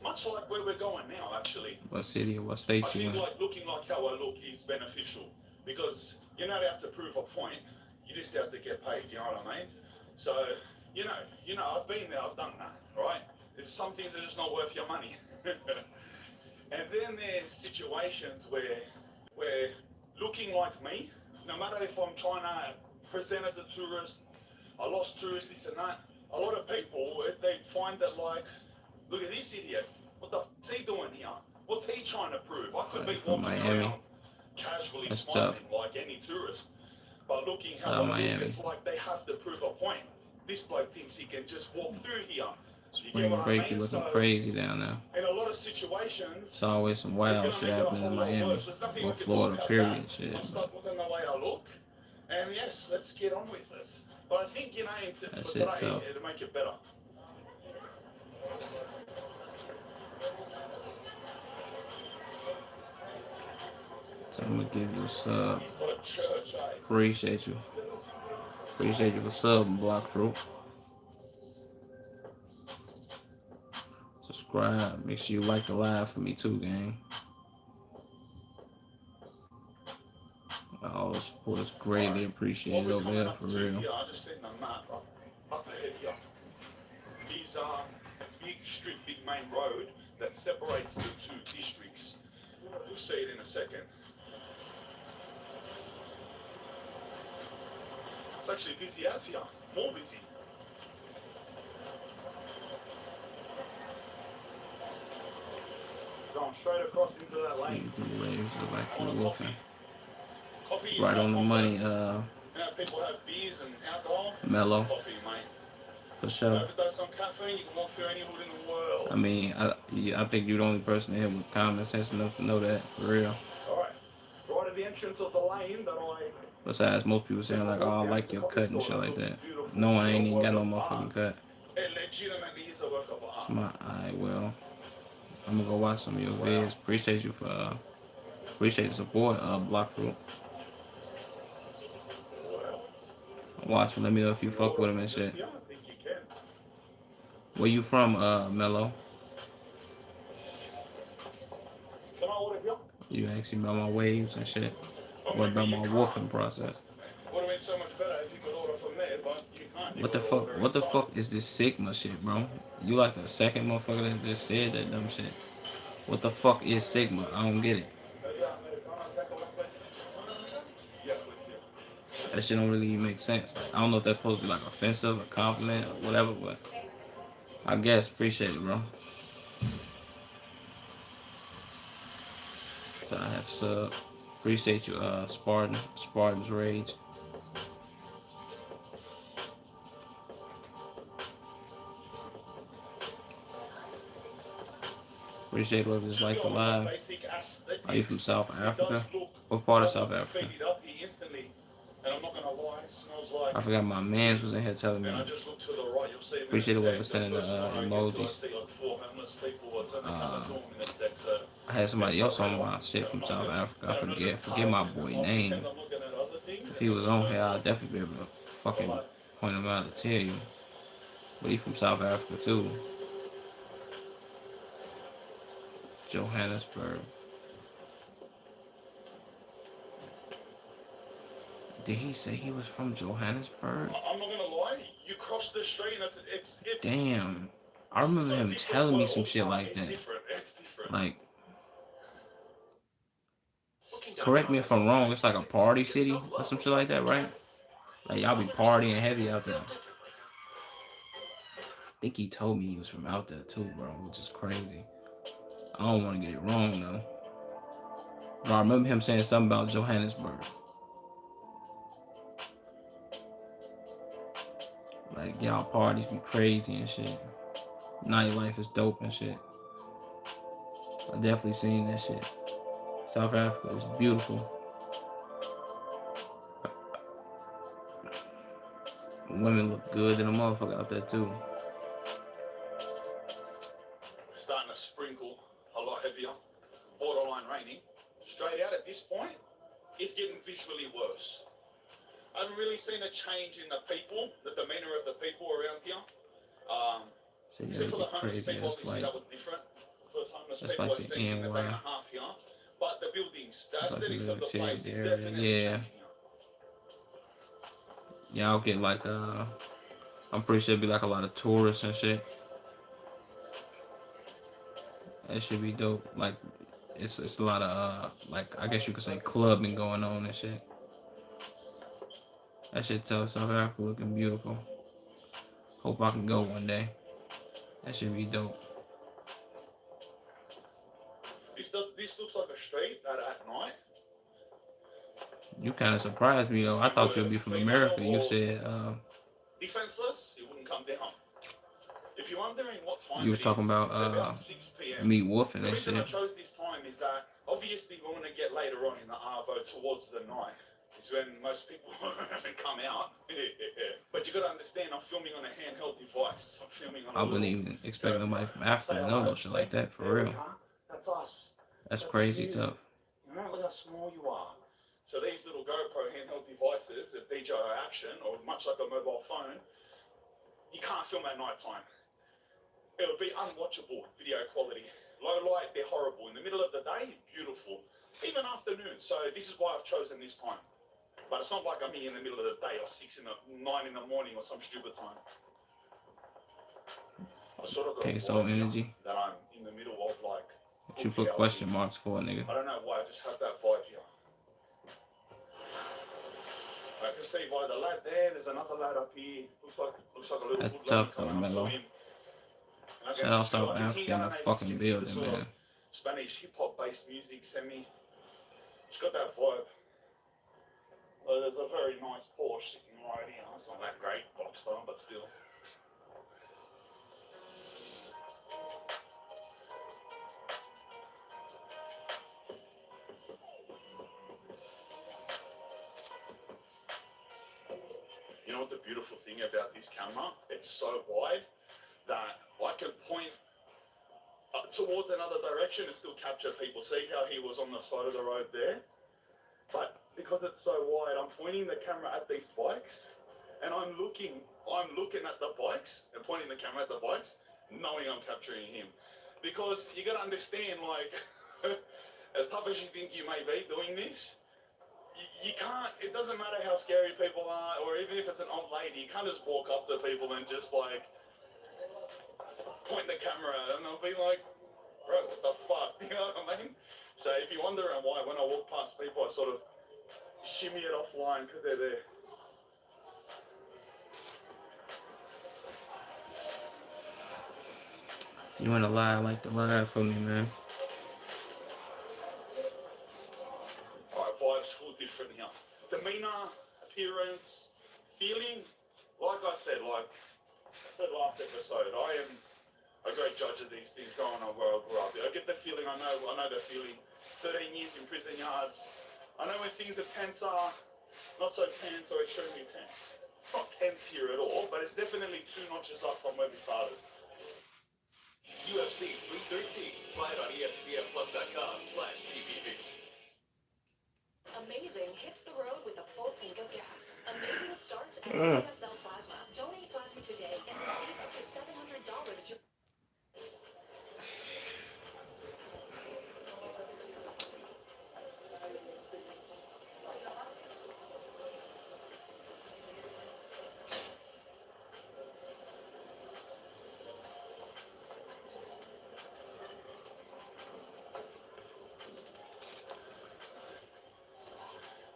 much like where we're going now, actually. What city or what I state you think in? like looking like how I look is beneficial because you don't have to prove a point. You just have to get paid. You know what I mean? So you know, I've been there. I've done that. Right? There's some things that are just not worth your money. And then there's situations where looking like me, no matter if I'm trying to present as a tourist, I lost tourists, this and that. A lot of people they find that like, look at this idiot. What the f***'s he doing here? What's he trying to prove? I could be From walking Miami. around casually That's smiling tough. like any tourist. But looking Shout how out I look, Miami. it's like they have to prove a point. This bloke thinks he can just walk through here. You get Spring what I break, mean? you looking So, crazy down there. in a lot of situations, It's always some it's wild gonna shit make it a happening whole in lot Miami worse. There's nothing or we can Florida, do about period. that. Shit. I'm stuck looking the way I look, and yes, let's get on with it. But I think That for shit today, tough. it'll make it better. So I'm gonna give you a sub. What a church, eh? Appreciate you. Appreciate you for subbing, Block Fruit. Subscribe. Make sure you like the live for me too, gang. All the support is greatly appreciated What we're over coming there, up for to real. here, I just seen the map up ahead here. Is big strip, big main road that separates the two districts. We'll see it in a second. It's actually busy as here, more busy. Going straight across into that You lane. do waves are like On you're a wolfing. Coffee is Right about on the money, confidence. You know, people have beers and alcohol. Mellow, Coffee, mate. for sure. Overdose on caffeine, you can walk through any hood in the world. I mean, I think you're the only person here with common sense enough to know that, for real. Alright. Right at the entrance of the lane that I... Besides, most people saying like, oh, I like your cut and shit like that. No one ain't even got no motherfucking cut. It legitimately is a work of art. It's my, alright, well, I'm gonna go watch some of your vids. Appreciate you for, appreciate the support, Block Fruit. Watch him, let me know if you fuck with him and shit. Yeah, I think you can. Where you from, Mello? Can I order here? You asking about my waves and shit? What about my wolfing process? Would have been so much better if you could order from there, but you can't. You What the gotta fuck? order What the inside. fuck is this Sigma shit, bro? You like the second motherfucker that just said that dumb shit. What the fuck is Sigma? I don't get it. Yeah, please, yeah. That shit don't really even make sense. Like, I don't know if that's supposed to be like offensive, a compliment, or whatever, but I guess appreciate it, bro. So I have sub. Appreciate you, Spartan's Rage. Appreciate whoever just liked the live. Are you from South Africa? What part of South Africa? I forgot my mans was in here telling me. Appreciate whoever sending the emojis. I had somebody else on my shit from South Africa. I forget my boy name. If he was on here, I'd definitely be able to fucking point him out and tell you. But he from South Africa too. Johannesburg. Did he say he was from Johannesburg? I'm not gonna lie, you cross the street and it's Damn. I remember him telling me some shit like that. It's different. Like, correct me if I'm wrong, it's like a party city or some shit like that, right? Like, y'all be partying heavy out there. I think he told me he was from out there too, bro, which is crazy. I don't want to get it wrong, though. But I remember him saying something about Johannesburg. Like, y'all parties be crazy and shit. Nightlife is dope and shit. I definitely seen that shit. South Africa is beautiful. Women look good in a motherfucker out there too. Starting to sprinkle a lot heavier, borderline raining. Straight out at this point, it's getting visually worse. I haven't really seen a change in the people, the demeanor of the people around here. So yeah, Except for the get homeless crazy. people, That's obviously like that was different. Those homeless that's people like are the seen in a day and NY. a half here. But the buildings, the It's like a aesthetics little of the place shady is area. definitely Yeah. changing here. Y'all get like I'm pretty sure it'd be like a lot of tourists and shit. That should be dope. Like it's a lot of like I guess you could say clubbing going on and shit. That shit tough. South Africa looking beautiful. Hope I can go one day. That should be dope. This looks like a street at night. You kind of surprised me though. I thought you'd be from America. You said Defenseless, it wouldn't come down. If you're wondering what time you was it talking is, about it's about 6 p.m. meat wolfing The and reason I shit. chose this time is that obviously we're going to get later on in the Arvo towards the night. It's when most people come out. But you got to understand, I'm filming on a handheld device. I'm filming on I wouldn't even expect nobody from Africa to know no shit like that for real. That's us. That's crazy you. tough. Remember how small you are. So these little GoPro handheld devices, the DJI Action, or much like a mobile phone, you can't film at night time. It'll be unwatchable video quality. Low light, they're horrible. In the middle of the day, beautiful. Even afternoon. So this is why I've chosen this time. But it's not like I'm here in the middle of the day or 9 in the morning or some stupid time. I sort of got Okay, so energy. that I'm in the middle of like. What you put question marks for, nigga? I don't know why, I just have that vibe here. I can see by the lad there's another lad up here. Looks like a little That's hood tough lady though, coming up to Mello. him. Shout out South Africa in the fucking building, man. Spanish hip hop based music, semi. She's got that vibe. There's a very nice Porsche sitting right here. It's not that great, Boxster, but still. You know what the beautiful thing about this camera? It's so wide that I can point towards another direction and still capture people. See how he was on the side of the road there? But because it's so wide, I'm pointing the camera at these bikes and I'm looking at the bikes and pointing the camera at the bikes, knowing I'm capturing him. Because you gotta understand, like, as tough as you think you may be doing this, you can't, it doesn't matter how scary people are, or even if it's an old lady, you can't just walk up to people and just like point the camera and they'll be like, bro, what the fuck? You know what I mean? So if you're wondering why, when I walk past people, I sort of shimmy it offline because they're there. If you wanna lie, I like to lie for me, man. Alright, vibes feel different here. Demeanor, appearance, feeling, like I said last episode, I am a great judge of these things going on where I grew up. I get the feeling, I know the feeling. 13 years in prison yards. I know when things are tense are not so tense or extremely tense. It's not tense here at all, but it's definitely 2 notches up from where we started. UFC 313. Buy it on ESPNplus.com/PPV. Amazing hits the road with a full tank of gas. Amazing starts at CSL Plasma. Donate plasma today and receive up to $700.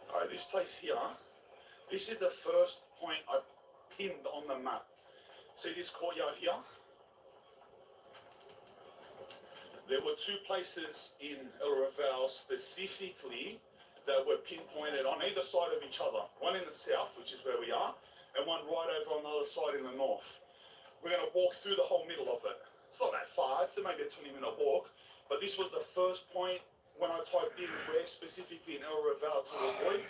Alright, this place here, this is the first point I pinned on the map. See this courtyard here? There were 2 places in El Raval specifically that were pinpointed on either side of each other. One in the south, which is where we are, and one right over on the other side in the north. We're going to walk through the whole middle of it. It's not that far, it's maybe a 20-minute walk, but this was the first point when I typed in where specifically in El Raval to avoid.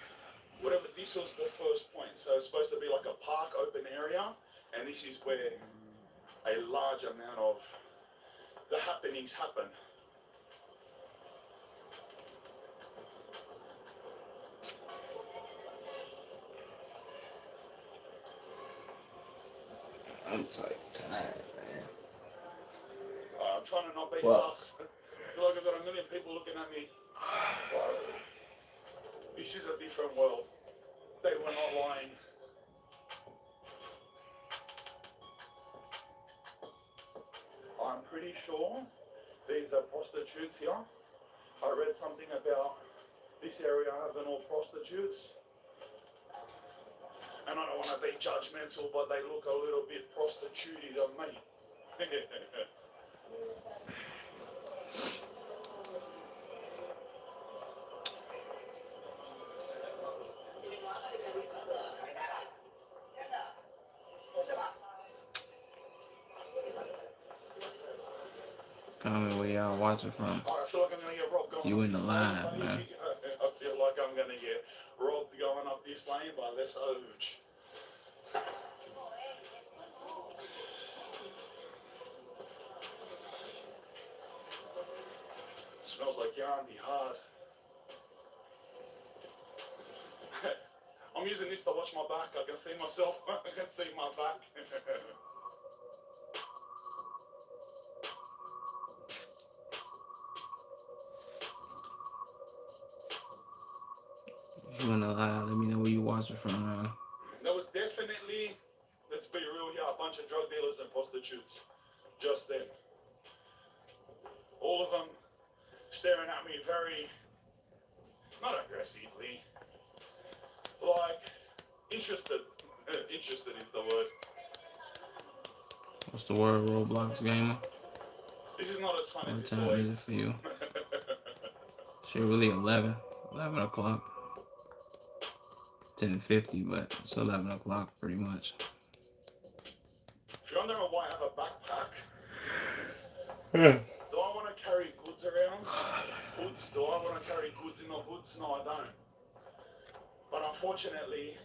Whatever, this was the first point. So it's supposed to be like a park, open area. area, and this is where a large amount of the happenings happen. I'm tired, man. I'm trying to not be What? sus. I feel like I've got a million people looking at me. This is a different world. They were not lying. I'm pretty sure these are prostitutes here. I read something about this area having all prostitutes. And I don't want to be judgmental, but they look a little bit prostitute-y to me. Comment where y'all watching from. I feel like I'm going to get robbed going You up in the this line, lane, man. baby. I feel like I'm going to get robbed going up this lane by this urge. Smells like yarny hard. I'm using this to watch my back. I can see myself. I can see my back. If you wanna lie, let me know where you watching from, man. There was definitely, let's be real here, a bunch of drug dealers and prostitutes just then. All of them staring at me very, not aggressively, like interested. Interested is the word. What's the word, Roblox gamer? This is not as fun as What this time always. is it for you? Shit, really 11 o'clock. 10:50, but it's 11 o'clock pretty much. If you're wondering why I have a backpack, do I want to carry goods around? Goods? Do I want to carry goods in the hoods? No, I don't. But unfortunately,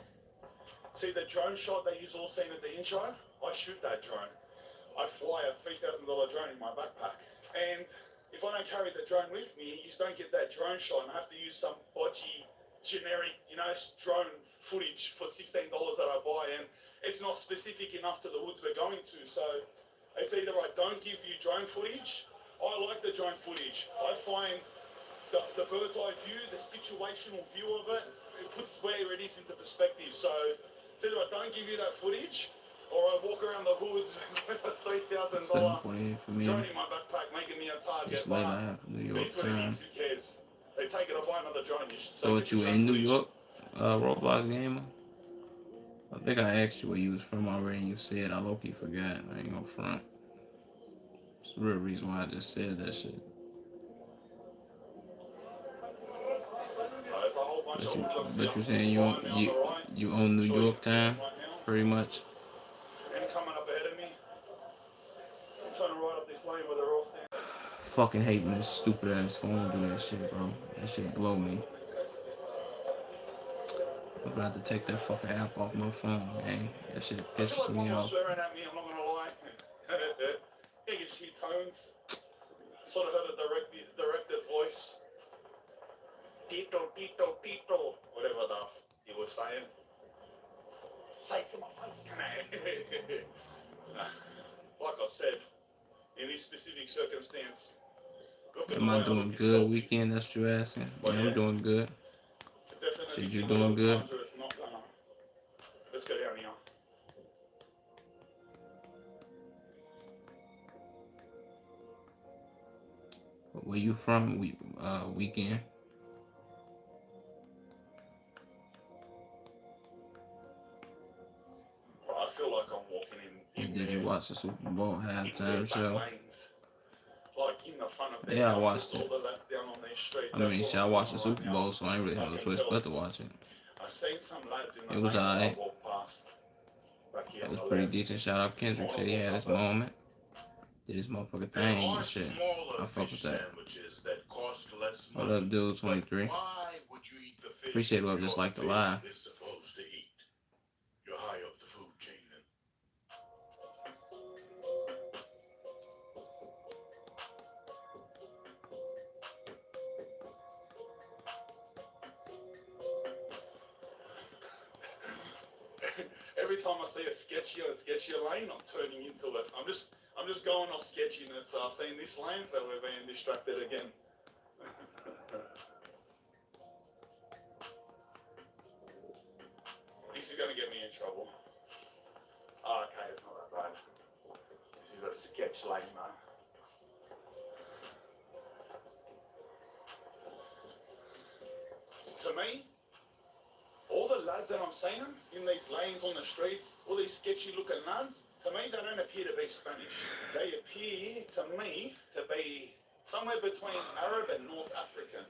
see the drone shot that you've all seen at the intro? I shoot that drone. I fly a $3,000 drone in my backpack. And if I don't carry the drone with me, you just don't get that drone shot, and I have to use some bodgy, generic, drone footage for $16 that I buy, and it's not specific enough to the woods we're going to. So it's either I don't give you drone footage. I like the drone footage. I find the bird's eye view, the situational view of it, it puts where it is into perspective. So it's either I don't give you that footage, or I walk around the hoods with a $3,000 7:48 for me. drone in my backpack, making me a target. It's late. I have New York It is what it time. is, who cares? They take it, I buy another drone. So what, you in New York, Roblox gamer? I think I asked you where you was from already, and you said I low-key forgot. I ain't gonna front. It's the real reason why I just said that shit. There's a whole bunch of hoodlums But you here. saying you own New York time, pretty much. And coming up ahead of me. I'm trying to ride up this lane where they're all standing. Fucking hate when this stupid ass phone do that shit, bro. That shit blow me. I'm gonna have to take that fucking app off my phone, man. That shit I feel pisses like me mom was off. swearing at me, I'm not gonna lie. You can see tones. Sort of heard a directed voice. Tito, Tito, Tito. Whatever he was saying. Say it to my face, can I? Like I said, in this specific circumstance, Am I doing good weekend? That's what you're asking. Yeah, I'm doing good. Shit, you doing good? Let's go down here. Where you from? Weekend. I feel like I'm walking in Did you watch the Super Bowl halftime show? Like in the front of Yeah, I watched it. down on their street. I mean, shit, I watched the Super Bowl, so I ain't really have no choice but to watch it. I've seen some lads in the It was lane alright. walk past. Back here It on was the pretty left. decent. Shout out Kendrick. Said he had his moment. Did his motherfucking There thing are and shit. smaller I fuck fish with that. sandwiches that cost less What money. up, dude? 23. But why would you eat the fish Appreciate it, your just like the fish live. is supposed to eat? You're high up the food chain then. every time I see a sketchier lane, I'm turning into it. I'm just going off sketchiness. I've seen this lane, so we're being distracted again. This is gonna get me in trouble. Oh, okay, it's not that bad. This is a sketch lane though. To me, all the lads that I'm seeing in these lanes on the streets, all these sketchy looking lads, to me they don't appear to be Spanish. They appear to me to be somewhere between Arab and North African.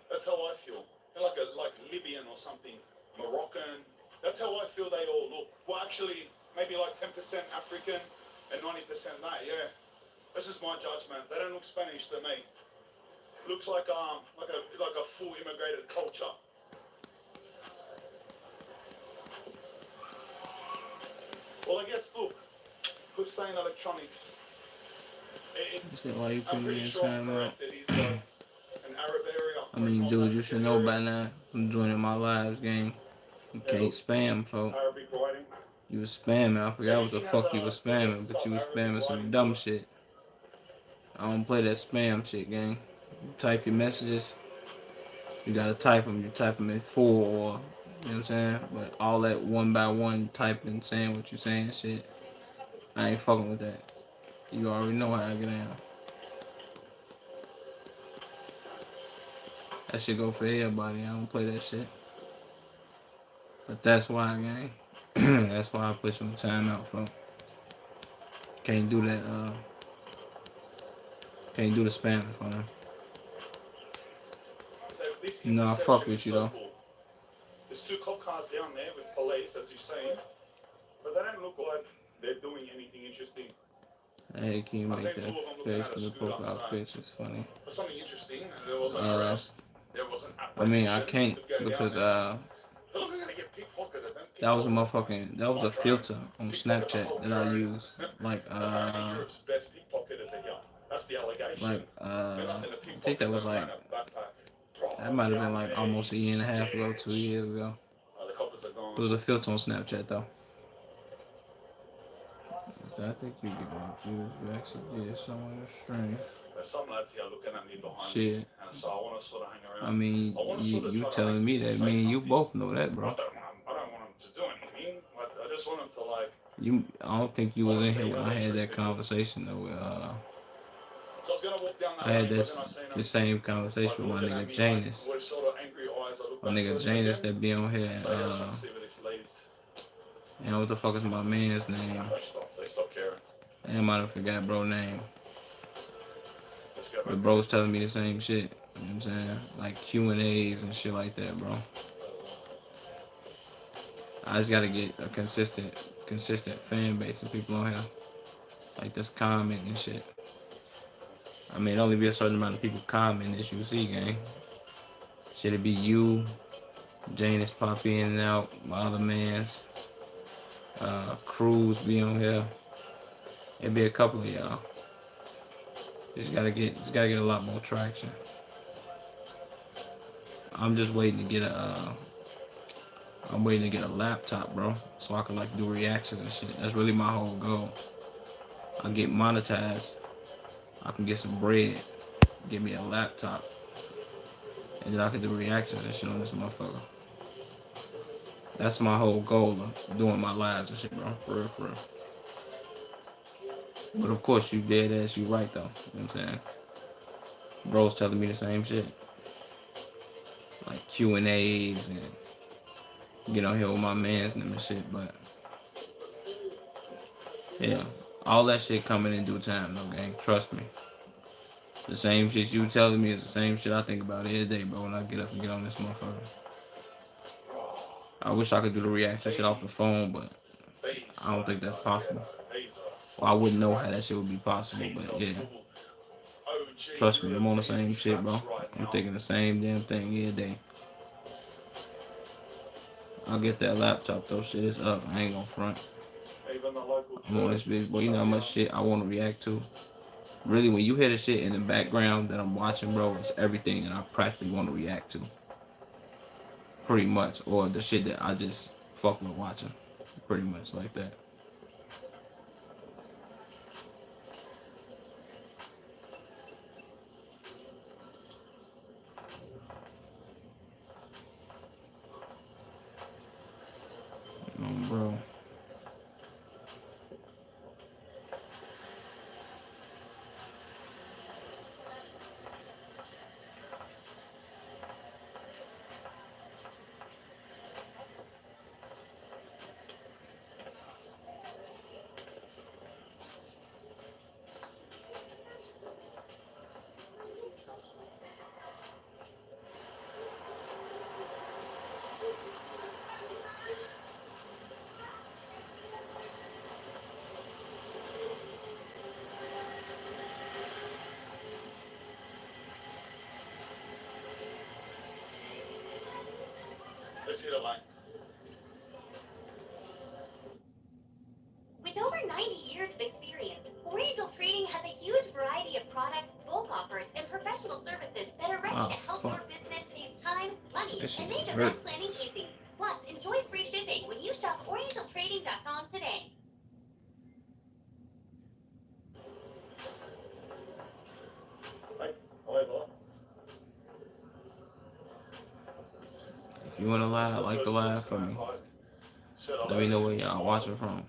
That's how I feel. They're like Libyan or something, Moroccan. That's how I feel they all look. Well, actually, maybe like 10% African and 90% that. Yeah, this is my judgment. They don't look Spanish to me. Looks like a full immigrated culture. Well, I guess, look, who's saying electronics? Why you put I'm me pretty in sure I'm time out? correct. It is an Arab area. I mean, North dude, you should African know area, by now. I'm joining my lives game. You can't spam, folks. Arabic writing. You was spamming. I forgot what the Everything has fuck you was spamming, but you was spamming some dumb shit. I don't play that spam shit, gang. You type your messages. You gotta type them. You type them in full, or you know what I'm saying. But all that one by one typing, saying what you saying, shit. I ain't fucking with that. You already know how I get down. That shit go for everybody. I don't play that shit. But that's why, gang. That's why I put you in timeout, folks. Can't do that. Can't do the spamming for them. So this No, I fuck with you so though. cool. There's 2 cop cars down there with police, as you've seen, but they don't look like they're doing anything interesting. Hey, can you make that face for the profile picture? It's funny. For something interesting, there was an arrest. There was an I mean, I apprehension. can't because They're not gonna get pickpocketed. that was a motherfucking that was a filter on Snapchat that I use. Like Apparently Europe's best pickpocketers are here. That's the allegation. I think that was like that might have been like almost a year and a half ago, 2 years ago. The coppers are gone. It was a filter on Snapchat though. So I think you get like you actually did someone stream. There's some lads here looking at me behind Shit. me, and so I want to sort of hang around. I mean, you telling me that, man, you both know that, bro. I don't want them to do anything. I just want them to like. I don't think you was in here when I had that conversation though. With, So I was gonna walk down that I had lane, but this then I seen the same conversation with my looking nigga at me, Janus. with sort of angry eyes. I look My back nigga for a Janus second. that be on here. So yeah, I just want to see where this leads. And what the fuck is my man's name? They stop caring. I might have forgot bro name. Let's go back. But bro's telling me the same shit. You know what I'm saying? Like Q&As and shit like that, bro. I just gotta get a consistent fan base of people on here. Like that's comment and shit. I mean, only be a certain amount of people comment as you see, gang. Should it be you, Janus pop in and out, my other mans, Cruz be on here. It'd be a couple of y'all. Just gotta get a lot more traction. I'm just waiting to get I'm waiting to get a laptop, bro, so I can like do reactions and shit. That's really my whole goal. I get monetized, I can get some bread, give me a laptop, and then I can do reactions and shit on this motherfucker. That's my whole goal of doing my lives and shit, bro. For real, for real. But of course, you dead ass, you right though. You know what I'm saying? Bro's telling me the same shit. Like Q&As and get on here with my mans and them and shit, but yeah, all that shit coming in due time, though, gang. Trust me. The same shit you telling me is the same shit I think about every day, bro, when I get up and get on this motherfucker. I wish I could do the reaction shit off the phone, but I don't think that's possible. Well, I wouldn't know how that shit would be possible, but yeah. Trust me, I'm on the same shit, bro. I'm thinking the same damn thing every day. I'll get that laptop though, shit is up. I ain't gonna front. I'm on this bitch, boy. You know how much shit I want to react to. Really, when you hear the shit in the background that I'm watching, bro, it's everything that I practically want to react to. Pretty much. Or the shit that I just fuck with watching. pretty much like that. Bro. Let's hit a line. With over 90 years of experience, Oriental Trading has a huge variety of products, bulk offers, and professional services that are ready to help your business save time, money, and make event planning easy. Plus, enjoy free shipping when you shop orientaltrading.com today. If you want to like the live for me. Let me know where y'all watching from.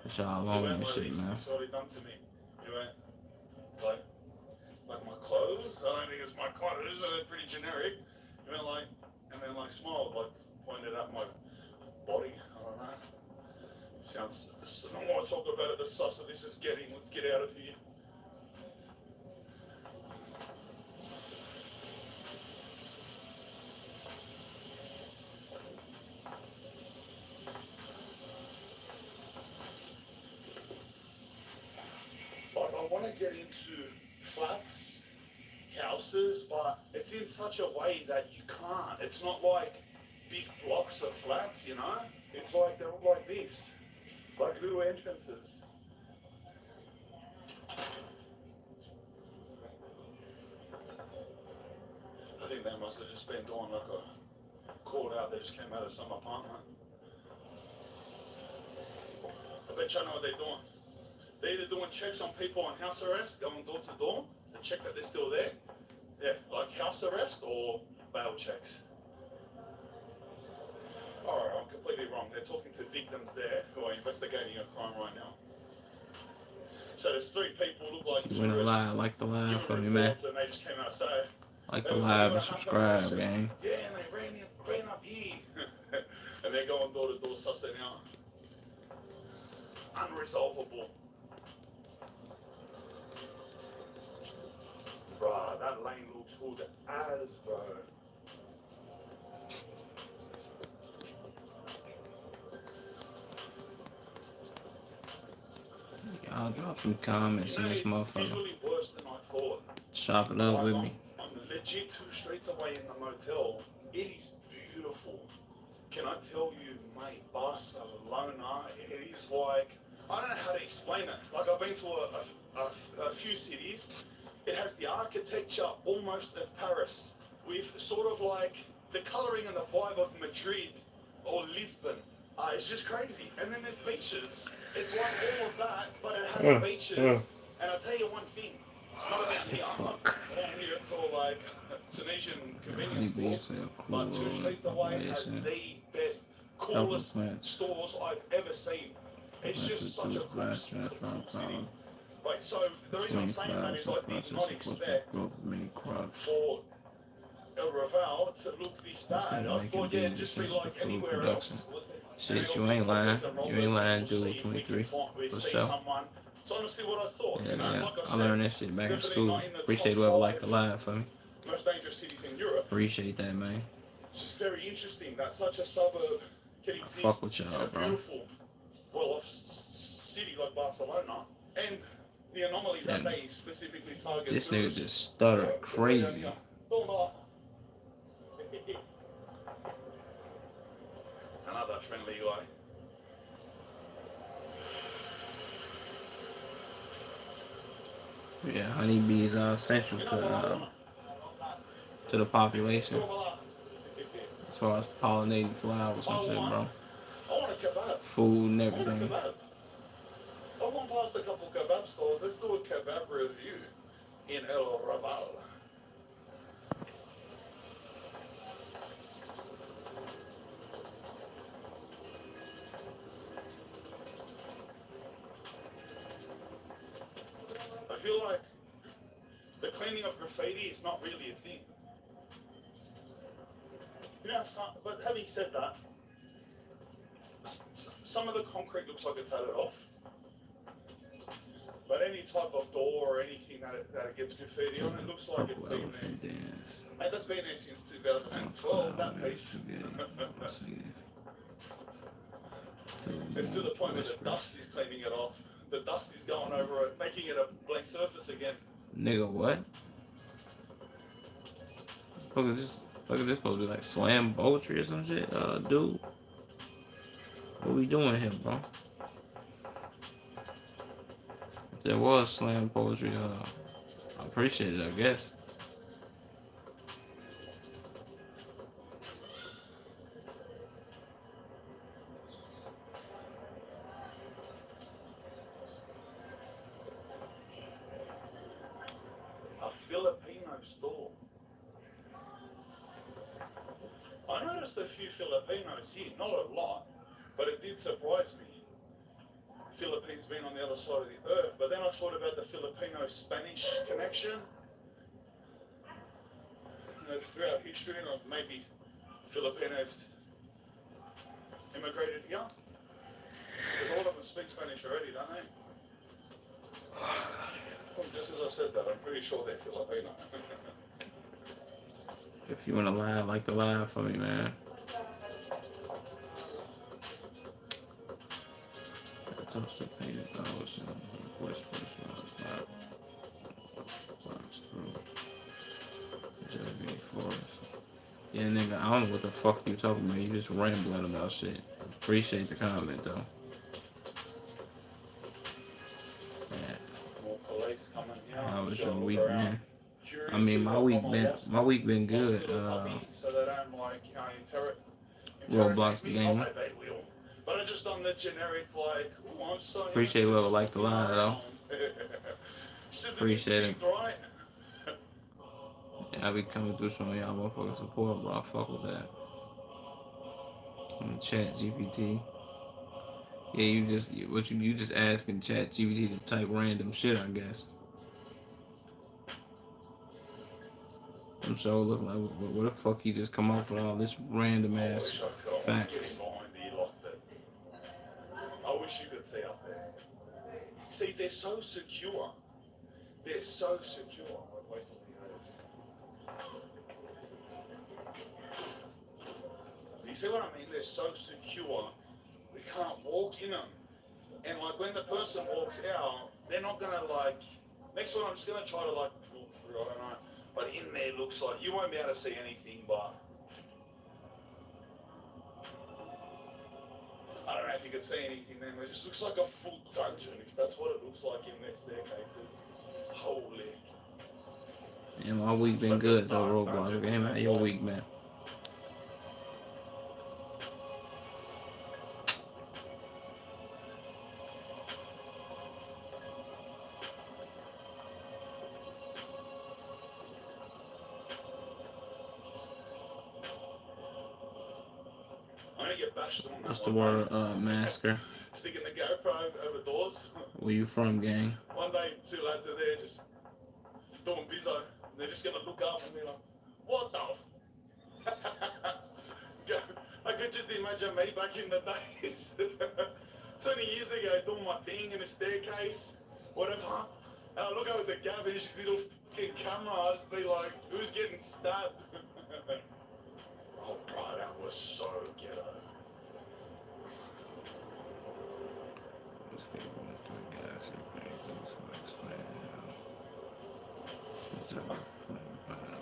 It's y'all alone and shit, man. That's what he done to me. He went, like my clothes? I don't think it's my clothes, they're pretty generic. He went like, and then like smiled, like pointed at my body. I don't know. Sounds, I don't want to talk about it, the sus of this is getting, let's get out of here. I want to get into flats, houses, but it's in such a way that you can't. It's not like big blocks of flats, you know? It's like, they look like this, like little entrances. I think they must have just been doing like a call out, they just came out of some apartment. I bet you know what they're doing. They're either doing checks on people on house arrest, going door to door, to check that they're still there. Yeah, like house arrest or bail checks. Alright, I'm completely wrong. They're talking to victims there who are investigating a crime right now. So there's 3 people who look like if you want to lie, like the live for me, man. And they just came out and say, like the live and subscribe, gang. yeah, and they ran up here. And they're going door to door sussing out. Unresolvable. Bruh, that lane looks good as, bro. Y'all drop some comments in this motherfucker. Visually worse than I thought. Chop it up with me. I'm legit 2 streets away in the motel. It is beautiful. Can I tell you, mate, Barcelona, it is like, I don't know how to explain it. Like, I've been to a few cities. It has the architecture almost of Paris, with sort of like the colouring and the vibe of Madrid or Lisbon. It's just crazy. And then there's beaches. It's like all of that, but it has beaches. And I'll tell you one thing, it's not about here. Down here it's all like Tunisian convenience stores, but 2 streets away has the best, coolest stores I've ever seen. It's just such a cool city. Like, so the reason I'm saying that is I did not expect for El Raval to look this bad. I thought, yeah, it'd just be like anywhere else. Shit, you ain't lying. You ain't lying, dude. 23. For sure. Yeah. I learned that shit back in school. Appreciate whoever liked the live for me. Most dangerous cities in Europe. Appreciate that, man. It's just very interesting that such a suburb can exist. Fuck with y'all, bro. Beautiful, well-off city like Barcelona, and the anomaly that they specifically target. This nigga just stuttered crazy. Another friendly guy. Yeah, honeybees are essential to the population as far as pollinating flowers and shit, bro. I want to food and I want a everything. kebab. I've gone past a couple kebab stores. Let's do a kebab review in El Raval. I feel like the cleaning of graffiti is not really a thing. You know, but having said that, some of the concrete looks like it's had it off. But any type of door or anything that it gets graffiti on, it looks like it's Purple been elephant there. dance. Mate, that's been there since 2012, that piece. It's to the point where the dust is cleaning it off. The dust is going over it, making it a blank surface again. Nigga, what? Fuck is this supposed to be like slam poetry or some shit? Dude. What we doing here, bro? If there was slam poetry, I appreciate it, I guess. A Filipino store. I noticed a few Filipinos here, not a lot, but it did surprise me. Philippines being on the other side of the earth, but then I thought about the Filipino-Spanish connection. You know, throughout history, or maybe Filipinos immigrated here. Because a lot of them speak Spanish already, don't they? Well, just as I said that, I'm pretty sure they're Filipino. If you want to lie, like to lie for me, man. That's also painted those voice person box through. Just being forced. Yeah, nigga, I don't know what the fuck you talking about. You just rambling about shit. Appreciate the comment though. More police coming here. How was your Look week, around. man? Curiously, I mean, my I've week got been good. lost little puppy, so they don't like, Roblox interrogate me. gamer. Oh, they will. But I just done the generic like, oh, I'm so Appreciate innocent, whoever liked the walking line, though. around. It's just an Appreciate it. instinct, right? Yeah, I be coming through some of y'all motherfucking support, bro. I fuck with that. Chat GPT. Yeah, you just asking Chat GPT to type random shit, I guess. I'm so looking like, what the fuck he just come off with all this random ass facts? I wish you could see up there. See, they're so secure. They're so secure. Wait till we hear this. You see what I mean? They're so secure. We can't walk in them. And like when the person walks out, they're not gonna like. Next one, I'm just gonna try to like walk through. I don't know. But in there looks like you won't be able to see anything, but I don't know if you could see anything then. It just looks like a full dungeon, if that's what it looks like in their staircases. Holy. Yeah, my week been good though, Roblox game. How your week, man? What's the word, masker? Sticking the GoPro over doors. Where you from, gang? One day, two lads are there just doing bizzo. And they're just gonna look up and be like, what the I could just imagine me back in the days. 20 years ago, doing my thing in a staircase, whatever. And I look over the gap and just little fucking camera, I'd just be like, who's getting stabbed? Oh, bro, that was so ghetto.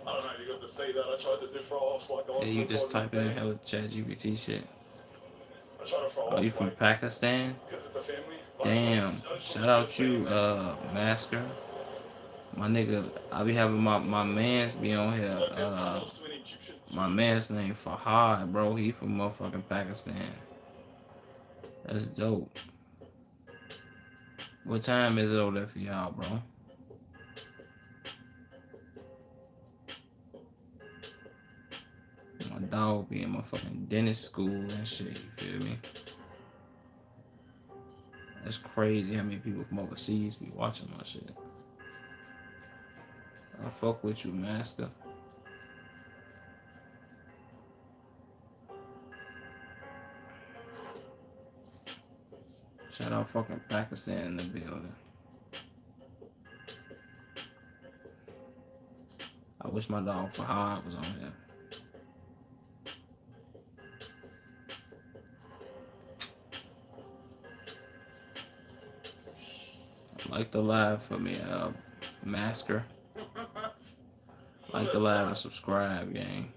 I don't know, you got to see that. I tried to do frost like I was. Yeah, you just type in hella Chat GPT shit. I tried to frost. Oh, you from Pakistan? Damn. Shout out you, Masker. My nigga, I be having my mans be on here. My man's name Fahad, bro. He from motherfucking Pakistan. That's dope. What time is it over there for y'all, bro? My dog be in my fucking dentist school and shit, you feel me? That's crazy how many people from overseas be watching my shit. I fuck with you, master. Shout out fucking Pakistan in the building. I wish my dog Fahad was on here. Like the live for me, Masker. Like the live and subscribe, gang.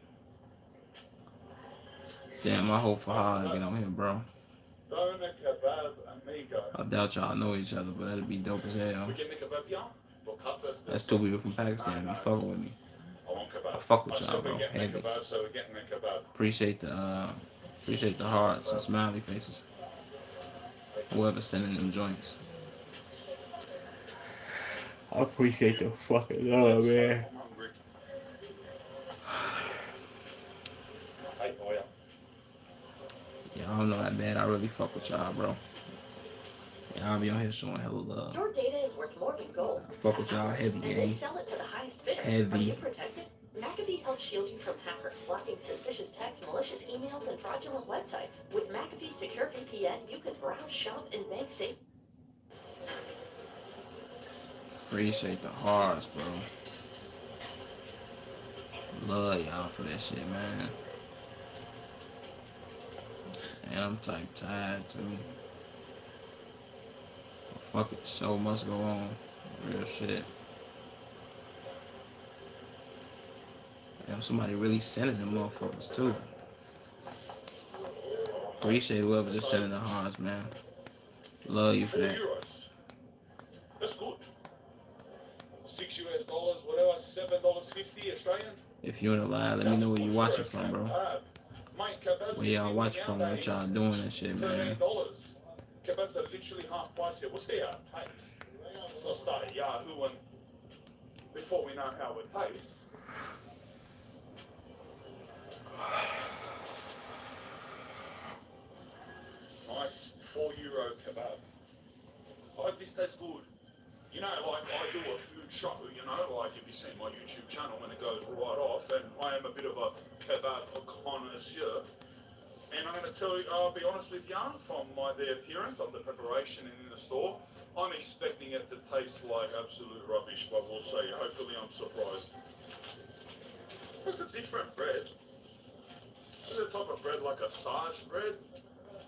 Damn, I hope Fahad get on here, bro. Doner kebab amigo. I doubt y'all know each other, but that'd be dope as hell. We getting a kebab here? We'll cut this. That's two people from Pakistan be fucking with me. I want kebab. I fuck with I y'all, said bro. we're getting a Heavy. kebab, so we're getting a kebab. Appreciate the hearts and smiley faces. Whoever's sending them joints. I appreciate the fucking love, man. I'm hungry. Y'all know how bad I really fuck with y'all, bro. Y'all be on here showing hella love. Your data is worth more than gold. I fuck with y'all heavy, And they gang. sell it to the highest bidder. Heavy. Are you protected? McAfee helps shield you from hackers blocking suspicious texts, malicious emails, and fraudulent websites. With McAfee Secure VPN, you can browse, shop, and bank safe. Appreciate the hearts, bro. Love y'all for that shit, man. And I'm type tired too. But fuck it, show must go on. Real shit. Damn, somebody really sending them motherfuckers too. Appreciate whoever just sending the hearts, man. Love you for that. €4. That's good. $6, whatever, $7.50 Australian. If you're in the live, let me know where you watching from, bro. Where y'all watching from, what y'all doing and shit, man. Kebabs are literally half price here. We'll see how it tastes. So I'll start at Yahoo and before we know how it tastes. Nice €4 kebab. I hope this tastes good. You know, like I do a food show, you know, like if you see my YouTube channel when it goes right off, and I am a bit of a kebab connoisseur. And I'm going to tell you, I'll be honest with you, from the appearance of the preparation and in the store, I'm expecting it to taste like absolute rubbish, but we'll see. Hopefully I'm surprised. It's a different bread. Is it a type of bread like a sarge bread?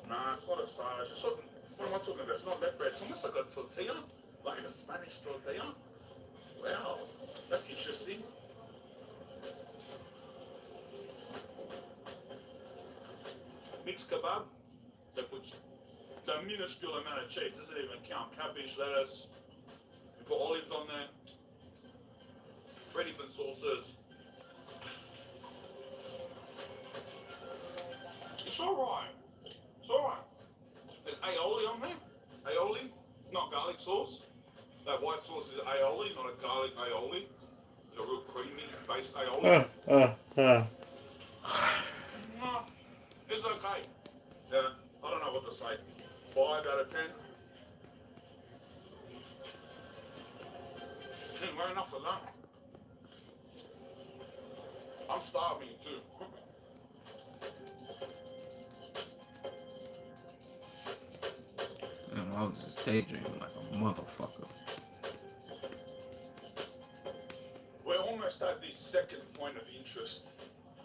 Nah, it's not a sarge. It's what am I talking about? It's not that bread. It's almost like a tortilla, like a Spanish tortilla. Wow, that's interesting. Mixed kebab. They put the minuscule amount of cheese. Doesn't even count cabbage, lettuce. You put olives on there. 3 different sauces. It's alright. It's alright. There's aioli on there. Aioli, not garlic sauce. That white sauce is aioli, not a garlic aioli. It's a real creamy based aioli. No, it's okay. Yeah, I don't know what to say. 5 out of 10. Well enough for that. I'm starving too. Man, I was just daydreaming like a motherfucker. We're almost at this second point of interest.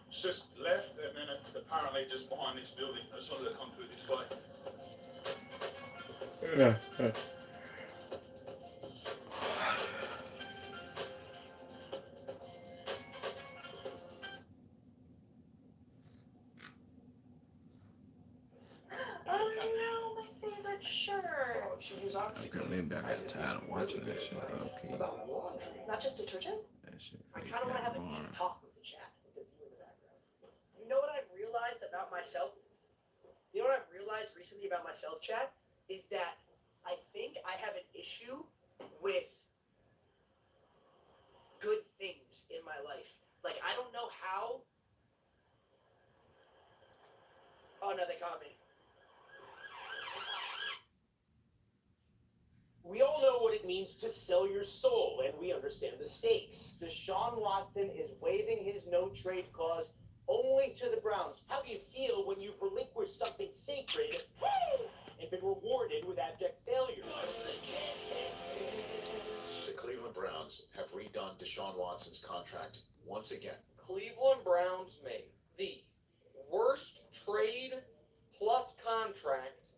It's just left, and then it's apparently just behind this building. I just wanted to come through this way. Oh no, my favorite shirt. Okay, maybe I got tired of watching that shit. Okay. Not just detergent? That shit I fake kind of want to have a hard. deep talk with the chat with you in the background. You know what I've realized about myself? You know what I've realized recently about myself, Chad, is that I think I have an issue with good things in my life. Like, I don't know how. Oh, no, they caught me. We all know what it means to sell your soul, and we understand the stakes. Deshaun Watson is waiving his no-trade clause only to the Browns. How do you feel when you've relinquished something sacred and been rewarded with abject failure? The Cleveland Browns have redone Deshaun Watson's contract once again. Cleveland Browns made the worst trade plus contract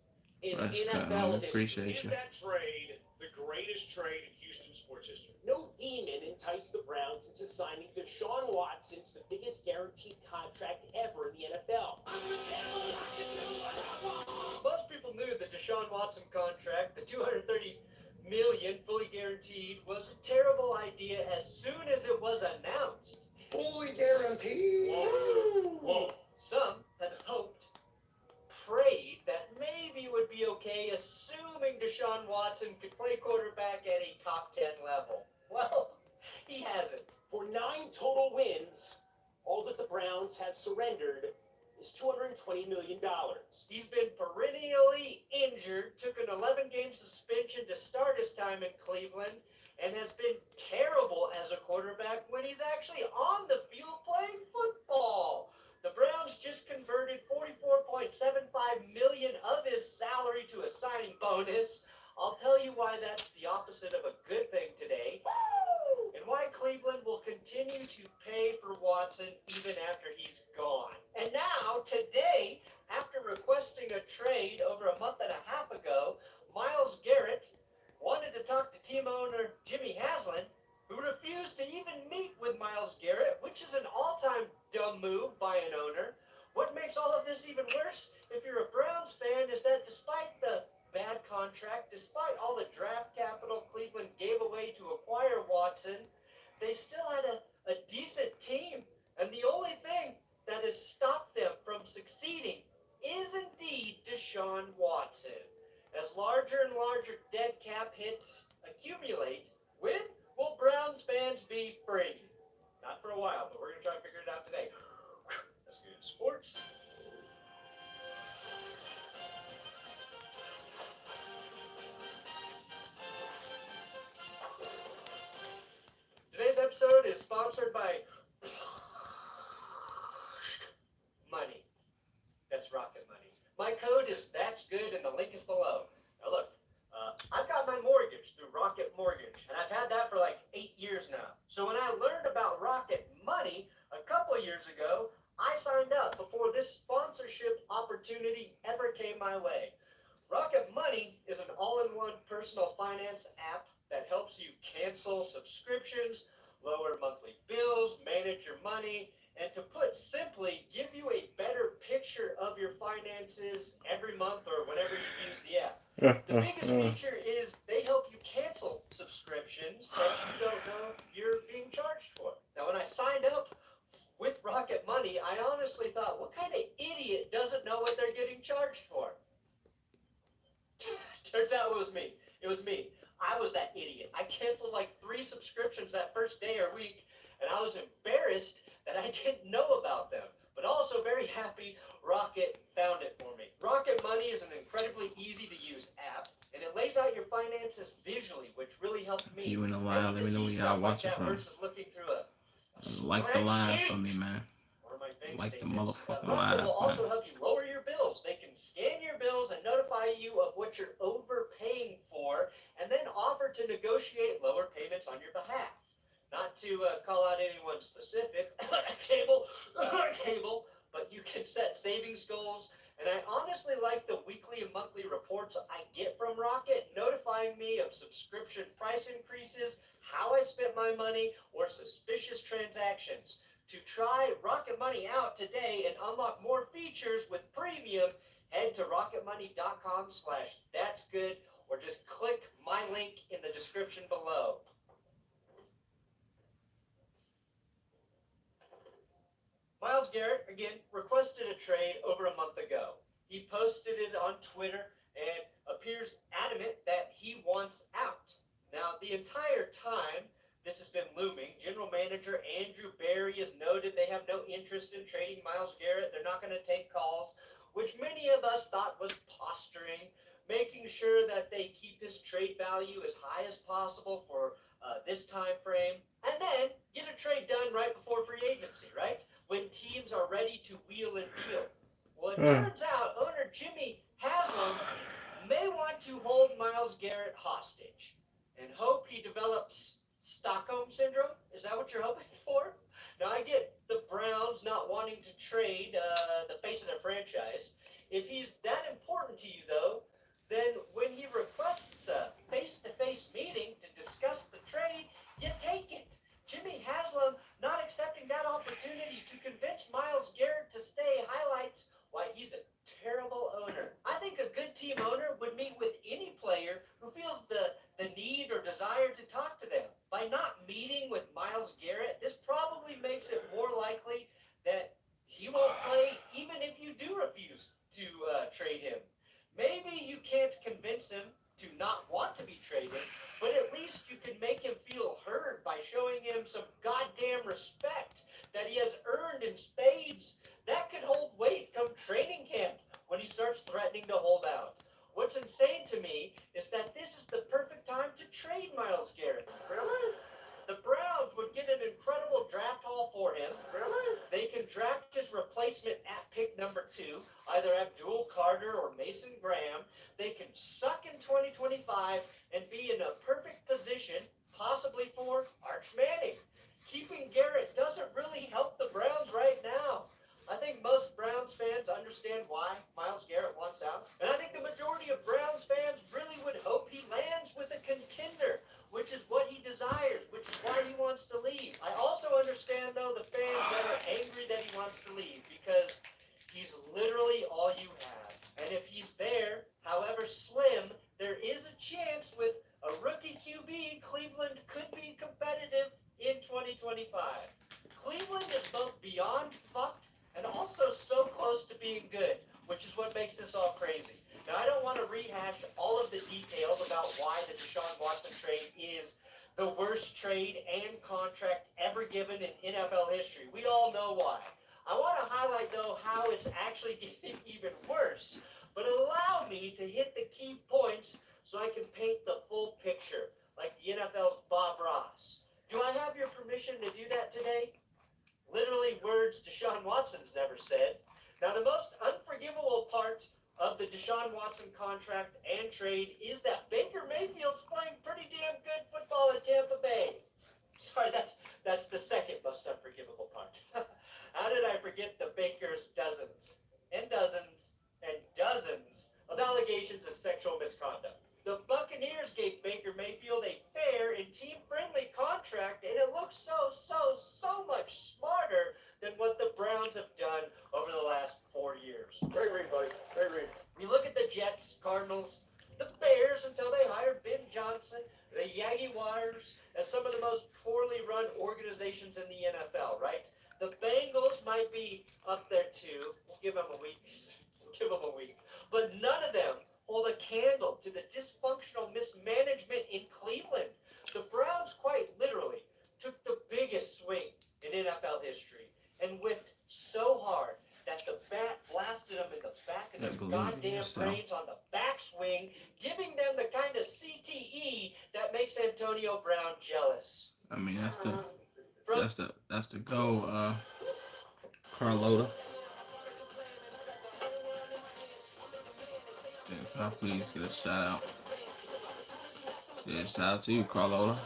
in That's NFL history. appreciate Is you. that trade the greatest trade in Houston sports history? No demon enticed the Browns into signing Deshaun Watson to the biggest guaranteed contract ever in the NFL. Most people knew the Deshaun Watson contract, the $230 million fully guaranteed, was a terrible idea as soon as it was announced. Fully guaranteed? Whoa. Some had hoped, prayed that maybe it would be okay, assuming Deshaun Watson could play quarterback at a top 10 level. Well, he hasn't. For 9 total wins, all that the Browns have surrendered is $220 million. He's been perennially injured, took an 11-game suspension to start his time in Cleveland, and has been terrible as a quarterback when he's actually on the field playing football. The Browns just converted $44.75 million of his salary to a signing bonus. I'll tell you why that's the opposite of a good thing today, and why Cleveland will continue to pay for Watson even after he's gone. And now, today, after requesting a trade over a month and a half ago, Myles Garrett wanted to talk to team owner Jimmy Haslam, who refused to even meet with Myles Garrett, which is an all-time dumb move by an owner. What makes all of this even worse, if you're a Browns fan, is that despite the bad contract, despite all the draft capital Cleveland gave away to acquire Watson, they still had a decent team. And the only thing that has stopped them from succeeding is indeed Deshaun Watson. As larger and larger dead cap hits accumulate, when will Browns fans be free? Not for a while, but we're going to try and figure it out today. That's good sports. Today's episode is sponsored by Money. That's Rocket Money. My code is That's Good, and the link is below. Now look, I've got my mortgage through Rocket Mortgage, and I've had that for like 8 years now. So when I learned about Rocket Money a couple years ago, I signed up before this sponsorship opportunity ever came my way. Rocket Money is an all-in-one personal finance app that helps you cancel subscriptions, lower monthly bills, manage your money, and to put simply, give you a better picture of your finances every month or whenever you use the app. The biggest feature is they help you cancel subscriptions that you don't know you're being charged for. Now, when I signed up with Rocket Money, I honestly thought, what kind of idiot doesn't know what they're getting charged for? Turns out it was me. It was me. I was that idiot. I canceled like 3 subscriptions that first day or week, and I was embarrassed that I didn't know about them, but also very happy Rocket found it for me. Rocket Money is an incredibly easy to use app, and it lays out your finances visually, which really helped me. If you in the live, let me know where y'all watching from. Looking through a Like the live for me, man. Like the motherfucking live, will also man. help you lower your bills. They can scan your bills and notify you of what you're overpaying for, and then offer to negotiate lower payments on your behalf. Not to call out anyone specific, cable, but you can set savings goals. And I honestly like the weekly and monthly reports I get from Rocket, notifying me of subscription price increases, how I spent my money, or suspicious transactions. To try Rocket Money out today and unlock more features with premium, head to rocketmoney.com/that'sgood or just click my link in the description below. Myles Garrett, again, requested a trade over a month ago. He posted it on Twitter and appears adamant that he wants out. Now, the entire time this has been looming, General Manager Andrew Barry has noted they have no interest in trading Myles Garrett. They're not going to take calls, which many of us thought was posturing, making sure that they keep his trade value as high as possible for this time frame, and then get a trade done right before free agency, right? When teams are ready to wheel and deal. Well, it turns out owner Jimmy Haslam may want to hold Myles Garrett hostage and hope he develops Stockholm Syndrome. Is that what you're hoping for? Now, I get the Browns not wanting to trade the face of their franchise. If he's that important to you, though, then when he requests a face-to-face meeting to discuss the trade, you take it. Jimmy Haslam not accepting that opportunity to convince Myles Garrett to stay highlights why he's a terrible owner. I think a good team owner would meet with any player who feels the need or desire to talk to them. By not meeting with Myles Garrett, this probably makes it more likely that he won't play even if you do refuse to trade him. Maybe you can't convince him to not want to be traded, but at least you can make him feel heard by showing him some goddamn respect that he has earned in spades. That could hold weight come training camp when he starts threatening to hold out. What's insane to me is that this is the perfect time to trade Myles Garrett. Really? The Browns would get an incredible draft haul for him. Really? They can draft his replacement at pick number 2, either Abdul Carter or Mason Graham. They can suck in 2025 and be in a perfect position, possibly for Arch Manning. Keeping Garrett doesn't really help the Browns right now. I think most Browns fans understand why Myles Garrett wants out. And I think the majority of Browns fans really would hope he lands with a contender, which is what he desires, which is why he wants to leave. I also understand, though, the fans that are angry that he wants to leave because he's literally all you have. And if he's there, however slim, there is a chance with a rookie QB, Cleveland could be competitive in 2025. Cleveland is both beyond fucked and also so close to being good, which is what makes this all crazy. Now, I don't want to rehash all of the details about why the Deshaun Watson trade is the worst trade and contract ever given in NFL history. We all know why. I want to highlight, though, how it's actually getting even worse, but allow me to hit the key points so I can paint the full picture, like the NFL's Bob Ross. Do I have your permission to do that today? Literally words Deshaun Watson's never said. Now, the most unforgivable part of the Deshaun Watson contract and trade is that Baker Mayfield's playing pretty damn good football in Tampa Bay. Sorry, that's the second most unforgivable part. How did I forget the Baker's dozens and dozens and dozens of allegations of sexual misconduct? The Buccaneers gave Baker Mayfield a fair and team-friendly contract, and it looks so much smarter than what the Browns have done over the last 4 years. Great read, buddy. Great read. We look at the Jets, Cardinals, the Bears until they hired Ben Johnson, the Jaguars as some of the most poorly run organizations in the NFL, right? The Bengals might be up there too. We'll give them a week. But none of them hold a candle to the dysfunctional mismanagement in Cleveland. The Browns quite literally took the biggest swing in NFL history and whipped so hard that the bat blasted them in the back of their goddamn brains on the backswing, giving them the kind of CTE that makes Antonio Brown jealous. I mean, that's the goal, Carlotta. Yeah, can I please get a shout out? Yeah, shout out to you, Carlotta.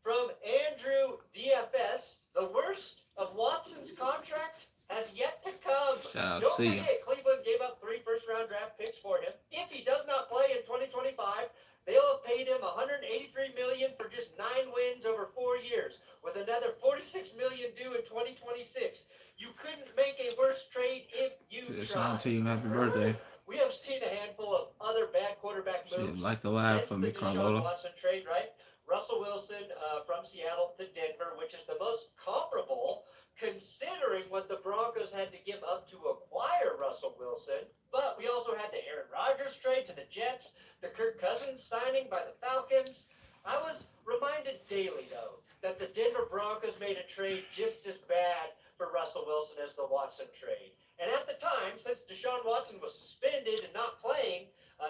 From Andrew DFS, the worst of Watson's contract has yet to come. Shout out Don't to you. forget, Cleveland gave up 3 first-round draft picks for him. If he does not play in 2025, they'll have paid him $183 million for just 9 wins over 4 years, with another $46 million due in 2026. You couldn't make a worse trade if you tried. Shout out to you. Happy birthday. We have seen a handful of other bad quarterback moves Like the laugh since for me, the Deshaun Carlotta. Watson trade, right? Russell Wilson from Seattle to Denver, which is the most comparable considering what the Broncos had to give up to acquire Russell Wilson. But we also had the Aaron Rodgers trade to the Jets, the Kirk Cousins signing by the Falcons. I was reminded daily, though, that the Denver Broncos made a trade just as bad for Russell Wilson as the Watson trade. And at the time, since Deshaun Watson was suspended and not playing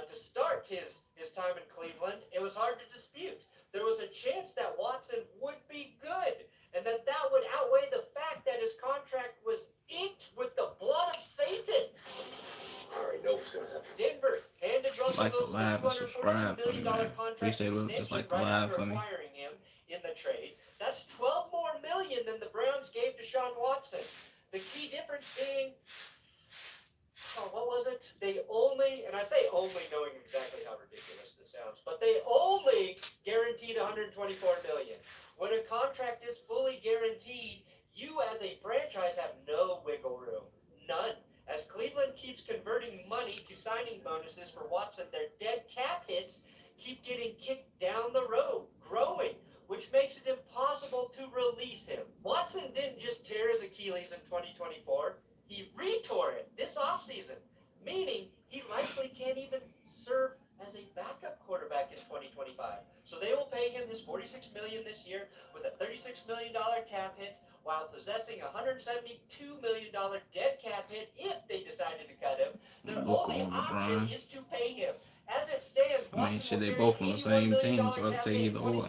to start his time in Cleveland, it was hard to dispute. There was a chance that Watson would be good, and that would outweigh the fact that his contract was inked with the blood of Satan. I already know what's gonna happen. Denver handed Russell Like the Wilson live and $242 subscribe for me, million man. contract Appreciate it. extension Just like the right live after for me. acquiring him in the trade. That's $12 more million than the Browns gave Deshaun Watson. The key difference being, what was it? They only, and I say only knowing exactly how ridiculous this sounds, but they only guaranteed $124 million. When a contract is fully guaranteed, you as a franchise have no wiggle room. None. As Cleveland keeps converting money to signing bonuses for Watson, their dead cap hits keep getting kicked down the road, growing, which makes it impossible to release him. Watson didn't just tear his Achilles in 2024, he retore it this offseason, meaning he likely can't even serve as a backup quarterback in 2025. So they will pay him his $46 million this year with a $36 million cap hit, while possessing a $172 million dead cap hit if they decided to cut him. Their only option is to pay him. As it stands, I mean, shit, they both on the same team, so I'll take either or.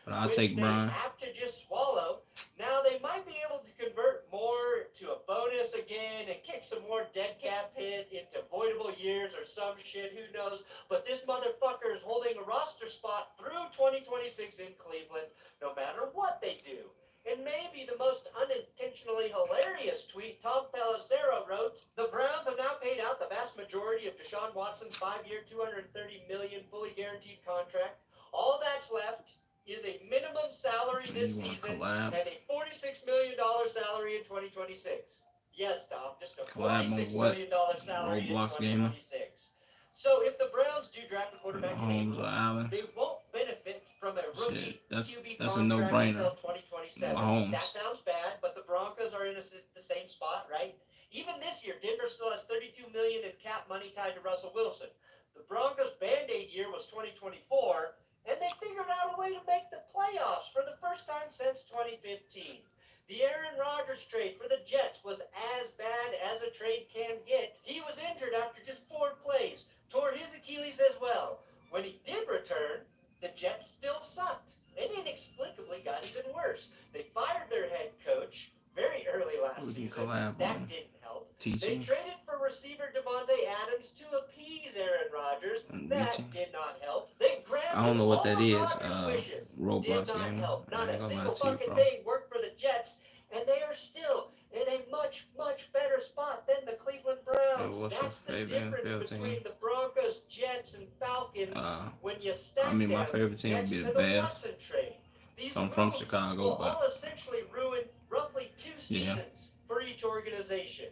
But I'll take Brian. Have to just swallow. Now they might be able to convert more to a bonus again and kick some more dead cap hit into voidable years or some shit, who knows. But this motherfucker is holding a roster spot through 2026 in Cleveland, no matter what they do. And maybe the most unintentionally hilarious tweet Tom Pelissero wrote, the Browns have now paid out the vast majority of Deshaun Watson's 5-year, $230 million fully guaranteed contract. All that's left is a minimum salary this season and a $46 million salary in 2026. Yes, Tom, just a $46 million salary in 2026. So if the Browns do draft a quarterback in April, they won't benefit from a rookie QB that's a contract no-brainer. until 2027. That sounds bad, but the Broncos are in the same spot, right? Even this year, Denver still has $32 million in cap money tied to Russell Wilson. The Broncos' Band-Aid year was 2024, and they figured out a way to make the playoffs for the first time since 2015. The Aaron Rodgers trade for the Jets was as bad as a trade can get. He was injured after just 4 plays, tore his Achilles as well. When he did return, the Jets still sucked, and inexplicably got even worse. They fired their head coach very early last season. That didn't help. They traded for receiver Devontae Adams to appease Aaron Rodgers. That did not help. They granted I don't know what that all is. Rodgers' wishes. Roblox Did not game. help. Not I a ain't gonna single lie to you, fucking bro. thing worked for the Jets, and they are still in a much, much better spot than the Cleveland Browns. Hey, what's your That's the favorite difference NFL between team? the Broncos, Jets, and Falcons when you stack I mean, my them favorite team would next be to the the Bears. Watson trade. These I'm from moves Chicago, will but all essentially ruin roughly 2 seasons for each organization.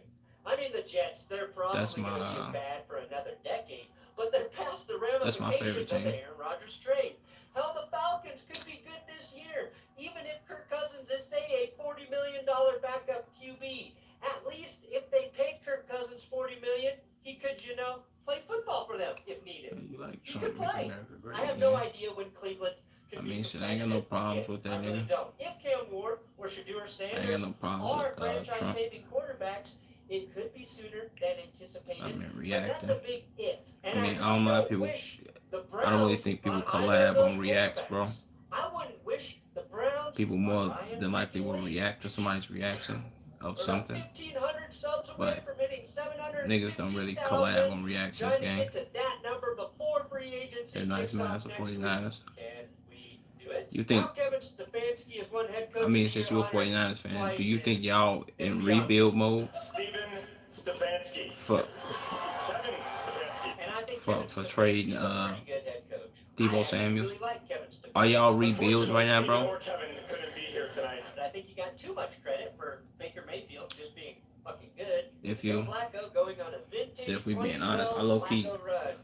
I mean, the Jets, they're probably going to be bad for another decade, but they're past the that's my favorite ramifications of the team. Aaron Rodgers trade. Hell, the Falcons could be good this year, even if Kirk Cousins is, say, a $40 million backup QB. At least if they paid Kirk Cousins $40 million, he could, play football for them if needed. You like He Trump could make play. America great I have again. no idea when Cleveland could I be mean, shit, I ain't got no competitive problems again. with that I really nigga. don't. If Cam Ward or Shedeur I ain't Sanders got no problems are with Trump. franchise-saving quarterbacks, it could be sooner than anticipated. I mean, But reacting. that's a big if. And I mean, really I don't know how don't people. wish the I don't really Browns think people on either of collab those on reacts, bro. quarterbacks. I wouldn't wish the Browns People on more Ryan than likely will Fitzgerald. react to somebody's reaction of We're something. 1,500 subs away But from hitting 750,000, niggas don't really collab on reactions, trying to gang. get to that number before free agency They're nice kicks man off for next week. 49ers. Can we do it? You think? Now Kevin Stefanski is one head coach I mean, of the since year you're a honors 49ers fan, twice do you think his- y'all his in young. rebuild mode Steven Stefanski. for Kevin Stefanski. And I think for Kevin Stefanski's trading a pretty good head coach. Debo I actually Samuels? really like Kevin Stefanski. Are y'all rebuilding right now, Steven bro? or Kevin couldn't be here tonight. But I think he got too much credit for Baker Mayfield just being fucking good. If Joe you, Flacco going on a vintage if we being 2012 honest, I low key Flacco run.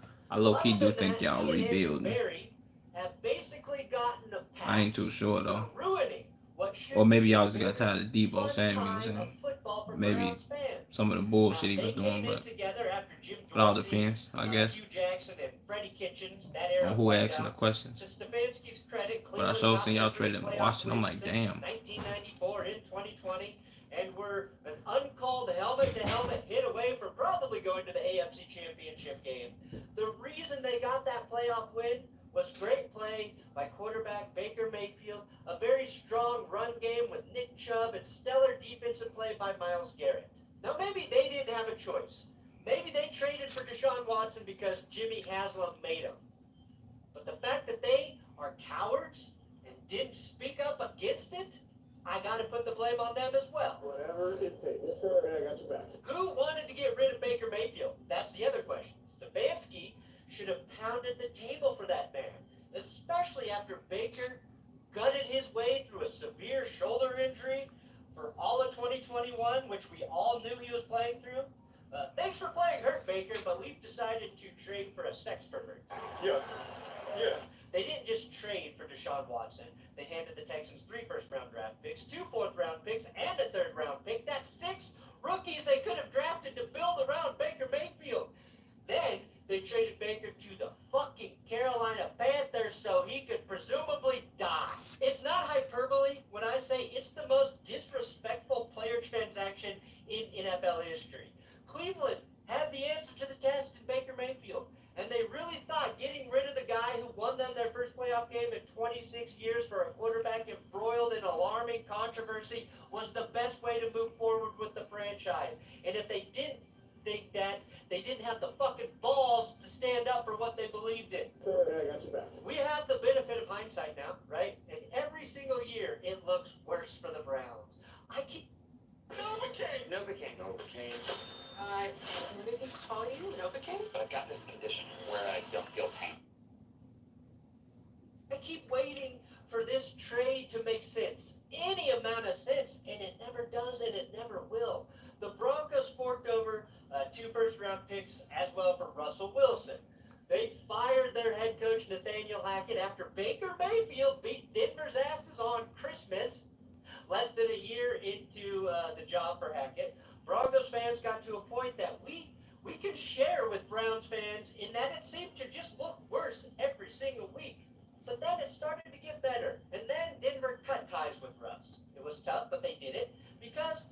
do Other think than y'all that, he and Andrew rebuilding. Barry have basically gotten a pass I ain't too sure though. for ruining what should Or maybe y'all just got tired of Debo fun Samuels time and of football for maybe Browns fans. some of the bullshit he They was doing, came in but together after Jim it all Dorsey, depends, I guess, Hugh Jackson, and Freddie Kitchens, that era on who played asking the out. questions. To Stefanski's credit, But I Cleveland sure got seen their y'all first traded playoff Washington. I'm win like, since damn. 1994 in 2020, and were an uncalled helmet-to-helmet hit away from probably going to the AFC Championship game. The reason they got that playoff win was great play by quarterback Baker Mayfield, a very strong run game with Nick Chubb, and stellar defensive play by Myles Garrett. Now maybe they didn't have a choice. Maybe they traded for Deshaun Watson because Jimmy Haslam made them. But the fact that they are cowards and didn't speak up against it, I gotta put the blame on them as well. Whatever it takes. I got your back. Who wanted to get rid of Baker Mayfield? That's the other question. Stefanski should have pounded the table for that man, especially after Baker gutted his way through a severe shoulder injury for all of 2021, which we all knew he was playing through. Thanks for playing hurt, Baker, but we've decided to trade for a sex pervert. Yeah. They didn't just trade for Deshaun Watson. They handed the Texans 3 first-round draft picks, 2 fourth-round picks, and a third-round pick. That's 6 rookies they could have drafted to build around Baker Mayfield. Then they traded Baker to the fucking Carolina Panthers so he could presumably die. It's not hyperbole when I say it's the most disrespectful player transaction in NFL history. Cleveland had the answer to the test in Baker Mayfield, and they really thought getting rid of the guy who won them their first playoff game in 26 years for a quarterback embroiled in alarming controversy was the best way to move forward with the franchise. And if they didn't think that, they didn't have the fucking balls to stand up for what they believed in. I got your back. We have the benefit of hindsight now, right? And every single year it looks worse for the Browns. I keep Novocaine. What did he call you? Novocaine? But I've got this condition where I don't feel pain. I keep waiting for this trade to make sense, any amount of sense, and it never does, and it never will. The Broncos forked over 2 first-round picks as well for Russell Wilson. They fired their head coach Nathaniel Hackett after Baker Mayfield beat Denver's asses on Christmas. Less than a year into the job for Hackett, Broncos fans got to a point that we can share with Browns fans in that it seemed to just look worse every single week. But then it started to get better, and then Denver cut ties with Russ. It was tough, but they did it because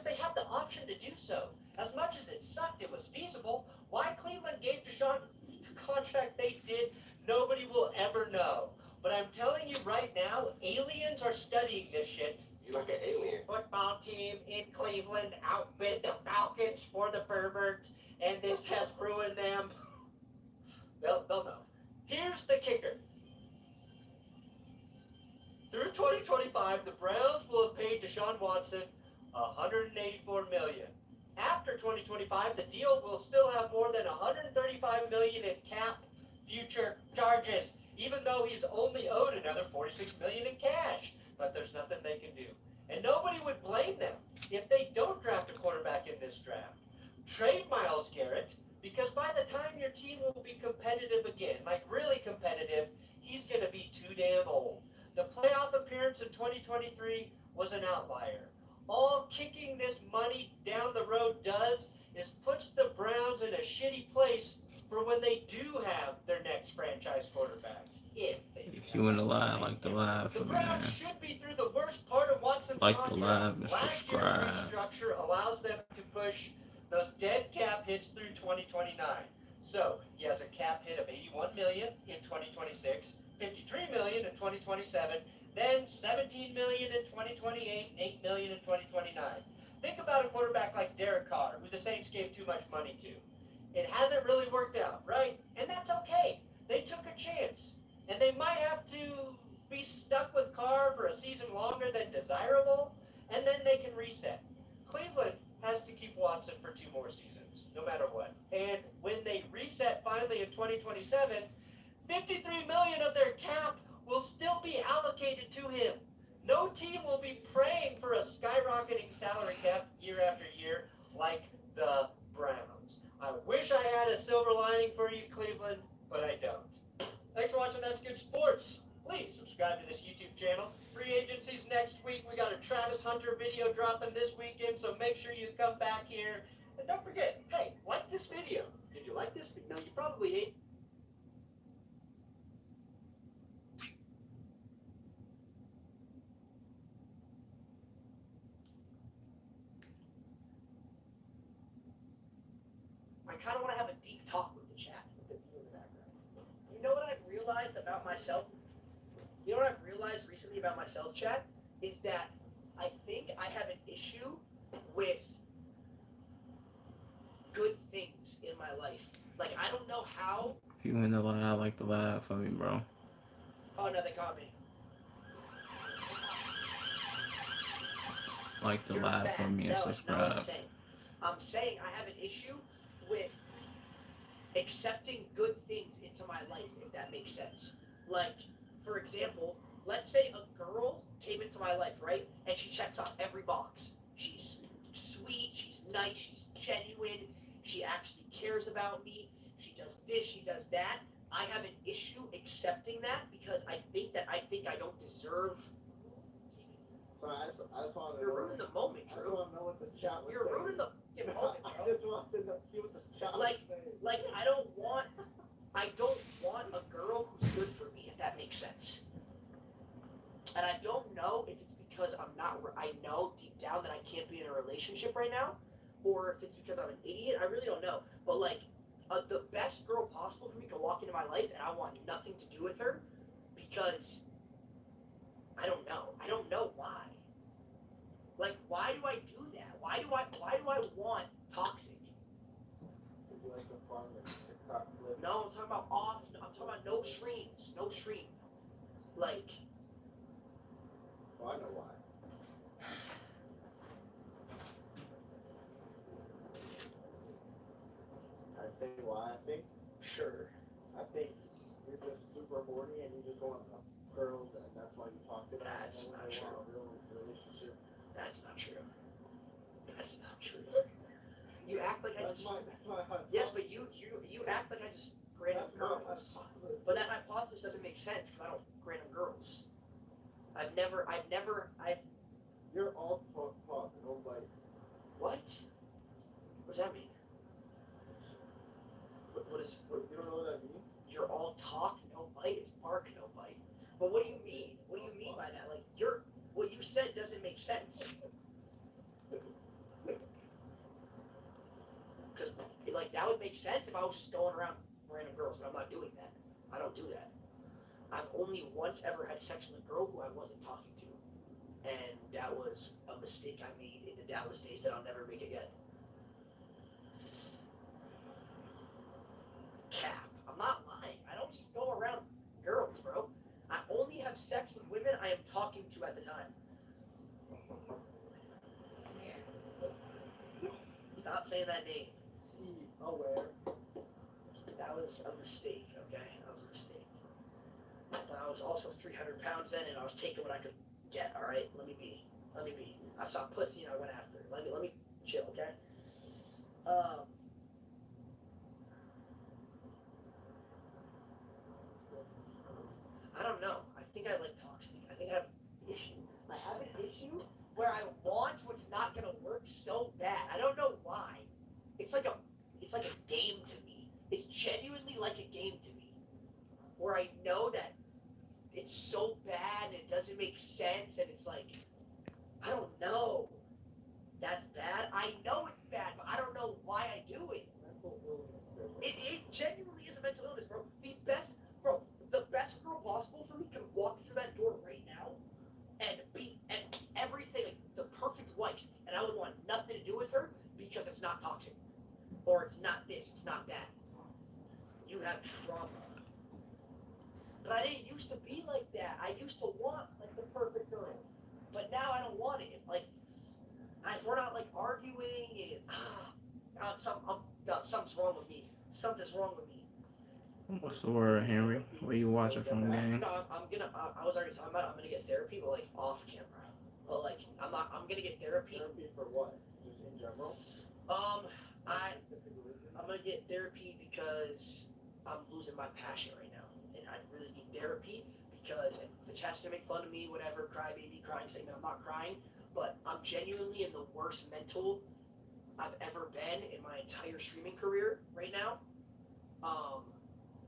they had the option to do so. As much as it sucked, it was feasible. Why Cleveland gave Deshaun the contract they did, nobody will ever know. But I'm telling you right now, aliens are studying this shit. You like an alien. Football team in Cleveland outbid the Falcons for the pervert, and this has ruined them. They'll know. Here's the kicker. Through 2025, the Browns will have paid Deshaun Watson $184 million. After 2025, the deal will still have more than $135 million in cap future charges, even though he's only owed another $46 million in cash. But there's nothing they can do. And nobody would blame them if they don't draft a quarterback in this draft. Trade Myles Garrett, because by the time your team will be competitive again, like really competitive, he's going to be too damn old. The playoff appearance in 2023 was an outlier. All kicking this money down the road does is puts the Browns in a shitty place for when they do have their next franchise quarterback. If you in the live, like the live for The me, man. Browns should be through the worst part of Watson's Like the contract. live and Last subscribe. year's restructure allows them to push those dead cap hits through 2029. So he has a cap hit of $81 million in 2026, $53 million in 2027, then $17 million in 2028, $8 million in 2029. Think about a quarterback like Derek Carr, who the Saints gave too much money to. It hasn't really worked out, right? And that's okay. They took a chance. And they might have to be stuck with Carr for a season longer than desirable, and then they can reset. Cleveland has to keep Watson for 2 more seasons, no matter what. And when they reset finally in 2027, $53 million of their cap will still be allocated to him. No team will be praying for a skyrocketing salary cap year after year like the Browns. I wish I had a silver lining for you, Cleveland, but I don't. Thanks for watching That's Good Sports. please subscribe to this YouTube channel. Free agency's next week. We got a Travis Hunter video dropping this weekend, so make sure you come back here. And don't forget, hey, like this video. Did you like this? No, you probably ate. I kind of want to have a deep talk with the chat, with the view in the background. You know what I've realized about myself? You know what I've realized recently about myself, chat? Is that I think I have an issue with good things in my life. Like, I don't know how. If you in the line, I like to laugh for me, bro. Oh, no, they caught me. Like to You're laugh fat. for me and No, that's not what subscribe. I'm saying I have an issue with accepting good things into my life, if that makes sense. Like, for example, let's say a girl came into my life, right? And she checks off every box. She's sweet, she's nice, she's genuine, she actually cares about me, she does this, she does that. I have an issue accepting that because I think I don't deserve. So I just want to You're know. ruining the moment, I just Drew. want to know what the chat was You're saying. ruining the moment, I bro. just want to see what the chat was saying. Like I don't want a girl who's good for me, if that makes sense. And I don't know if it's because I know deep down that I can't be in a relationship right now, or if it's because I'm an idiot. I really don't know. But like, the best girl possible for me can walk into my life, and I want nothing to do with her because I don't know. I don't know why. Like, why do I do that? Why do I want toxic? Would you like to farm the TikTok clip? No, I'm talking about I'm talking about no streams. No stream. Like, Well, I know why. I say why I think. sure. I think you're just super horny and you just want girls, and that's why you talk to them. That's and not when they true. want a real relationship. That's not true. That's not true. You act like I That's just. my hypothesis. Yes, but you act like I just random That's my girls. hypothesis. But that hypothesis doesn't make sense because I don't random girls. I've never. You're all talk, no bite. What? What does that mean? What is? You don't know what that means? You're all talk, no bite. It's bark, no bite. But what do you mean? What do you mean by that? Like, what you said doesn't make sense. Because, like, that would make sense if I was just going around random girls, but I'm not doing that. I don't do that. I've only once ever had sex with a girl who I wasn't talking to. And that was a mistake I made in the Dallas days that I'll never make again. Cap. I'm not lying. I don't just go around girls, bro. I only have sex with women I am talking to at the time. Stop saying that name. Be aware. That was a mistake, okay? That was a mistake. But I was also 300 pounds then, and I was taking what I could get, all right? Let me be. I saw pussy, and I went after it. Let me chill, okay? I don't know. I think I like toxic. I think I have an issue. I have an issue where I want what's not gonna work so bad. I don't know why. It's like a game to me. It's genuinely like a game to me. Where I know that it's so bad and it doesn't make sense, and it's like, I don't know. That's bad. I know it's bad, but I don't know why I do it. Mental illness. It genuinely is a mental illness, bro. The best girl possible for me can walk through that door right now and be everything, like the perfect wife, and I would want nothing to do with her because it's not toxic, or it's not this, it's not that. You have trauma. But I didn't used to be like that. I used to want like the perfect girl, but now I don't want it. Like, we're not like arguing, and something's wrong with me. Something's wrong with me. What's the word, Henry? What are you watching from, gang? No, I was already talking about it. I'm gonna get therapy, but like off camera. But like, I'm gonna get therapy. Therapy for what? Just in general? I'm gonna get therapy because I'm losing my passion right now, and I really need therapy because the chat's gonna make fun of me, whatever, crybaby, crying segment. I'm not crying, but I'm genuinely in the worst mental I've ever been in my entire streaming career right now.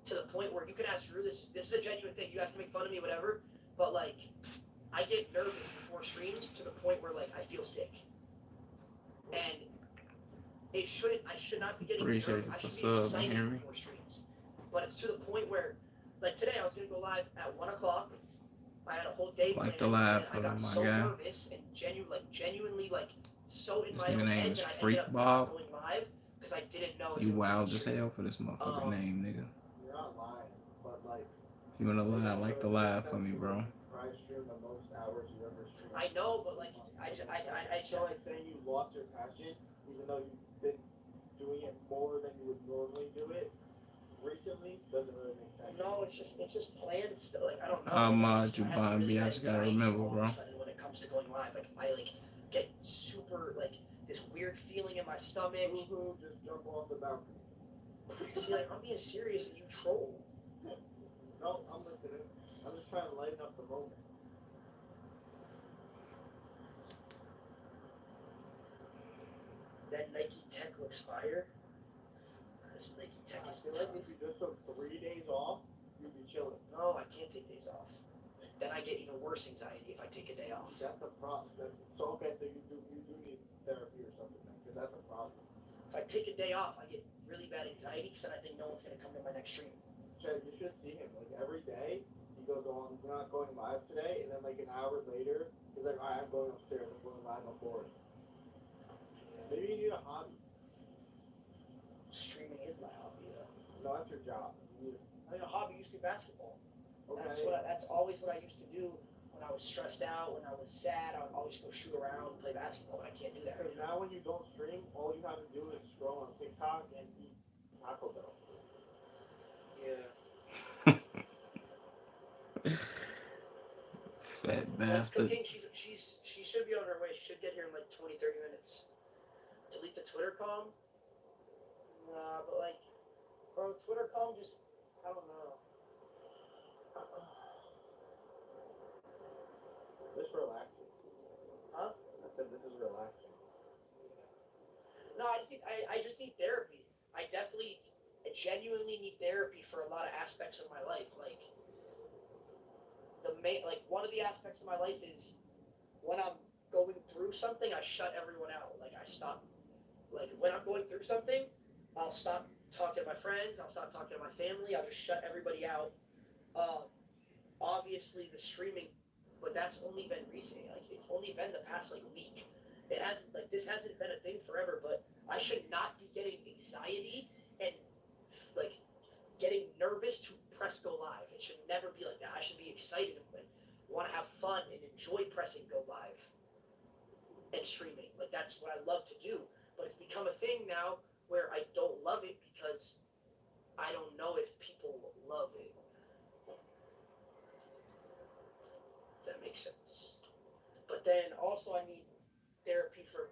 To the point where you can ask Drew, this is a genuine thing. You guys can make fun of me, whatever, but like, I get nervous before streams to the point where like I feel sick, and I should not be getting nervous. I should be excited before streams, but it's to the point where, like today, I was gonna go live at 1 o'clock. I had a whole day planned, and I got so nervous and genuinely like so in my own head that I ended up not going live because I didn't know. You wild as hell for this motherfucking name, nigga. You're not lying, but like. If you wanna lie, like the lie for me, bro. I stream the most hours you ever streamed. I know, but like I feel like saying you lost your passion, even though you've been doing it more than you would normally do it recently, doesn't really make sense. No, it's just planned still. Like I don't know. I just gotta remember, bro. When it comes to going live, like I like get super like this weird feeling in my stomach. Just jump off the balcony. See, like I'm being serious and you troll. No, I'm listening. I'm just trying to lighten up the moment. That Nike Tech looks fire. This Nike Tech is. I feel like if you just took 3 days off, you'd be chilling. No, I can't take days off. Then I get even worse anxiety if I take a day off. That's a problem. So okay, so you do need therapy or something then, because that's a problem. If I take a day off, I get really bad anxiety because then I think no one's gonna come to my next stream. Chad, you should see him. Like every day, he goes on, we're not going live today, and then like an hour later, he's like, all right, I'm going upstairs, I'm going live, I'm bored. Maybe you need a hobby. Streaming is my hobby though. No, that's your job. I mean, a hobby used to be basketball. Okay. That's always what I used to do when I was stressed out, when I was sad. I would always go shoot around, play basketball, but I can't do that. Because now when you don't stream, all you have to do is scroll on TikTok and eat Taco Bell. Yeah. Fat bastard. Cooking, she should be on her way. She should get here in like 20, 30 minutes. Delete the Twitter com? Nah, but like, bro, Twitter com just, I don't know. This relaxing. Huh? I said this is relaxing. No, I just need therapy. I genuinely need therapy for a lot of aspects of my life. Like one of the aspects of my life is when I'm going through something, I shut everyone out. Like I stop. Like when I'm going through something, I'll stop talking to my friends. I'll stop talking to my family. I'll just shut everybody out. Obviously the streaming, but that's only been recently. Like it's only been the past like week. It hasn't like this hasn't been a thing forever. But I should not be getting anxiety and like getting nervous to press go live. It should never be like that. I should be excited and want to have fun and enjoy pressing go live and streaming. Like that's what I love to do. But it's become a thing now where I don't love it because I don't know if people love it. That makes sense. But then also I need therapy for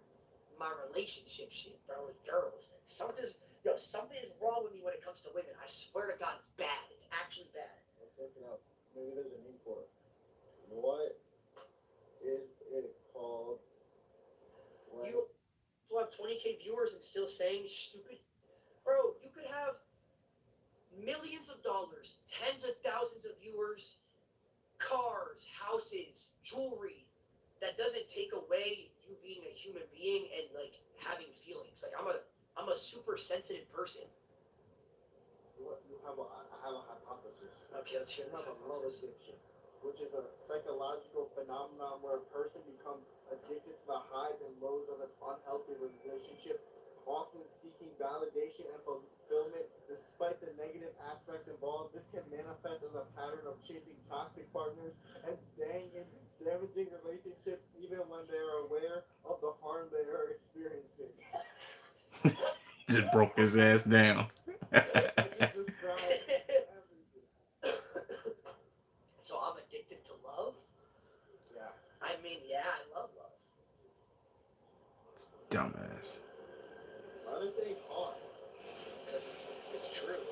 my relationship shit, bro, with girls. Something is wrong with me when it comes to women. I swear to God, it's bad. It's actually bad. Let's look it up. Maybe there's a name for it. What is it called? You have 20K viewers and still saying stupid? Bro, you could have millions of dollars, tens of thousands of viewers, cars, houses, jewelry. That doesn't take away you being a human being and like having feelings. Like I'm a super sensitive person. I have a hypothesis. Okay, let's hear You this. have a love addiction, which is a psychological phenomenon where a person becomes addicted to the highs and lows of an unhealthy relationship, often seeking validation and fulfillment despite the negative aspects involved. This can manifest as a pattern of chasing toxic partners and staying in damaging relationships even when they are aware of the harm they are experiencing. Just broke his ass down. So I'm addicted to love? Yeah. I mean, yeah, I love love. Dumbass. Why do they say hard? Because it's true.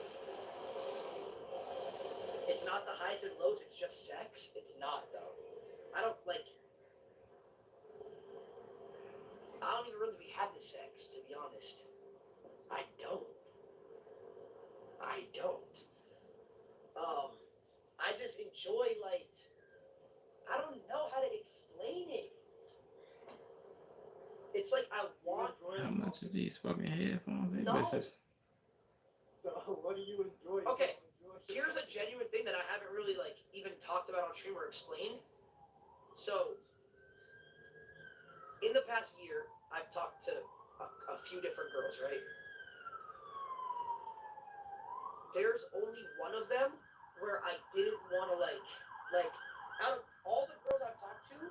It's it's not the highs and lows, it's just sex. It's not though. I don't even really be having sex, to be honest. I don't. I just enjoy I don't know how to explain it. It's like I want. How much is these fucking headphones? These No. bitches. So what do you enjoy? Okay, here's a genuine thing that I haven't really even talked about on stream or explained. So, in the past year, I've talked to a few different girls, right? There's only one of them where I didn't want to out of all the girls I've talked to.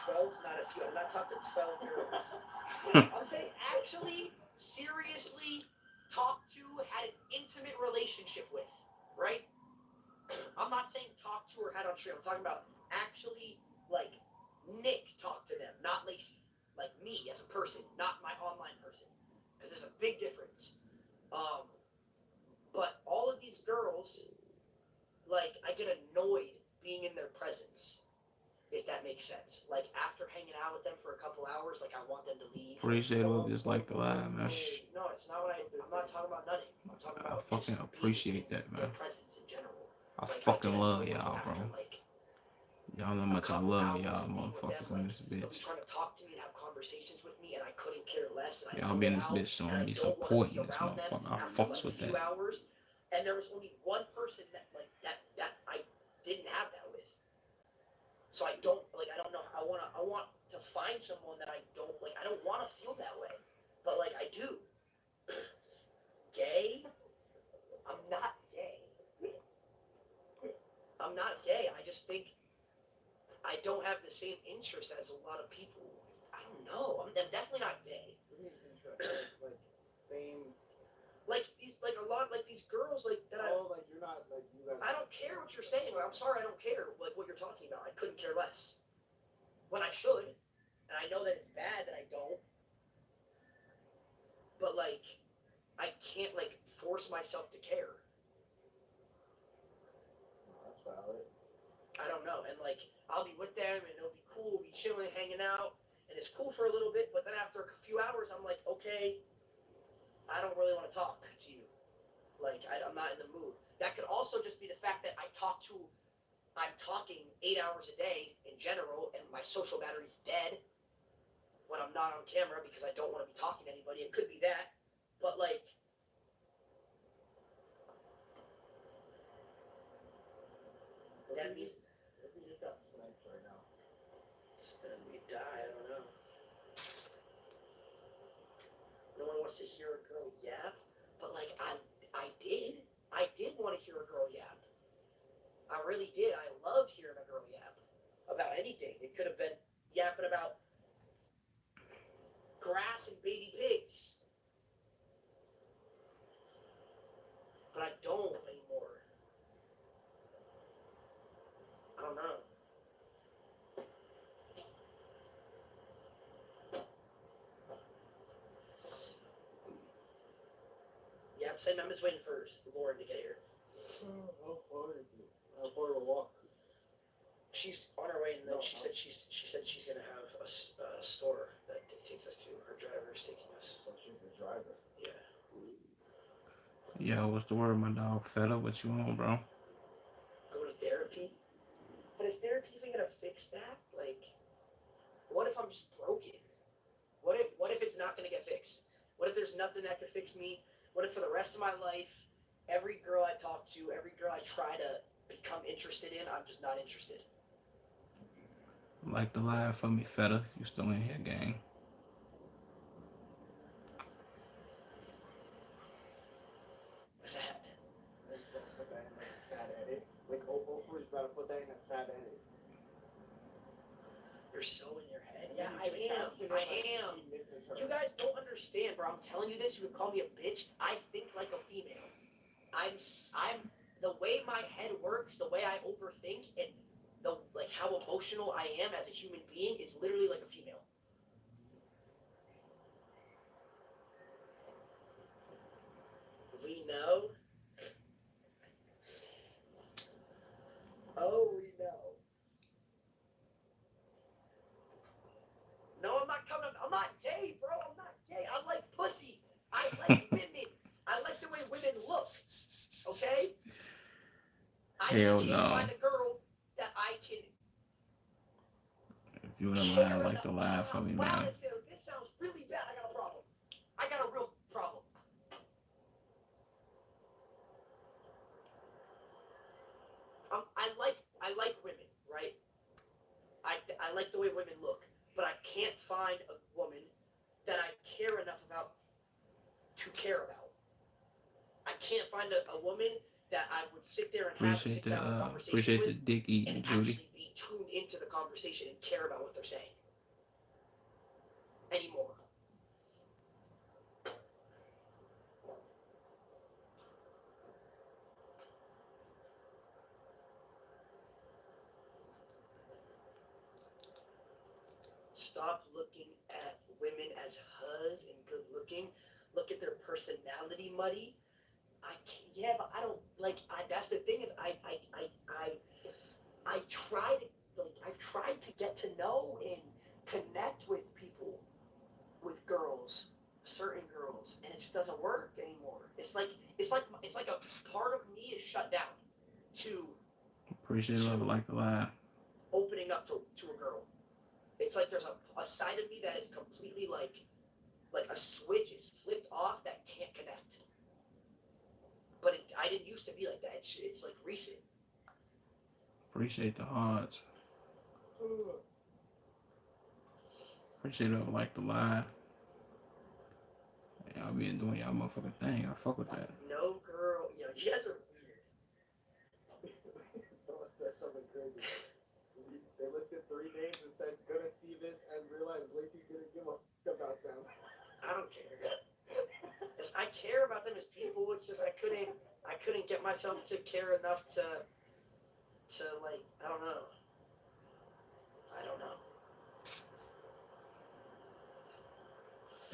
Twelve's not a few. I'm not talking to 12 girls. I'm saying actually, seriously, talked to, had an intimate relationship with, right? I'm not saying talk to or had on stream. I'm talking about actually, Nick talked to them, not like me as a person, not my online person, because there's a big difference. But all of these girls, I get annoyed being in their presence, if that makes sense. After hanging out with them for a couple hours, I want them to leave. Appreciate it, just like the live, man. No, it's not what I'm not talking about nutting. I'm talking I about fucking appreciate that, man. their presence in general. I fucking love y'all, bro. Y'all know how much I love y'all motherfuckers in this bitch. Trying to talk to me and have conversations with me, and I couldn't care less. And Y'all be in this bitch showing me support in this motherfucker. I fucks with that. Hours, and there was only one person that that I didn't have that with. So I don't know. I want to find someone that I don't I don't want to feel that way, but I do. Gay? I'm not gay. I'm not gay. I just think I don't have the same interest as a lot of people. I don't know. I'm definitely not gay. Same. These girls that I. Oh, you're not you guys. I don't care what you're saying. I'm sorry, I don't care what you're talking about. I couldn't care less. When I should, and I know that it's bad that I don't. But I can't force myself to care. That's valid. I don't know, and I'll be with them, and it'll be cool, we'll be chilling, hanging out, and it's cool for a little bit. But then after a few hours, I'm okay, I don't really want to talk to you. I'm not in the mood. That could also just be the fact that I'm talking 8 hours a day in general, and my social battery's dead when I'm not on camera because I don't want to be talking to anybody. It could be that, but that means If you just got sniped right now. then we die. I don't know. No one wants to hear a girl yap, but I did want to hear a girl yap. I really did. I loved hearing a girl yap about anything. It could have been yapping about grass and baby pigs. But I don't anymore. I don't know. Yeah, same. I'm just waiting for Lauren to get here. How far is it? How far to walk? She's on her way, and then she said she's gonna have a store that takes us to. Her driver is taking us. So she's a driver. Yeah. Yo, what's the word, my dog? Fed up? What you on, bro? Go to therapy. But is therapy even gonna fix that? What if I'm just broken? What if it's not gonna get fixed? What if there's nothing that could fix me? What if for the rest of my life, every girl I talk to, every girl I try to become interested in, I'm just not interested? Like the live for me, Feta. You still in here, gang? What's that? Put that in a sad edit. Oprah's about to put that in a sad edit. You're so in your head. Yeah, I am. You guys don't understand, bro. I'm telling you this. You could call me a bitch. I think like a female. I'm the way my head works, the way I overthink, and how emotional emotional I am as a human being is literally like a female. We know. Oh, we know. No, I'm not coming. I'm not gay, bro. I'm not gay. I like pussy. I like women. I like the way women look. Okay? I Hell just can't no. find a girl that I can. If you wanna lie, I like to lie for me, Wow, man. this sounds really bad. I got a problem. I got a real problem. I like women, right? I like the way women look, but I can't find a woman that I care enough about to care about. I can't find a woman that I would sit there and have a 6-hour conversation Appreciate the with dick eating, and Judy. actually be tuned into the conversation and care about what they're saying anymore. Stop looking at women as huzz and good looking. Look at their personality, muddy. Yeah, but I don't like. That's the thing is, I tried. Like, I've tried to get to know and connect with people, with girls, certain girls, and it just doesn't work anymore. It's like a part of me is shut down to Appreciate love, I like to lie. opening up to a girl. It's like there's a side of me that is completely like a switch is flipped off that can't connect. But I didn't used to be like that. It's like recent. Appreciate the hearts. Appreciate love, I like to lie. Y'all been doing y'all motherfucking thing. I fuck with that. No girl, yo, you guys are weird. Someone said something crazy. They listed 3 names and said, gonna see this and realize Lacey didn't give a fuck about them. I don't care. I care about them as people. It's just I couldn't get myself to care enough to like, I don't know.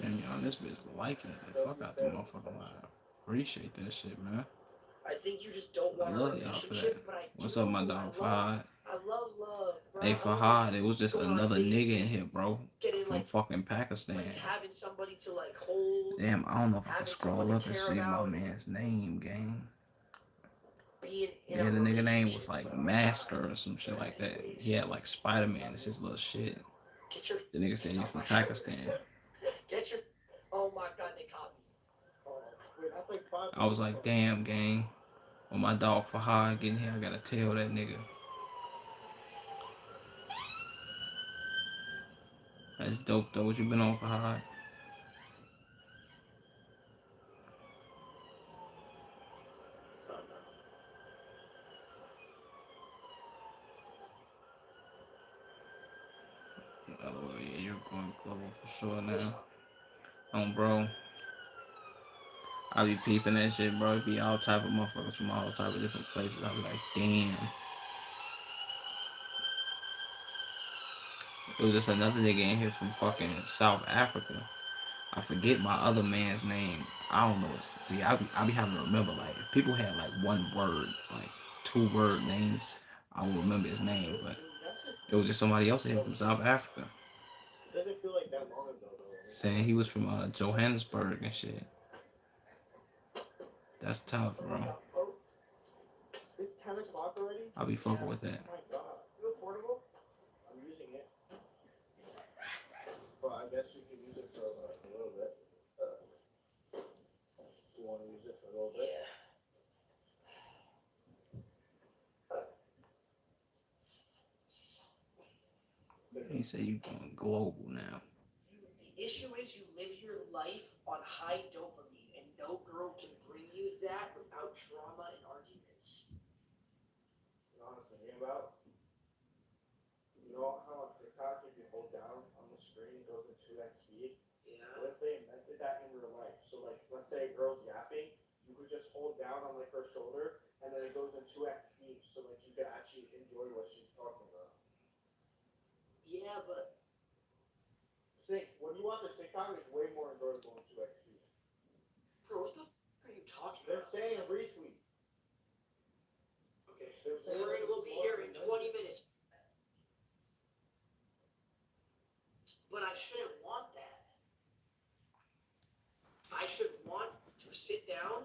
Damn, y'all, this bitch liking the fuck out the motherfucking lie. Appreciate that shit, man. I think you just don't I want love a y'all for that. relationship, but I What's do. up, my dog Fahad? I love love, bro. Hey, Fahad, it was just another nigga in here, bro. Getting, From like, fucking Pakistan. like having somebody to like hold. Damn, I don't know if I can having scroll someone up to and care see my about, man's name, gang. being in Yeah, a the nigga name was relationship, like bro. Masker or some shit like that. He had like Spider-Man. It's his little shit. Get your The nigga said he's from my shoulder. Pakistan. Get your. Oh my god, they caught me. Oh, wait, that's like 5. I was like, damn, gang. When my dog Fahad getting here, I gotta tell that nigga. That's dope, though. What you been on, Fahad? LOL, yeah, you're going global for sure now. Bro. I be peeping that shit, bro. It be all type of motherfuckers from all type of different places. I be like, damn. It was just another nigga in here from fucking South Africa. I forget my other man's name. I don't know. See, I be having to remember, like, if people had like one word, like 2-word names, I will remember his name. But it was just somebody else in here from South Africa. It doesn't feel like that long ago, though. Saying he was from Johannesburg and shit. That's tough, bro. It's 10 o'clock already? I be fucking with that. Oh my god. You have portable? I'm using it. Well, I guess you can use it for a little bit. You want to use it for a little bit? Yeah. He said you going global now. The issue is you live your life on high dopamine, and no girl can bring you that without drama and arguments. You know what I'm thinking about? You know how on TikTok, if you hold down on the screen, it goes to 2x speed? Yeah. What if they invented that in real life? So, like, let's say a girl's yapping, you could just hold down on, like, her shoulder, and then it goes to 2x speed, so, like, you could actually enjoy what she's talking about. Yeah, but Say, when you watch a TikTok, it's way more enjoyable in 2x speed. bro, what the f are you talking They're about? saying retweet. Okay, They're saying we'll be here in 20 minutes. But I shouldn't want that. I should want to sit down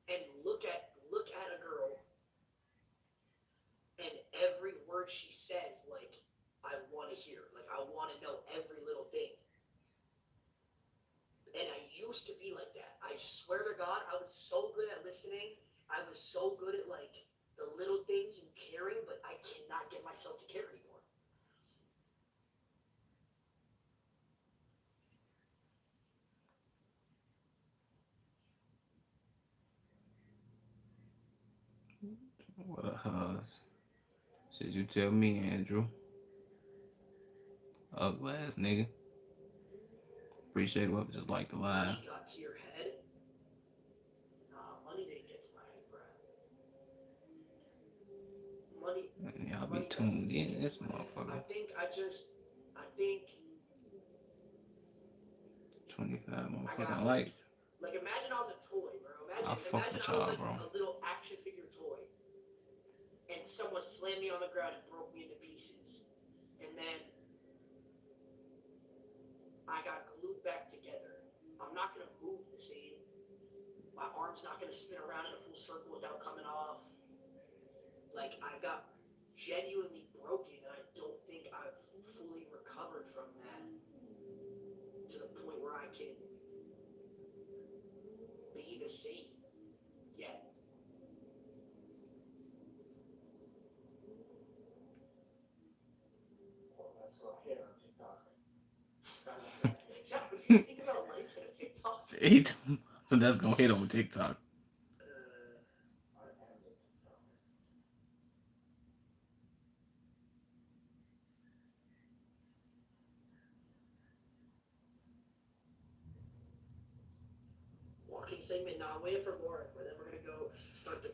and look at a girl, and every word she says, like, I want to hear. Like, I want to know every little thing. And I used to be like that. I swear to God, I was so good at listening. I was so good at, like, the little things and caring, but I cannot get myself to care anymore. What a huzz. Should you tell me, Andrew? Ugly ass nigga. Appreciate what just like the live. Money got to your head. Nah, money didn't get to my head, bro. Money. Y'all be tuned in this motherfucker. I think 25 I motherfucking got like. like imagine I was a toy, bro. I fuck Imagine with I was y'all, like bro. a little action figure toy, and someone slammed me on the ground and broke me into pieces, and then I got glued back together. I'm not gonna move the same. My arm's not gonna spin around in a full circle without coming off. Like, I got genuinely broken, and I don't think I've fully recovered from that to the point where I can be the same yet. Well, that's what I hate on TikTok. Exactly. If you think about life in a TikTok, So that's gonna hit on TikTok. I am the TikTok. walking segment. Now I'm waiting for Lauren, but then we're gonna go start the.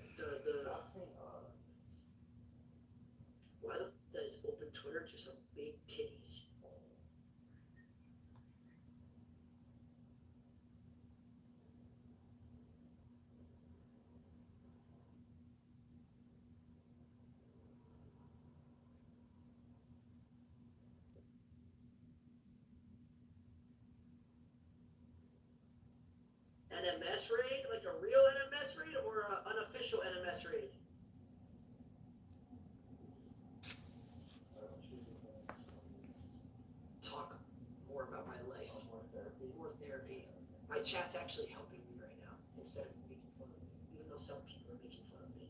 Why the f does open Twitter to some big titties? NMS raid, like a real NMS raid or an unofficial NMS raid? Talk more about my life. More therapy. More therapy. My chat's actually helping me right now instead of making fun of me, even though some people are making fun of me.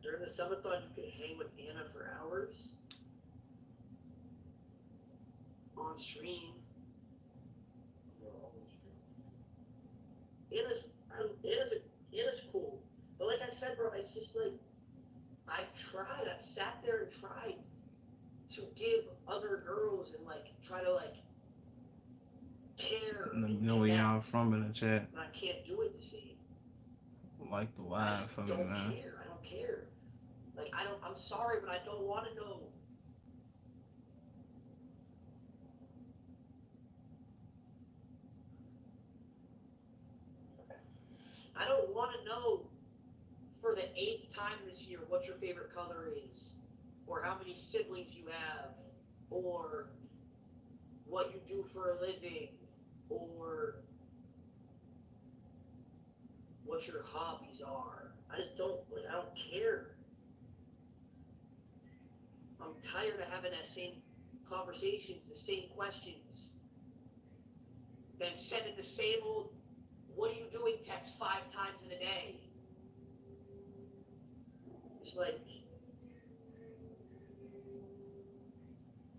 During the subathon, you could hang with Anna for hours on stream. Anna's cool, but like I said, bro, it's just like I've sat there and tried to give other girls and like try to like care. Let me know where y'all from in the chat. But I can't do it the same. Like the live for me, man. I don't care. Like I'm sorry, but I don't want to know. I don't want to know for the 8th time this year what your favorite color is, or how many siblings you have, or what you do for a living, or what your hobbies are. I just don't, like, I don't care. I'm tired of having that same conversations, the same questions, then sending the same old, what are you doing text 5 times in a day. It's like,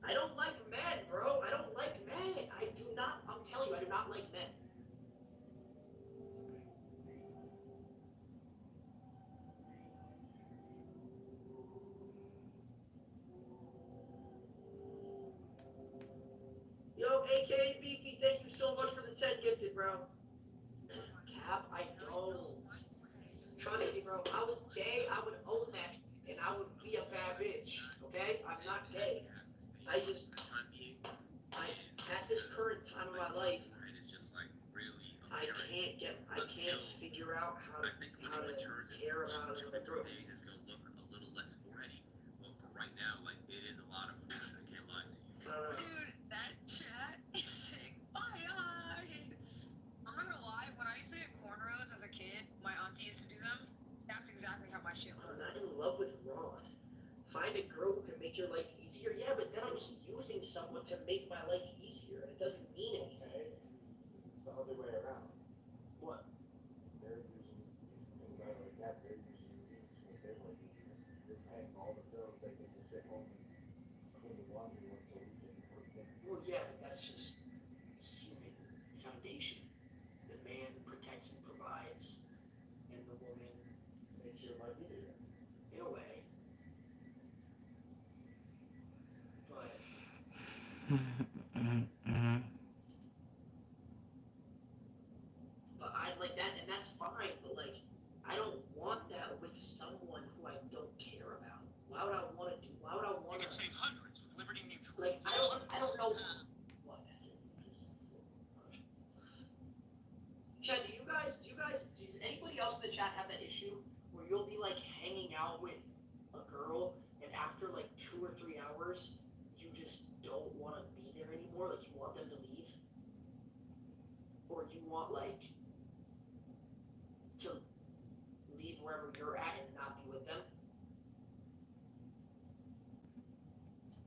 I don't like men, bro. I don't like men. I do not, I'm telling you, I do not like men. Okay, Beefy, thank you so much for the 10 gifted, bro. Cap, I don't. Trust me, bro. If I was gay, I would own that, and I would be a bad bitch. Okay? I'm not gay. I just, at this current time of my life, I can't figure out how to care about another girl. Dude, that chat is sick. My eyes. I'm not gonna lie, when I used to get cornrows as a kid, my auntie used to do them. That's exactly how my shit I'm looked. not in love with Ron. Find a girl who can make your life easier. Yeah, but then I'm using someone to make my life easier, and it doesn't mean anything. Okay? It's the other way around. What? They're using you, and right like that, they're using you to make their life easier. You're paying all the bills, they get to sit home and clean the laundry once a week and work in. Well, yeah, but that's just human foundation. The man protects and provides, and the woman Makes your life easier. in a way. But I like that, and that's fine. But like, I don't want that with someone who I don't care about. Why would I want to do? Why would I want to? save hundreds with Liberty Mutual. Like, I don't know. What? Chad, does anybody else in the chat have that issue where you'll be like hanging out with a girl and after like 2 or 3 hours, you just don't want to be there anymore? Like, you want them to leave? Or you want like to leave wherever you're at and not be with them?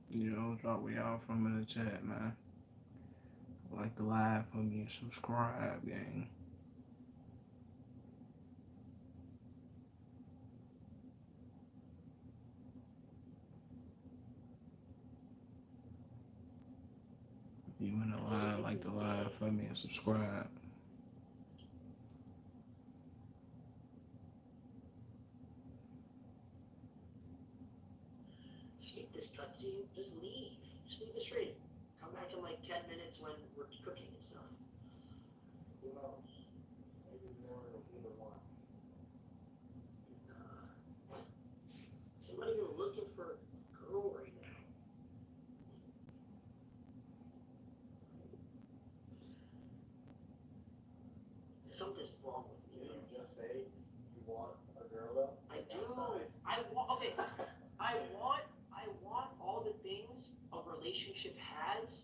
Yo, drop where y'all from in the chat, man. Like the live for me and subscribe, gang. You in the live, like the live for me and subscribe. Skip this cutscene. Just leave. Just leave the stream. Come back in like 10 minutes when we're cooking and stuff. Who knows? Maybe more of either one. So I'm not even looking for a girl right now. Something's wrong with me. Did you just say you want a girl though? I do. Outside? Okay. I want all the things a relationship has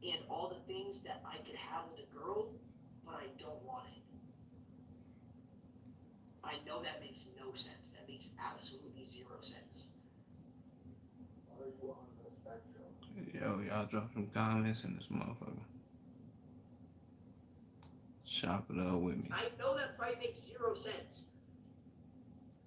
and all the things that I could have with a girl, but I don't want it. I know that makes no sense. That makes absolutely 0 sense. Are you on the spectrum? Yo, y'all drop some comments in this motherfucker. Chop it up with me. I know that probably makes 0 sense.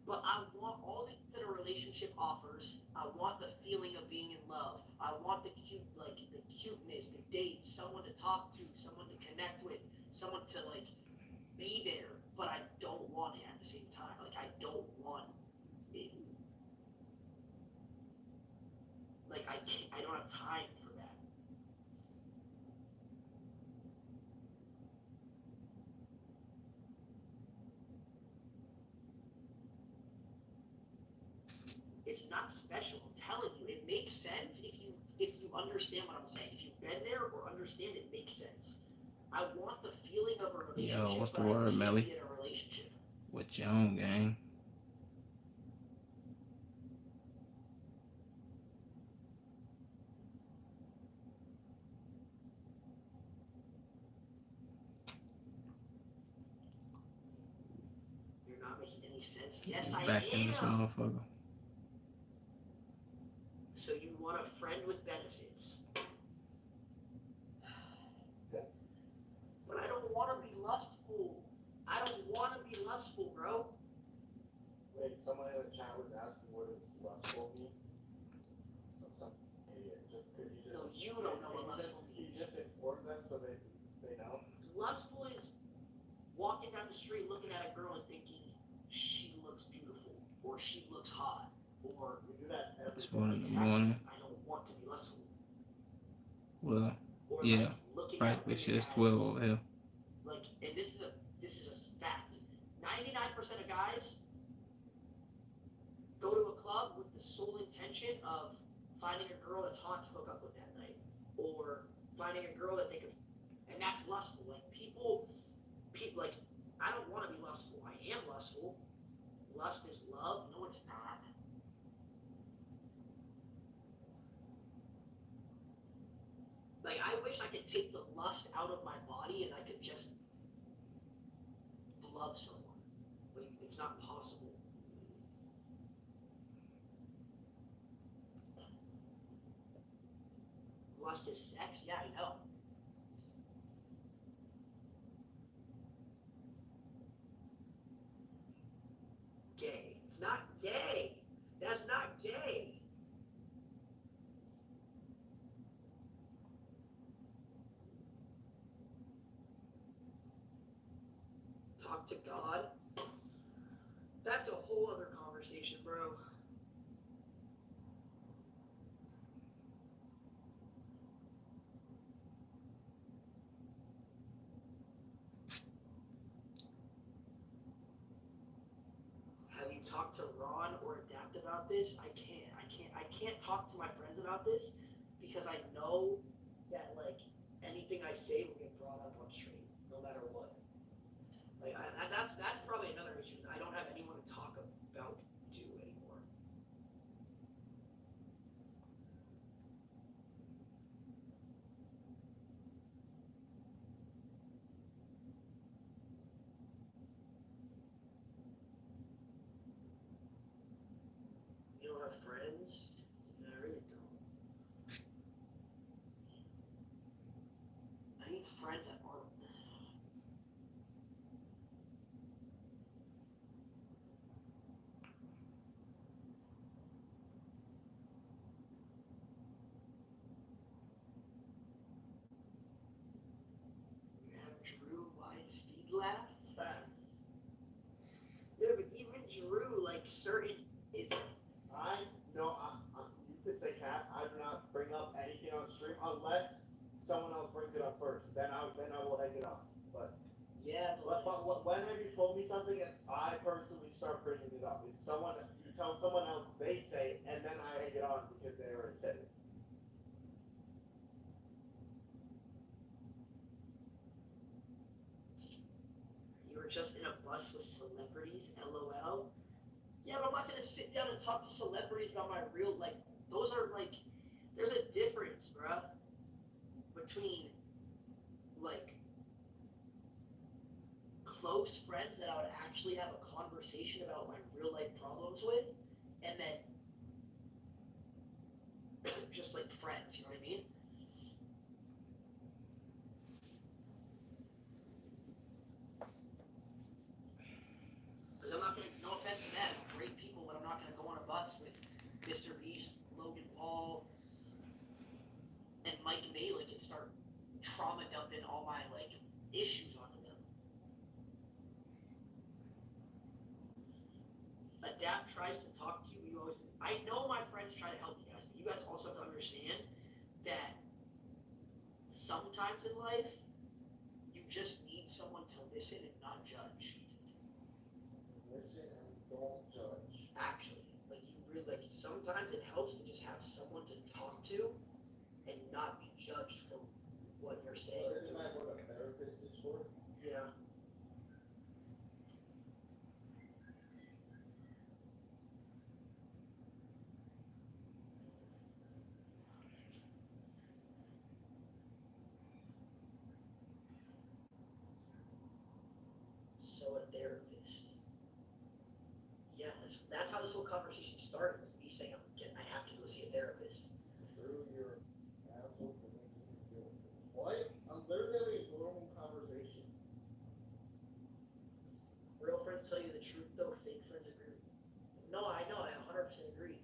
But I want all the that a relationship offers. I want the feeling of being in love. I want the cuteness, the dates, someone to talk to, someone to connect with, someone to like be there. But I don't want it at the same time. Like, I don't want it. Like, I don't have time for that. It's not special. I'm telling you, it makes sense if you understand what I'm saying. If you've been there or understand, it makes sense. I want the feeling of a relationship. Yo, what's the but I word, can't Melly? be in a relationship. With your own gang. You're not making any sense. Yes, I Back am. in this motherfucker. So you want a friend with benefits. But I don't want to be lustful. I don't want to be lustful, bro. Wait, someone in the chat was asking what does lustful mean? Some idiot. No, you don't know what lustful You means. just inform them so they know? Lustful is walking down the street looking at a girl and thinking she looks beautiful or she looks hot or We do that every This morning in the exactly. morning. I don't want to be lustful. Well, or Yeah, like looking right. at This women shit is as 12 over here. like, and this is a fact. 99% of guys go to a club with the sole intention of finding a girl that's hot to hook up with that night, or finding a girl that they could, and that's lustful. Like people, like I don't want to be lustful. I am lustful. Lust is love. No, it's not. Like I wish I could take the lust out of my body and I could just love someone, but it's not possible. Lust is sex? Yeah, I know. Gay. It's not gay. That's not gay. Talk to God? That's a whole other conversation, bro. Have you talked to Ron or Adapt about this? I can't talk to my friends about this because I know that like anything I say will get brought up on stream, no matter what. Like that's probably another issue. Is I don't have anyone to talk about to anymore. You don't have friends? I really don't. I need friends that aren't. You have Drew wide speed laugh? Facts. Yeah, but even Drew, like certain is. I no, you could say Cat. I do not bring up anything on stream unless someone else brings it up first. Then I will hang it up. But Yeah, but whenever you told me something, I personally start bringing it up. It's someone you tell someone else, they say, and then I hang it on because they already said it. You were just in a bus with celebrities, LOL. Yeah, but I'm not gonna sit down and talk to celebrities about my real, like, those are like, there's a difference, bruh, between, like, close friends that I would actually have a conversation about my real life problems with, and then just like friends, you know what I mean? Because I'm not gonna, no offense to them, great people, but I'm not gonna go on a bus with Mr. Beast, Logan Paul, and Mike Malik and start trauma dumping all my like issues onto them. Adapt tries to talk to you. You always. I know my friends try to help you guys, but you guys also have to understand that sometimes in life you just need someone to listen and not judge. Listen and don't judge. Actually, like you really like. Sometimes it helps to just have someone to talk to and not be judged for what you're saying. Isn't that what a therapist is for? Yeah. So a therapist. Yeah, that's how this whole conversation started. Was me saying I have to go see a therapist. Through your asshole for making you feel this. What? I'm literally having a normal conversation. Real friends tell you the truth, though. Fake friends agree. No, I know. I 100% agree.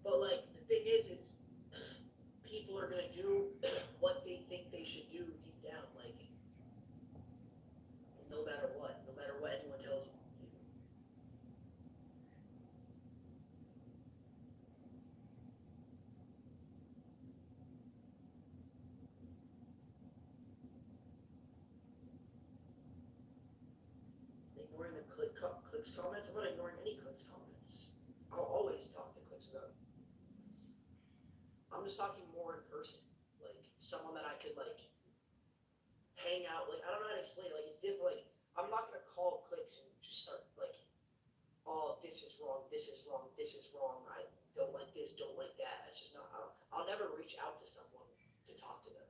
But like the thing is people are gonna do what they think they should do deep down. Like no matter what anyone tells you. ignoring the clicks comments. I'm not ignoring any clicks comments. I'll always talk to clicks though. I'm just talking more in person, like someone that I could like hang out. Like I don't know how to explain it. Like it's different. Like I'm not gonna call clicks and just start like, oh, this is wrong, this is wrong, this is wrong. I don't like this, don't like that. It's just not. I'll never reach out to someone to talk to them.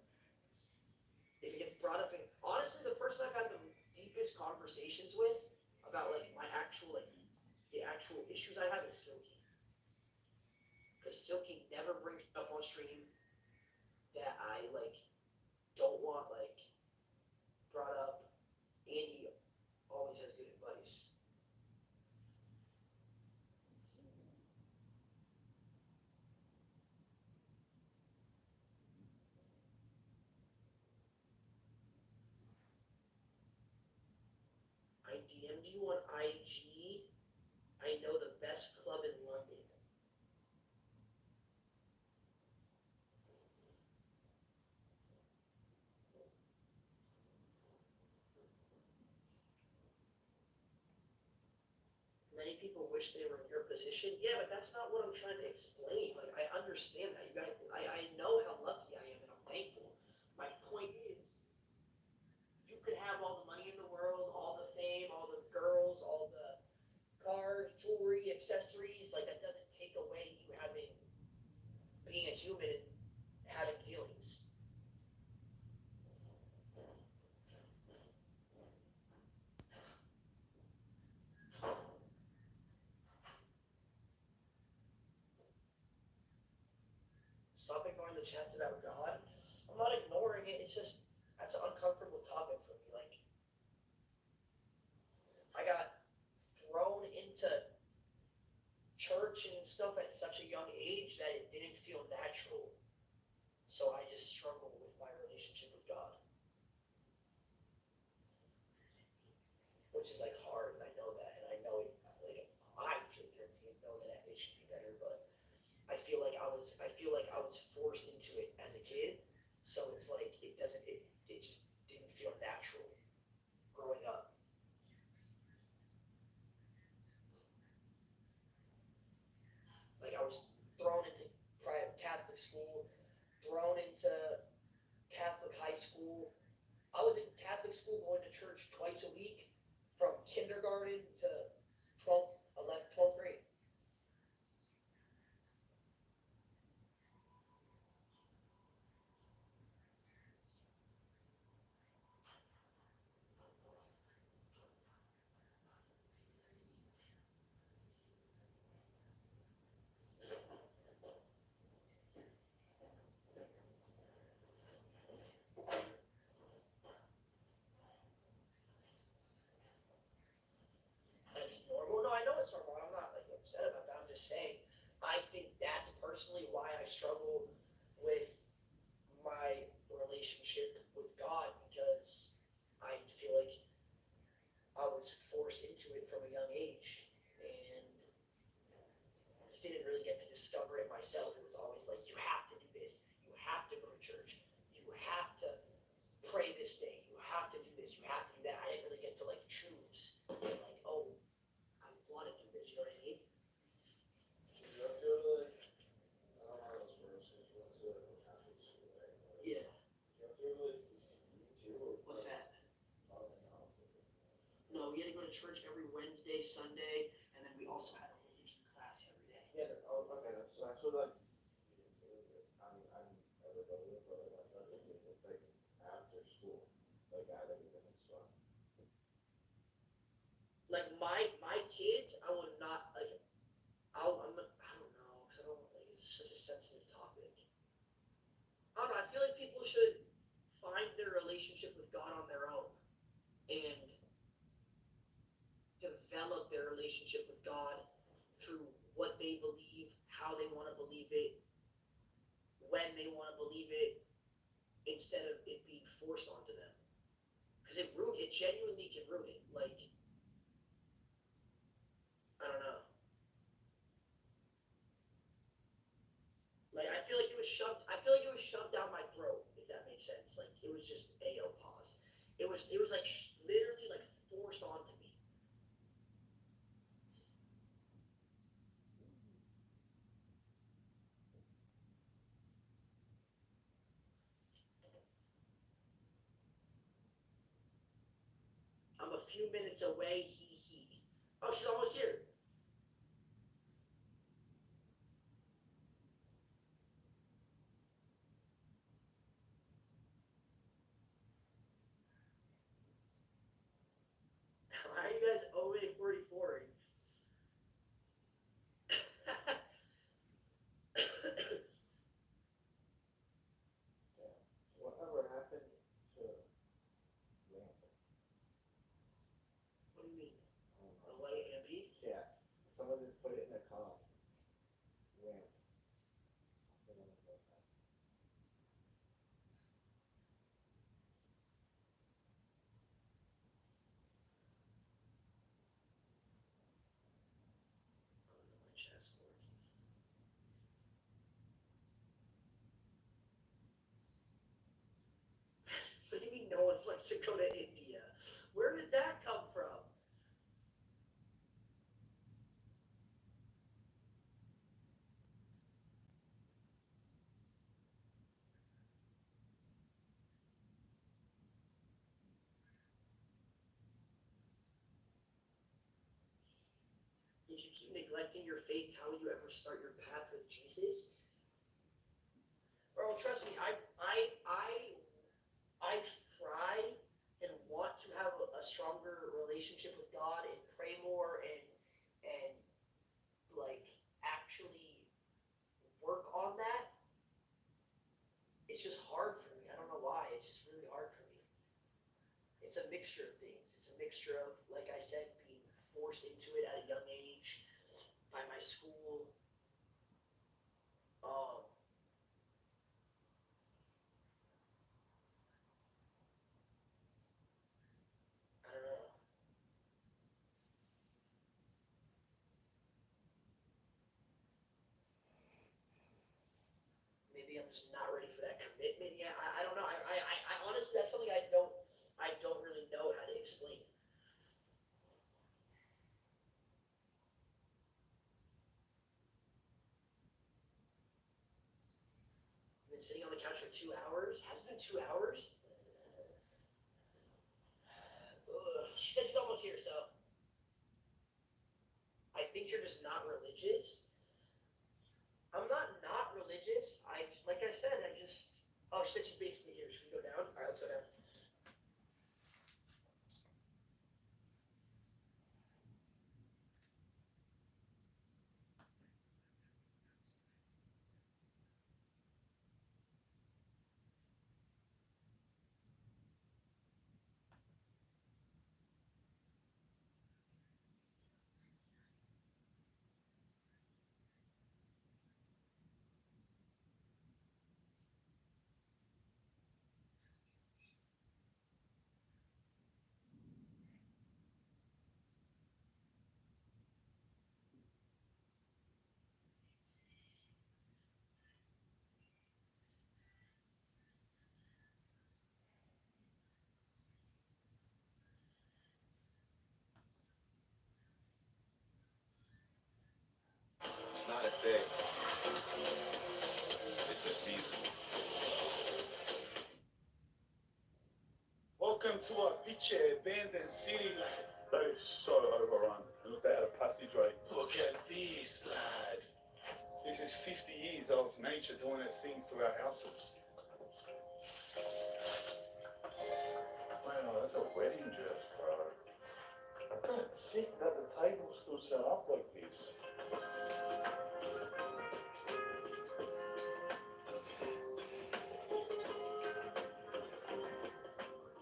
If it gets brought up, in honestly, the person I've had the deepest conversations with about like my actual like the actual issues I have is Silky. Because Silky never brings up on stream that I like don't want like brought up. Andy always has good advice. I DM'd you on IG. I know the best club in London. Many people wish they were in your position. Yeah, but that's not what I'm trying to explain. Like, I understand that. You guys, I know how lucky I am and I'm thankful. My point is, you could have all the money in the world, all the fame, all the girls, all the cars, jewelry, accessories. Like, that doesn't take away you having, being a human and having feelings. Stop ignoring the chats about God. I'm not ignoring it. It's just that's an uncomfortable topic for me. Like I got thrown into church and stuff at such a young age that it didn't feel natural. So I just struggle with my relationship with God, which is like hard, and I know that, and I know it. Like I feel guilty and know that it should be better, but I feel like I was forced into it as a kid, so it's like it just didn't feel natural growing up. Like I was thrown into private Catholic school, thrown into Catholic high school. I was in Catholic school going to church twice a week from kindergarten to 12th, 11th, 12th grade. That's normal. No, I know it's normal. I'm not like upset about that. I'm just saying, I think that's personally why I struggle with my relationship with God because I feel like I was forced into it from a young age and didn't really get to discover it myself. It was always like, you have to do this, you have to go to church, you have to pray this day, you have to do this, you have to do that. I didn't really get to like choose, like, oh, I want to do this, you know what I mean? You have to go to like, I don't know how this works, you went to Catholic school, right? Like, Yeah. you have to go to like CCD too, or What's that? No, we had to go to church every Wednesday, Sunday, and then we also had a religion class every day. yeah, okay, that's what like CCD is. I'm never go to it, but like my brother did. It's like after school, like at a different spot. Like my kids, I would not like. I don't know, because I don't like it's such a sensitive topic. I don't know. I feel like people should find their relationship with God on their own and develop their relationship with God through what they believe, how they want to believe it, when they want to believe it, instead of it being forced onto them. Because it genuinely can ruin it. Like, I don't know. Like I feel like it was shoved down my throat, if that makes sense. Like it was just pause. It was like literally like forced onto me. few minutes away, Oh, she's almost here. Why are you guys always 44? Whatever happened to Lamp? What do you mean? A light Ambi? Yeah, someone just put it in a comp. Lamp. My chest working. What do you mean no one wants to go to India? Where did that come from? If you keep neglecting your faith, how will you ever start your path with Jesus? Bro, trust me, I try and want to have a stronger relationship with God and pray more and like actually work on that. It's just hard for me. I don't know why. It's just really hard for me. It's a mixture of things. It's a mixture of, like I said, being forced into it at a young age by my school. I don't know. Maybe I'm just not ready for that commitment yet. I don't know. I honestly, that's something I don't really know how to explain. I've been sitting on the couch for 2 hours. Has it been 2 hours? Ugh. She said she's almost here, so I think you're just not religious. I'm not religious. Like I said, oh, she said she's basically here. Should we go down? All right, let's go down. It's not a day. It's a season. Welcome to a pitch abandoned city, lad. That is so overrun. Look at a passageway. Look at this, lad. This is 50 years of nature doing its things to our houses. Wow, that's a wedding dress, bro. I can't see that the table's still set up like this.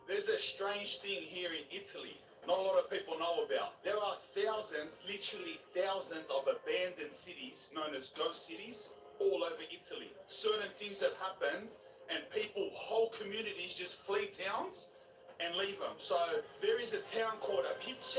There's a strange thing here in Italy not a lot of people know about. There are thousands, literally thousands of abandoned cities known as ghost cities all over Italy. Certain things have happened and people, whole communities just flee towns and leave them. So there is a town called Apice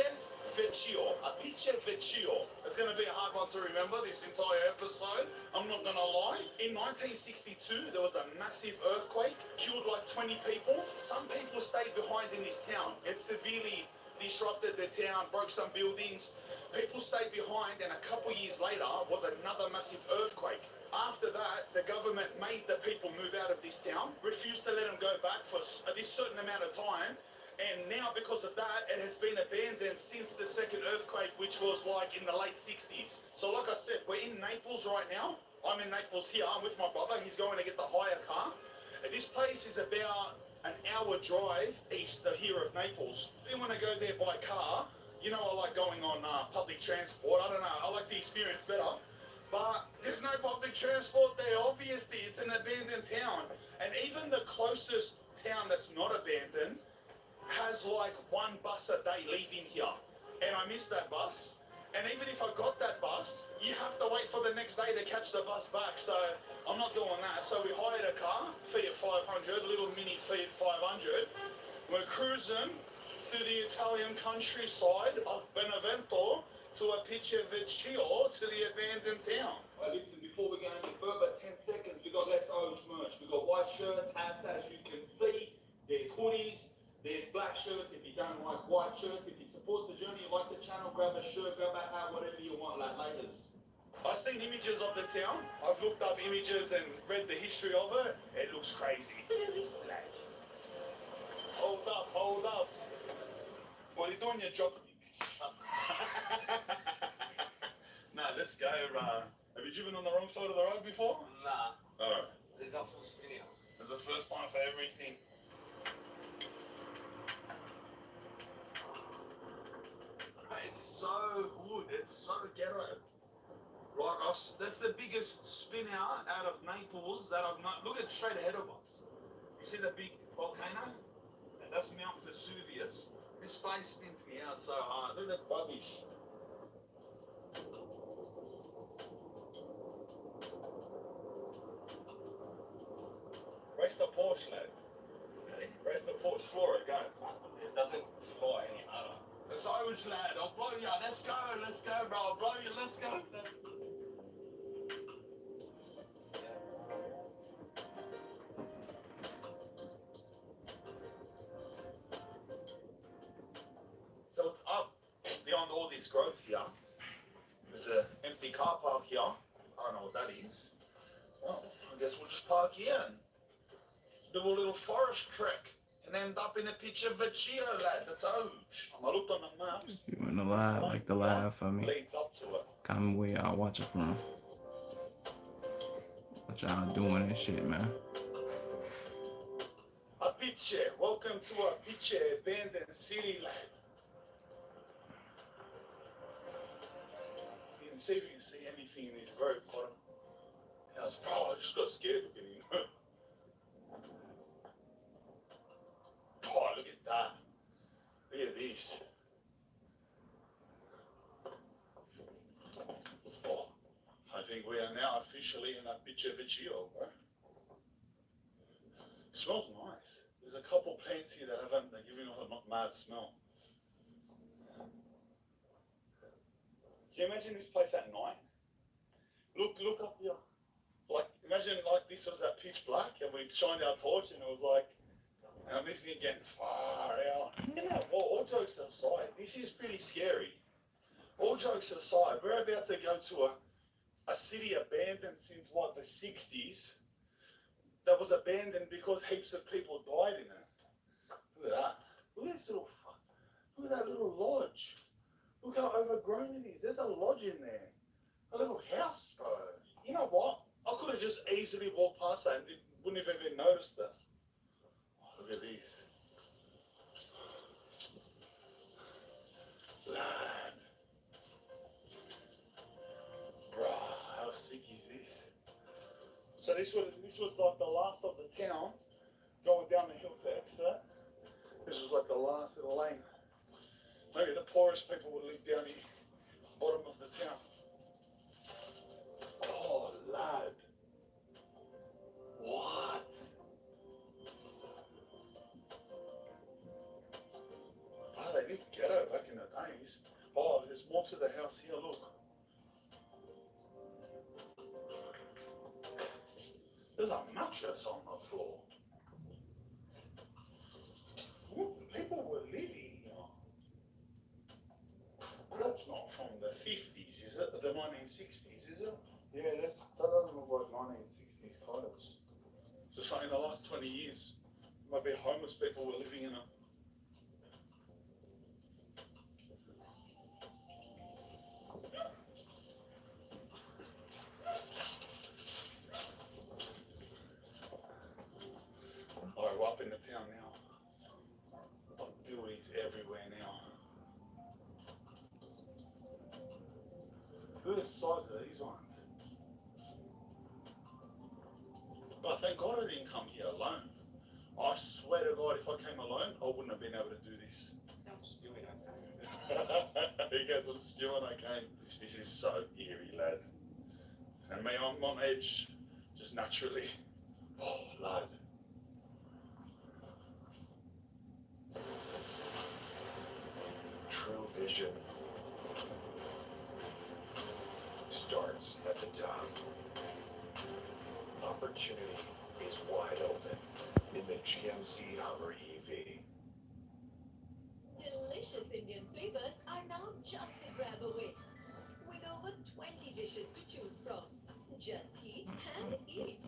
Vecchio. Apice Vecchio. It's going to be a hard one to remember this entire episode. I'm not going to lie. In 1962, there was a massive earthquake, killed like 20 people. Some people stayed behind in this town. It severely disrupted the town, broke some buildings. People stayed behind, and a couple years later was another massive earthquake. After that, the government made the people move out of this town, refused to let them go back for this certain amount of time, And now because of that, it has been abandoned since the second earthquake, which was like in the late 60s. So like I said, we're in Naples right now. I'm in Naples here. I'm with my brother. He's going to get the hire car. And this place is about an hour drive east of here of Naples. If you want to go there by car, you know I like going on public transport. I don't know. I like the experience better. But there's no public transport there, obviously. It's an abandoned town. And even the closest town that's not abandoned has like one bus a day leaving here. And I miss that bus. And even if I got that bus, you have to wait for the next day to catch the bus back. So I'm not doing that. So we hired a car, Fiat 500, a little mini Fiat 500. We're cruising through the Italian countryside of Benevento to a Vecchio to the abandoned town. Well, listen, before we go any further, 10 seconds, we got Let's Orange merch. We got white shirts, hats, as you can see. There's hoodies, there's black shirts. If you don't like white shirts, if you support the journey, you like the channel, grab a shirt, grab a hat, whatever you want, like laters. I've seen images of the town. I've looked up images and read the history of it. It looks crazy. Hold up, hold up. What are you doing, your job? Nah, let's go. Have you driven on the wrong side of the road before? Nah. Alright. There's our first video. It's the first time for everything. It's so good. It's so ghetto. Like, that's the biggest spin out of Naples that I've not. Look at straight ahead of us. You see the big volcano? That's Mount Vesuvius. This place spins me out so hard. Look at that rubbish. Raise the Porsche, lad. Raise the Porsche floor, go. It doesn't fly any harder. It's Orange, lad. I'll blow you. Let's go, bro. I'll blow you. Let's go. So it's up beyond all this growth here. There's an empty car park here. I don't know what that is. Well, I guess we'll just park here and do a little forest trek and end up in a picture Vecchio, lad. That's huge. I looked on the maps. You want to live, like the live for me. Leads up to it. Comment where y'all watch it from. What y'all doing and shit, man. A picture. Welcome to a picture abandoned city, lad. You can see if you can see anything in this very bottom house. Bro, I just got scared looking in. Oh, look at that. Look at this. Oh, I think we are now officially in a picture Vecchio, bro. It smells nice. There's a couple plants here that haven't, they're giving off a mad smell. Can you imagine this place at night? Look up here. Like, imagine like this was at pitch black and we shined our torch and it was like, and I'm even getting far out. You know, all jokes aside, this is pretty scary. All jokes aside, we're about to go to a city abandoned since what, the 60s, that was abandoned because heaps of people died in it. Look at that. Look at this little look at that little lodge. Look how overgrown it is. There's a lodge in there. A little house, bro. You know what? I could have just easily walked past that and wouldn't have even noticed that. Look at these. Lad. Bruh, how sick is this? So this was like the last of the town, going down the hill to exit. This was like the last little lane. Maybe the poorest people would live down here, bottom of the town. Oh, lad. What? Oh, they lived ghetto back in the days. Oh, there's more to the house here, look. There's a mattress on the floor. Ooh, people were living here. That's not from the 50s, is it? The 1960s, is it? Yeah, that doesn't look like 1960s clothes. So in the last 20 years, maybe homeless people were living in it. Look at the size of these ones. But thank God I didn't come here alone. I swear to God, if I came alone, I wouldn't have been able to do this. I'm spewing on that. He goes, I'm spewing, I came. This is so eerie, lad. And me, I'm on edge, just naturally. Oh, lad. True vision starts at the top. Opportunity is wide open in the GMC Hummer EV. Delicious Indian flavors are now just a grab away. With over 20 dishes to choose from. Just heat and eat.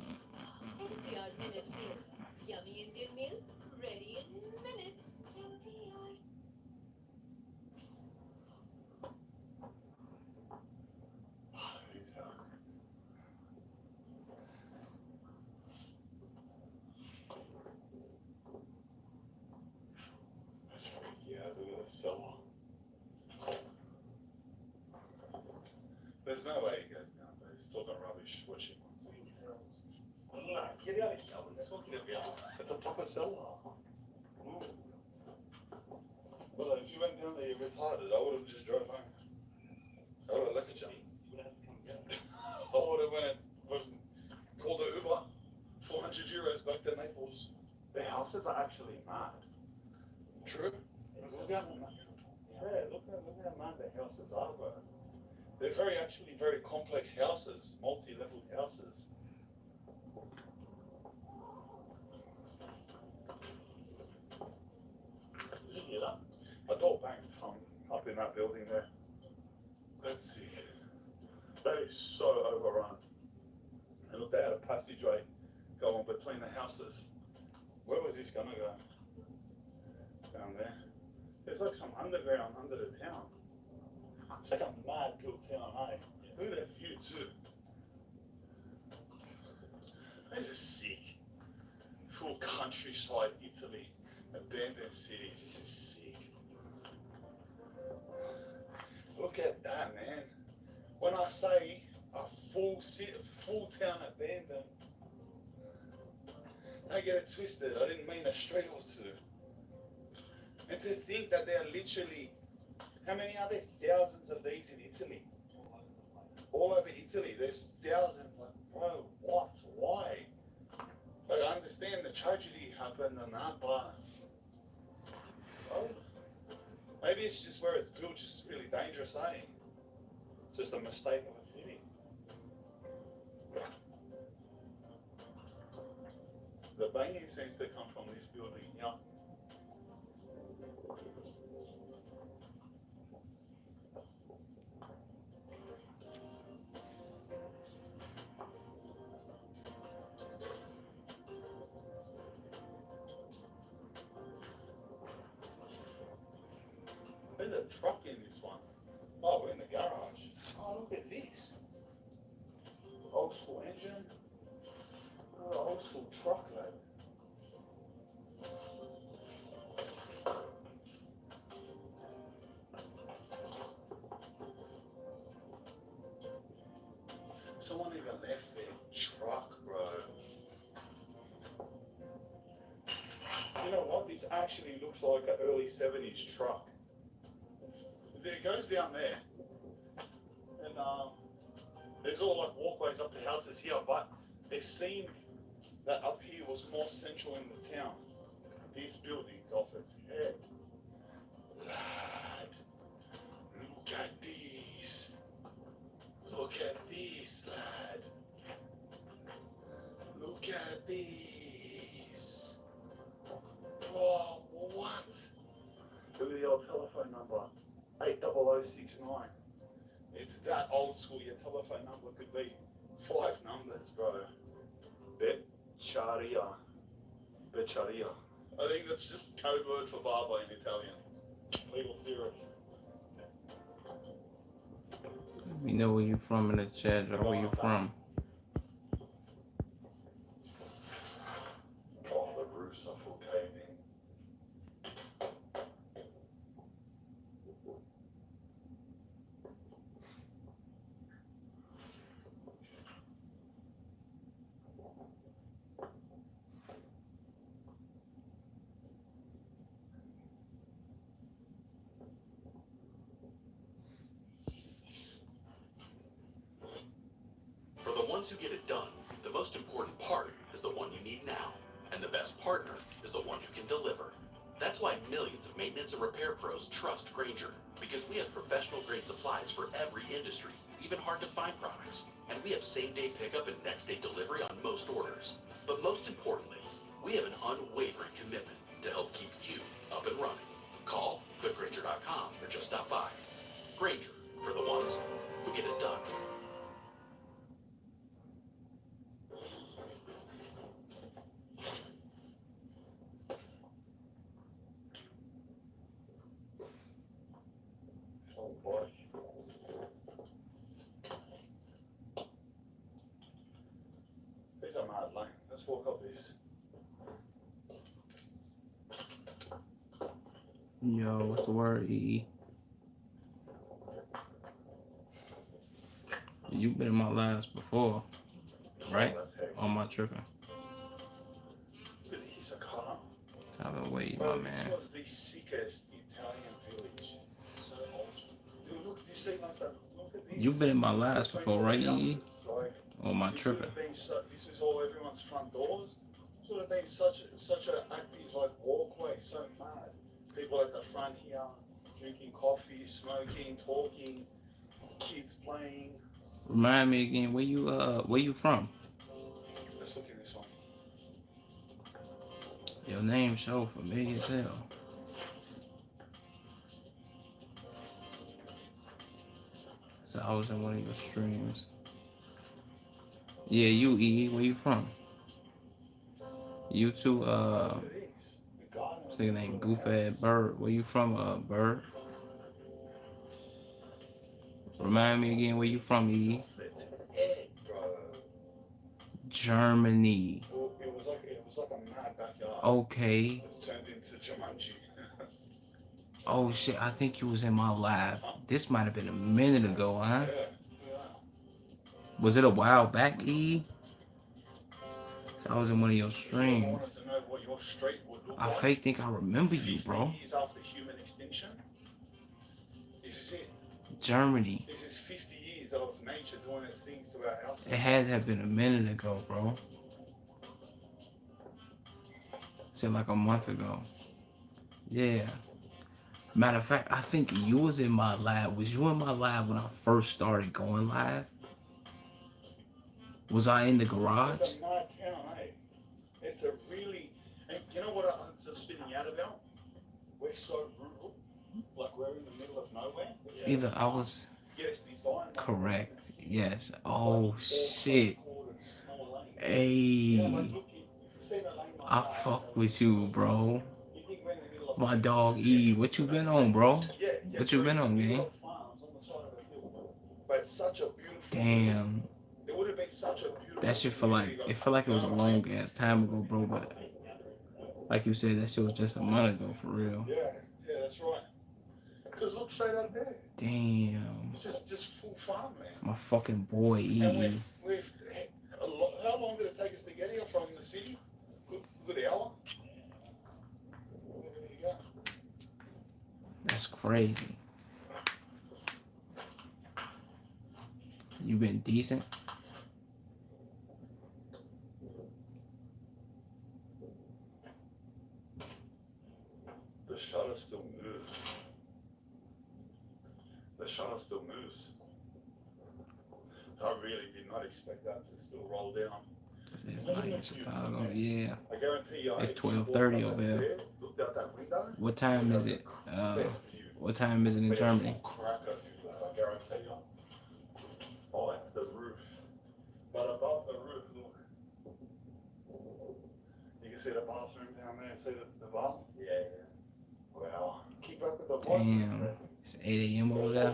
NTR Minute Meals. Yummy Indian meals ready in minutes. NTR. That's freaky out, look at the cellar. There's no way he goes down there, he's talking rubbish, what she wants. No, get out of here, what are you talking about? It's a proper cellar. Well, if you went down there, you're retarded, I would have just drove home. I would have left you. I would have went and called an Uber, 400 euros back to Naples. The houses are actually mad. True. Look how mad the houses are, bro. They're very complex houses, multi-level houses. You hear that? A door banged from up in that building there. Let's see. That is so overrun. And look, they had a passageway going between the houses. Where was this gonna go? Down there. There's like some underground under the town. It's like a mad built town, eh? Look at that view too. This is sick. Full countryside Italy, abandoned cities. This is sick. Look at that, man. When I say a full city, full town abandoned, don't get it twisted. I didn't mean a street or two. And to think that there are literally, how many are there? Thousands of these in Italy. All over Italy, there's thousands. Like, bro, what? Why? Like, I understand the tragedy happened and that, but well, maybe it's just where it's built, just really dangerous, eh? Just a mistake of a city. The banging seems to come from this building here. There's a truck in this one. Oh, we're in the garage. Oh, look at this. Old school engine. Oh, old school truck, lad. Someone even left their truck, bro. You know what? This actually looks like an early 70s truck. It goes down there. And there's all like walkways up to houses here, but it seemed that up here was more central in the town. These buildings off its head. Lad, look at these. Look at these, lad. Look at these. Whoa, what? Look at the old telephone number. 80069. It's that old school. Your telephone number could be 5 numbers, bro. Beccaria. Beccaria. I think that's just code word for barber in Italian. Legal theorist. We know where you from in the chat, or where you from. Oh, the roofs are full caving. ones who get it done, the most important part is the one you need now. And the best partner is the one who can deliver. That's why millions of maintenance and repair pros trust Grainger, because we have professional grade supplies for every industry, even hard to find products. And we have same day pickup and next day delivery on most orders. But most importantly, we have an unwavering commitment to help keep you up and running. Call, click Grainger.com, or just stop by. Grainger, for the ones who get it done. Oh boy. These are mad lane. Let's walk up this. Yo, what's the word, EE? You've been in my lives before, right? On my tripping. Look at this, a car. I've been waiting, my Bro, man. this was the sickest Italian village. So old. Dude, look, this ain't like that. Look at this. You've been in my lives before, right, EE? Like, On my this tripping. would have been this was all everyone's front doors. This would have been such an active like walkway, so mad. People at the front here, drinking coffee, smoking, talking, kids playing. Remind me again, where you from? Let's look at this one. Your name so familiar as hell. So I was in one of your streams. Yeah, you EE, where you from? You too, this nigga named Goofhead Bird. Where you from, Bird? Remind me again where you from, EE? Germany. It was like a mad backyard. Okay. It's turned into Jumanji. Oh shit, I think you was in my lab. This might have been a minute ago, huh? Yeah. Was it a while back, E? So I was in one of your streams. I wanted to know what your street would look I like. fake think I remember you, 50 bro. years after human extinction. This is it. Germany. This is 50 years of nature doing its things to our houses. It had to have been a minute ago, bro. Said like a month ago. Yeah. Matter of fact, I think you was in my lab. Was you in my lab when I first started going live? Was I in the garage? It's a mad town, eh? It's a really... And you know what I'm just spinning out about? We're so rural. Like we're in the middle of nowhere. Either I was Yeah, it's designed. correct. Yes. Oh shit. Hey. I fuck with you, bro. My dog E. What you been on, bro? What you been on, gang? But it's such a beautiful... Damn. It would have been such a beautiful... That shit feel like it was a long ass time ago, bro. But like you said, that shit was just a month ago, for real. Yeah, that's right. Because look straight out of bed. Damn. It's just full fun, man. My fucking boy E. And how long did it take us to get here from the city? Good hour. There you go. That's crazy. You been decent? The shutter still moves. The shutter still moves. I really did not expect that to still roll down. It's like in Chicago, yeah. I guarantee you. It's 12:30 over there. Looked out that window. What time is it? What time is it in Germany? Cracker, I guarantee you. Oh, it's the roof. But above the roof, look. You can see the bathroom down there. See the bath? Yeah. Wow. Keep up with the Damn. It's 8 a.m. over there.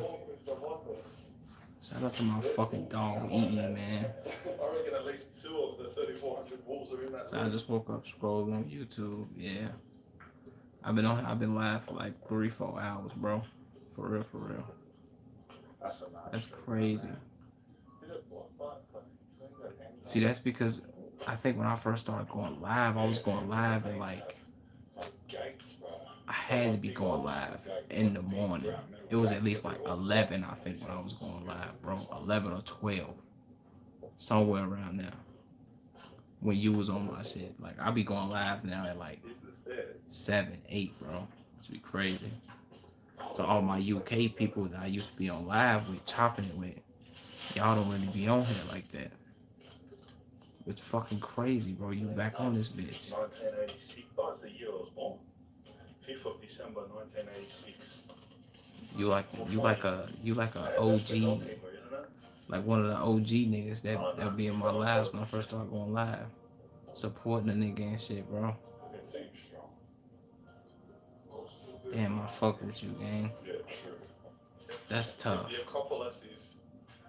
Shout out to my fucking dog, E.E., man. I reckon at least 2 of the 3,400 wolves are in that. So I just woke up, scrolled on YouTube. Yeah. I've been live for like 3-4 hours, bro. For real. That's crazy. See, that's because I think when I first started going live, I was going live and like I had to be going live in the morning. It was at least like 11, I think, when I was going live, bro. 11 or 12. somewhere around there. When you was on my shit, like I'll be going live now at like 7, 8, bro. It's be crazy. So all my UK people that I used to be on live with, chopping it with, y'all don't really be on here like that. It's fucking crazy, bro. You back on this bitch. 1986. That's the year I was born. 5th of December 1986. You like a OG, like one of the OG niggas that'll be in my lives when I first started going live, supporting a nigga and shit, bro. It seems strong. Damn, I fuck with you, gang. Yeah, sure. That's tough. Your Coppolas is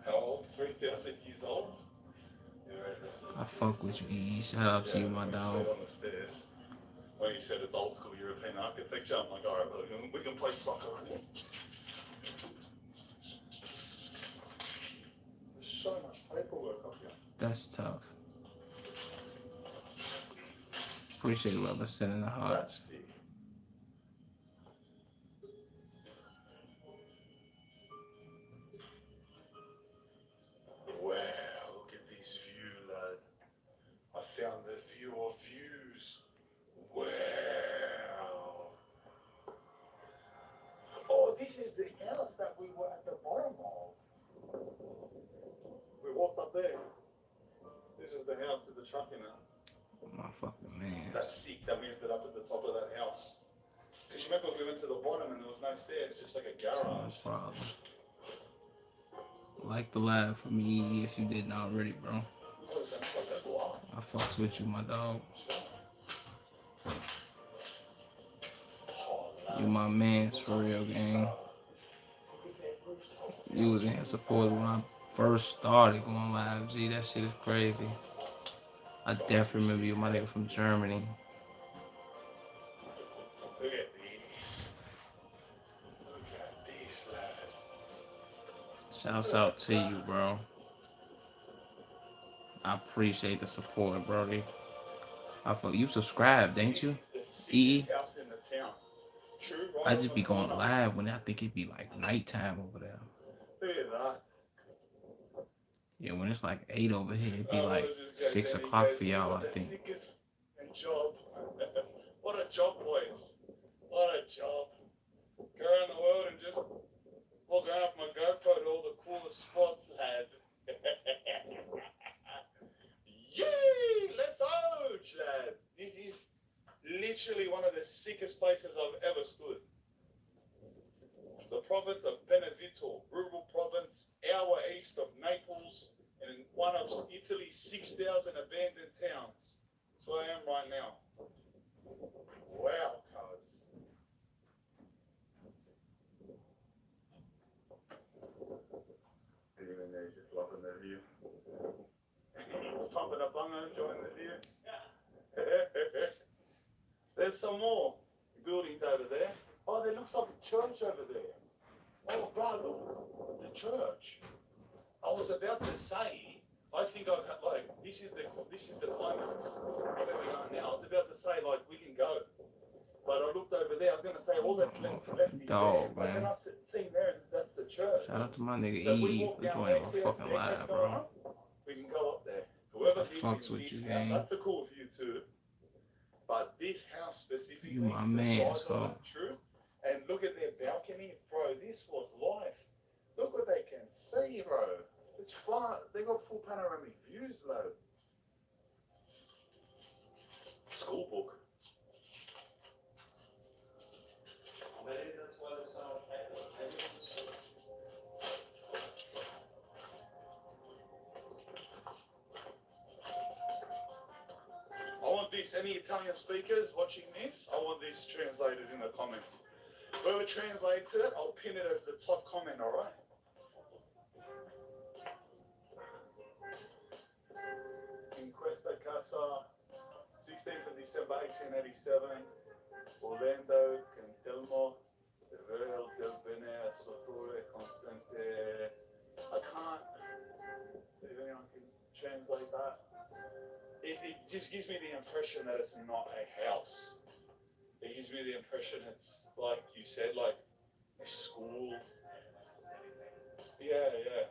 how old? 3,000 years old? Yeah, I fuck with you, E. Shout out to you, my dog. On the stairs. When you said it's old school European architecture, I'm like, alright, well, we can play soccer on it. There's so much paperwork up here. That's tough. Appreciate whoever sending the hearts. Wow, look at this view, lad. I found the view of views. Wow. Oh, this is the house that we were at the bottom of. We walked up there. This is the house with the truck in it. My fucking man. That's sick that we ended up at the top of that house. Because you remember we went to the bottom and there was no stairs, just like a garage. No problem. Like the live for me if you didn't already, bro. I fucks with you, my dog. You my mans for real, gang. You was in here supporting when I first started going live. Gee, that shit is crazy. I definitely remember you, my nigga from Germany. Look at these. Look at these, lad. Shouts out to you, bro. I appreciate the support, brody. I thought you subscribed, ain't you? E. I just be going live when I think it'd be like nighttime over there. Look at that. Yeah, when it's like 8 over here, it'd be like 6 o'clock for y'all, I think. Job. What a job, boys. What a job. Go around the world and just walk around with my GoPro to all the coolest spots, lad. Yay! Let's go, lad. This is literally one of the sickest places I've ever stood. The province of Benevento, rural province, hour east of Naples, and one of Italy's 6,000 abandoned towns. That's where I am right now. Wow, cuz. Even they're just loving the view. Pumping a bunga, enjoying the view. There's some more buildings over there. Oh, there looks like a church over there. Oh, brother, the church. I was about to say, I think I've had, like, this is the climax where we are now. I was about to say, like, we can go. But I looked over there, I was going to say, all that's left is there. Dog, But then man. I seen there, that's the church. Shout out to my nigga So if we E walk for down joining there, my see that fucking staircase live, going bro. up? We can go up there. Whoever I lives fucks in with this you, house, gang. that's a cool view too. But this house specifically, You my the man, size of so. it, true. And look at their balcony, bro. This was life. Look what they can see, bro. It's far. They got full panoramic views, though. School book. Maybe that's why they sound I want this. Any Italian speakers watching this? I want this translated in the comments. Whoever translates it, I'll pin it as the top comment, alright? In Questa Casa, 16th of December 1887, Orlando, Cantelmo, Real del Bene, Sottore, Constante. I can't, if anyone can translate that. It just gives me the impression that it's not a house. It gives me the impression it's, like you said, like a school. Yeah, yeah.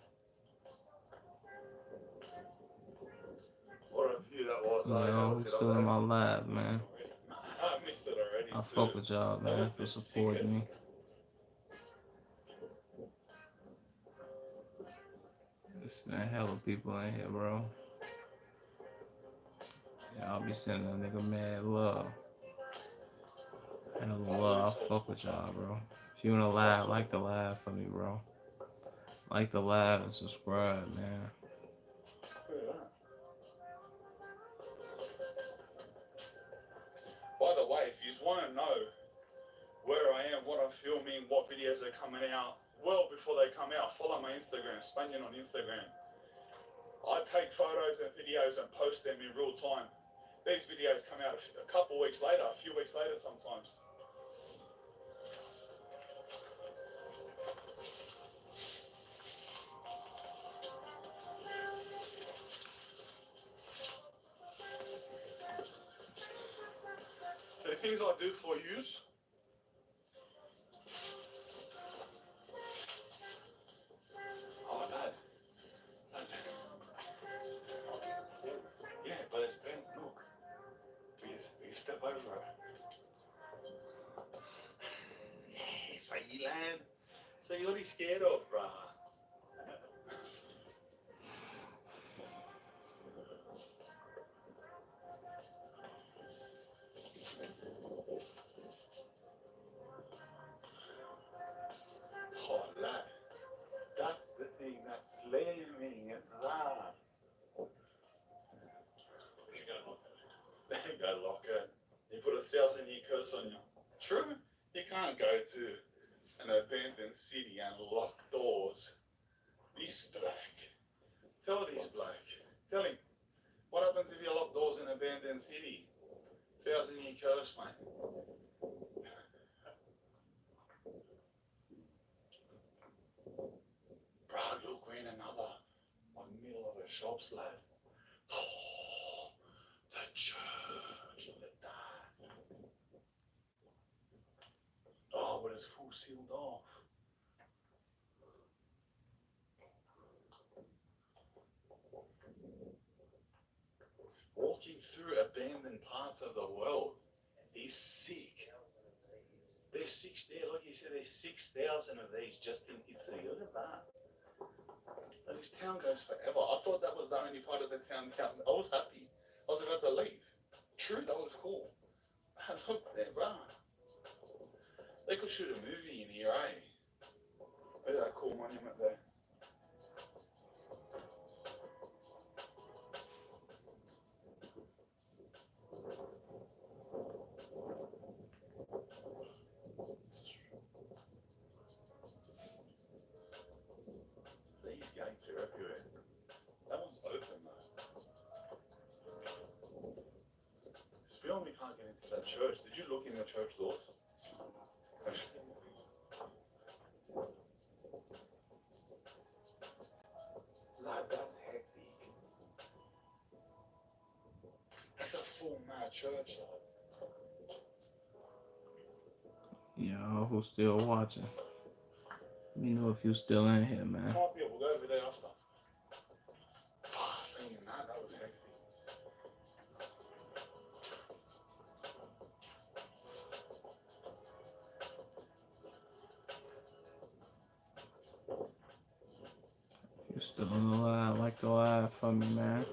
that was. Yo, who's still in my live, man? I missed it already. I fuck with y'all, man, for supporting me. There's been a hell of people in here, bro. Yeah, I'll be sending a nigga mad love. Hell of love. I fuck with y'all, bro. If you wanna live, like the live for me, bro. Like the live and subscribe, man. By the way, if you want to know where I am, what I'm filming, what videos are coming out, well before they come out, follow my Instagram, Spanian on Instagram. I take photos and videos and post them in real time. These videos come out a couple weeks later, a few weeks later sometimes. The things I do for yous. Oh, Dad. Yeah, but it's bent. Look. We step over it. Yes, ahí, lad. So you're only scared of, bruh. Oh, lad. That's the thing that's slaving. It's that. You gotta lock it. You gotta lock it. You put a 1,000-year curse on you. True. You can't go to an abandoned city and lock doors. This black. Tell this black. Tell him. What happens if you lock doors in an abandoned city? 1,000-year curse, mate. Bro, look, we're in another middle of a shops, lad. Oh, the church, look at that. Oh, but it's full sealed off. Walking through abandoned parts of the world is sick. There's like you said, there's 6,000 of these just in Italy. Look at that. And this town goes forever. I thought that was the only part of the town. I was happy. I was about to leave. True, that was cool. And look there, bro. They could shoot a movie in here, eh? Look at that cool monument there. These gates are everywhere. That one's open though. Still, we can't get into that church. Did you look in the church doors? Lad, that's hectic. That's a full mad church, lad. Y'all who still watching, let me know if you still in here, man. Come up here, we'll go over there after. Seeing that was hectic. If you still on the live, like the live for me, man.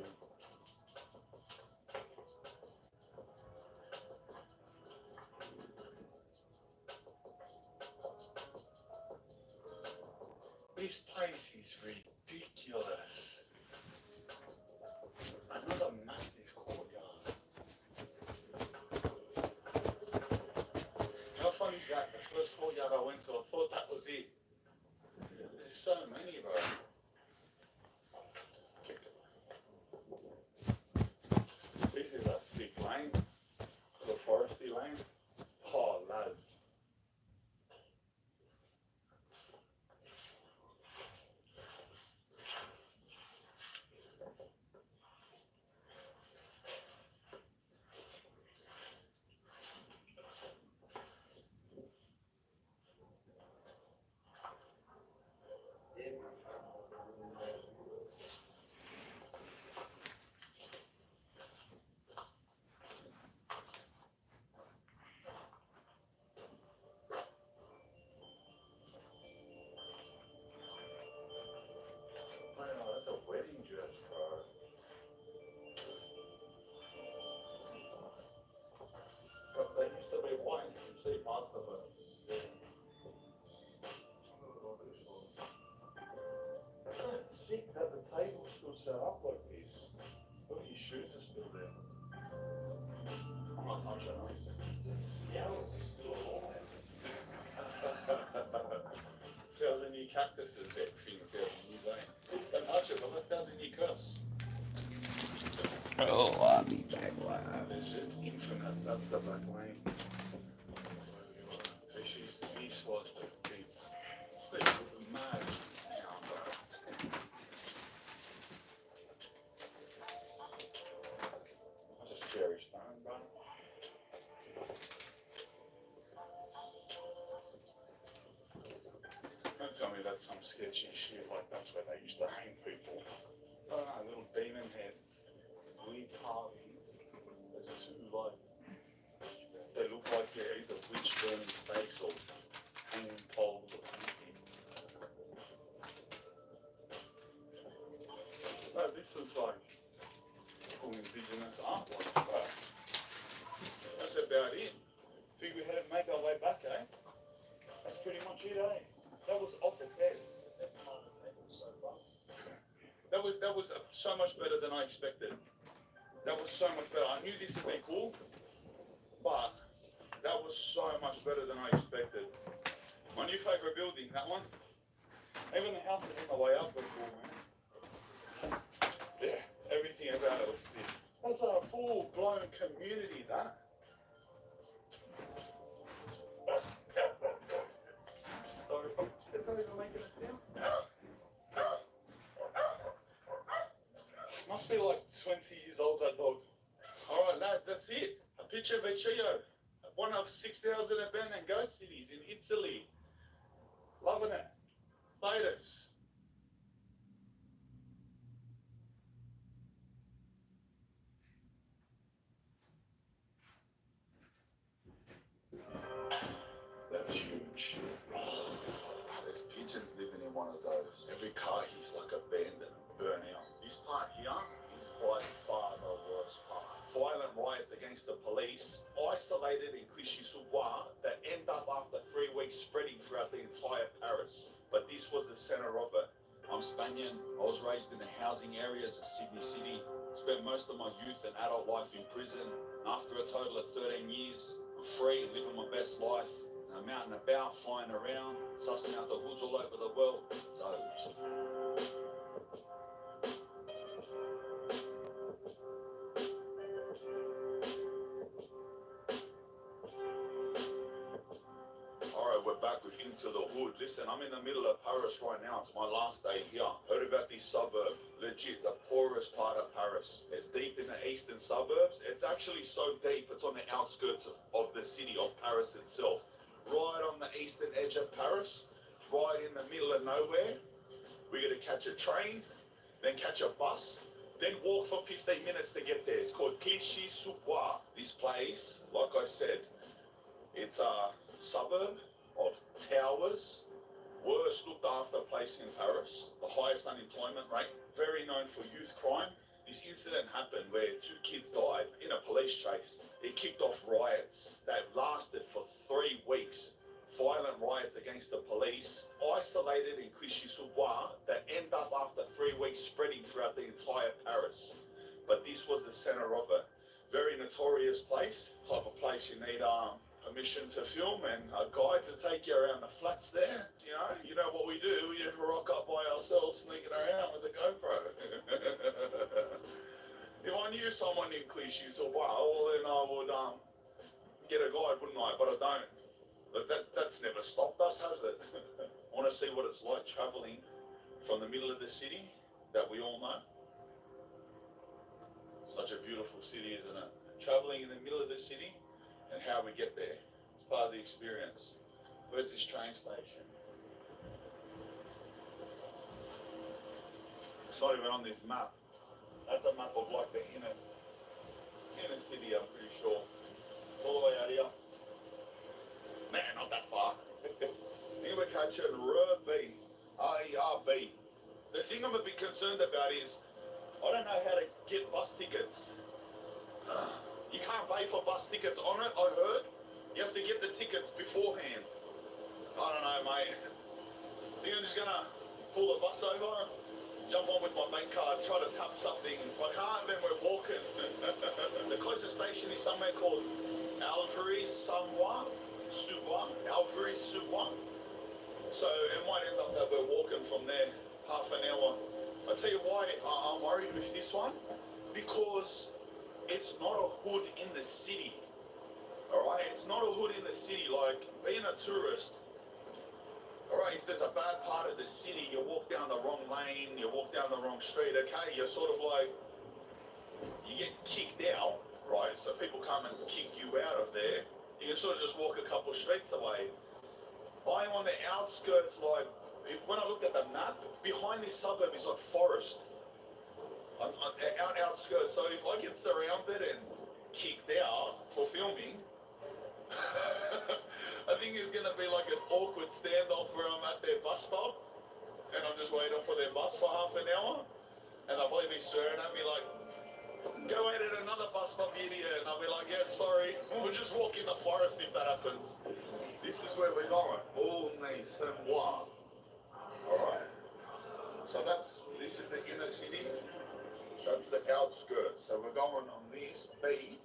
This place is ridiculous. Another massive courtyard. How fun is that? The first courtyard I went to, I thought that was it. There's so many, bro. This is a sick lane. The foresty lane. Oh, lad. set up like this. Look, your shoes are still there. I'm not touching them. The hours are still alive. 1,000 new cactuses, everything, 1,000 new veins. Don't touch it, but 1,000 new curse. Oh, I'll be back live. It's just infinite. That's the back lane. This was the big, mad town, bro. That's a scary stone, bro. Don't tell me that's some sketchy shit, like that's where they used to hang people. Oh no, little demon head. Weird carving. There's two, like, they look like they're either witch burning steaks or hanging poles or something. No, this looks like cool indigenous artwork. But that's about it. Think we had to make our way back, eh? That's pretty much it, eh? That was off the head. That's not the table so far. That was so much better than I expected. That was so much better. I knew this would be cool, but that was so much better than I expected. My new favorite building, that one. Even the houses on the way up were cool, man. Yeah, everything about it was sick. That's a full-blown community, that. Sorry, it's not even making a sound. Must be like 20 years old, that dog. Alright, lads, that's it. A picture of Vecchio. One of 6,000 abandoned ghost cities in Italy. Loving it. Laters. That's huge. There's pigeons living in one of those. Every car here's like abandoned, burnt out. This part here is by far the worst part. Violent riots against the police, isolated in Clichy-sous-Bois, that end up after 3 weeks spreading throughout the entire Paris. But this was the center of it. I'm Spaniard. I was raised in the housing areas of Sydney City. Spent most of my youth and adult life in prison. After a total of 13 years, I'm free and living my best life. And I'm out and about, flying around, sussing out the hoods all over the world. So, alright, we're back with Into the Hood. Listen, I'm in the middle of Paris right now. It's my last day here. Heard about this suburb. Legit, the poorest part of Paris. It's deep in the eastern suburbs. It's actually so deep, it's on the outskirts of the city of Paris itself. Right on the eastern edge of Paris, right in the middle of nowhere. We're going to catch a train, then catch a bus, then walk for 15 minutes to get there. It's called Clichy-sous-Bois. This place, like I said, it's a suburb of towers, worst looked after place in Paris, the highest unemployment rate, very known for youth crime. This incident happened where 2 kids died in a police chase. It kicked off riots that lasted for 3 weeks. Violent riots against the police, isolated in Clichy-sous-Bois, that end up after 3 weeks spreading throughout the entire Paris. But this was the center of it. Very notorious place, type of place you need permission to film and a guide to take you around the flats there. You know what we do, we just rock up by ourselves sneaking around with a GoPro. If I knew someone in Clichy-sous-Bois, well then I would get a guide, wouldn't I? But I don't. But that's never stopped us, has it? I want to see what it's like travelling from the middle of the city that we all know. Such a beautiful city, isn't it? Travelling in the middle of the city and how we get there. It's part of the experience. Where's this train station? It's not even on this map. That's a map of like the inner city, I'm pretty sure. It's all the way out here. Man, not that far. I think we're catching RB. R-E-R-B. The thing I'm a bit concerned about is I don't know how to get bus tickets. You can't pay for bus tickets on it, I heard. You have to get the tickets beforehand. I don't know, mate. I think I'm just gonna pull the bus over, jump on with my bank card, try to tap something. I can't, then we're walking. The closest station is somewhere called Alfuri-Samwa. So it might end up that we're walking from there half an hour. I'll tell you why I'm worried with this one. Because it's not a hood in the city. Alright? It's not a hood in the city. Like, being a tourist, alright, if there's a bad part of the city, you walk down the wrong lane, you walk down the wrong street, okay, you're sort of like, you get kicked out, right? So people come and kick you out of there. You can sort of just walk a couple streets away. I'm on the outskirts, like, when I looked at the map, behind this suburb is like forest. I'm outskirts, so if I get surrounded and kicked out for filming, I think it's going to be like an awkward standoff where I'm at their bus stop, and I'm just waiting for their bus for half an hour, and they'll probably be staring at me like, go wait at another bus stop, idiot, and I'll be like, yeah, sorry, we'll just walk in the forest if that happens. This is where we're going, Aulnay-sous-Bois. Alright, so this is the inner city, that's the outskirts, so we're going on this B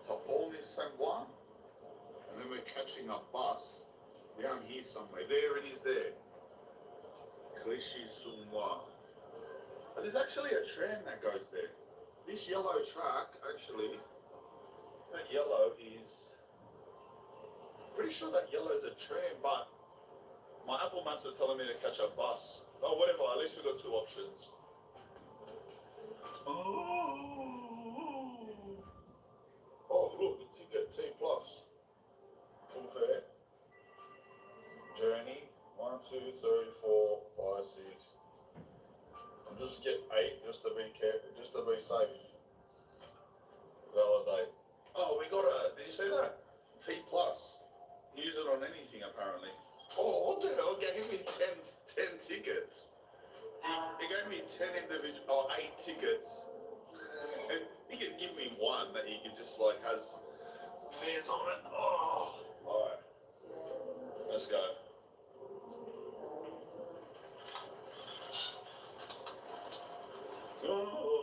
to Aulnay-sous-Bois, and then we're catching a bus down here somewhere, there it is there, Clichy-sous-Bois. But there's actually a tram that goes there. This yellow track, actually, that yellow is, pretty sure that yellow is a tram, but my Apple Maps are telling me to catch a bus. Oh, whatever, at least we've got two options. Oh, look, ticket T+. Full fare. Journey, 1, 2, 3, 4, 5, 6. I'll just get 8 just to be careful, just to be safe. Validate. Oh, we got a, did you see that? T+. Use it on anything apparently. Oh, what the hell? Gave me 10 tickets. He gave me 10 individual, 8 tickets. He could give me one that he could just like has fares on it. Oh, alright. Let's go. Oh.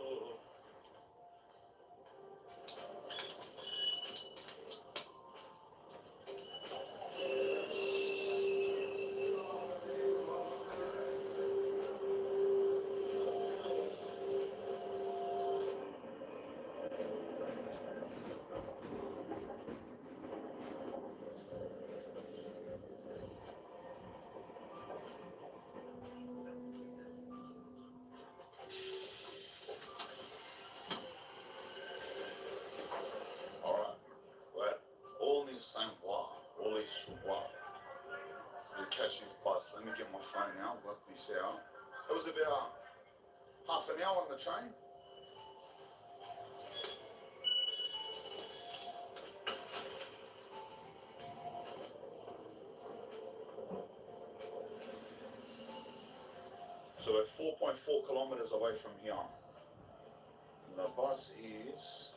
Aulnay-sous-Bois. We'll catch this bus. Let me get my phone out, work this out. It was about half an hour on the train. So we're 4.4 kilometers away from here. The bus is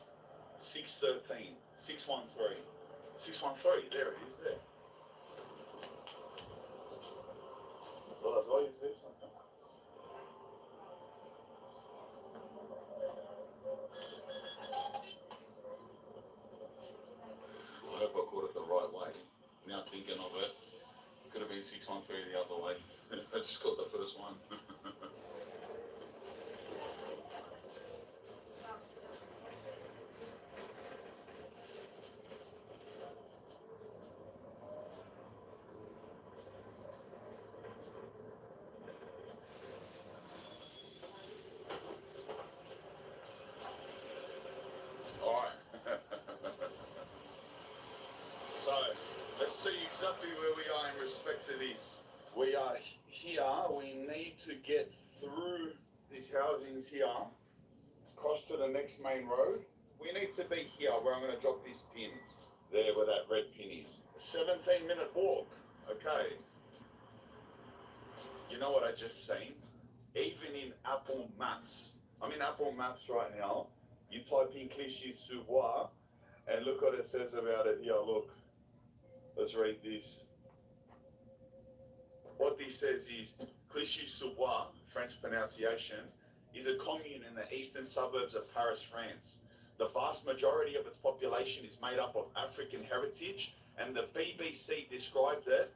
613, 613. 613, there it is there. Well, why is this something? I hope I caught it the right way. Now thinking of it, could have been 613 the other way. I just got the first one. So, let's see exactly where we are in respect to this. We are here, we need to get through these housings here, cross to the next main road. We need to be here where I'm going to drop this pin, there where that red pin is. 17-minute walk, okay. You know what I just seen? Even in Apple Maps, I'm in Apple Maps right now, you type in Clichy-sous-Bois, and look what it says about it here, look. Let's read this. What this says is, Clichy-sous-Bois, French pronunciation, is a commune in the eastern suburbs of Paris, France. The vast majority of its population is made up of African heritage, and the BBC described it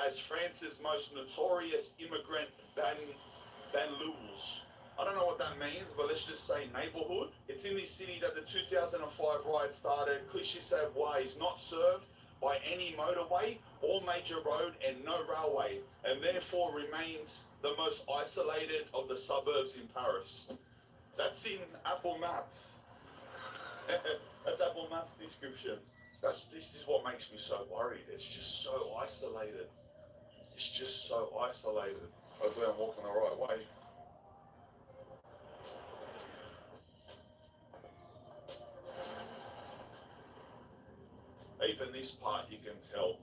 as France's most notorious immigrant banlieues. I don't know what that means, but let's just say neighborhood. It's in this city that the 2005 riot started. Clichy-sous-Bois is not served by any motorway or major road and no railway, and therefore remains the most isolated of the suburbs in Paris. That's in Apple Maps. That's Apple Maps description. This is what makes me so worried. It's just so isolated. It's just so isolated. Hopefully I'm walking the right way. Even this part you can tell,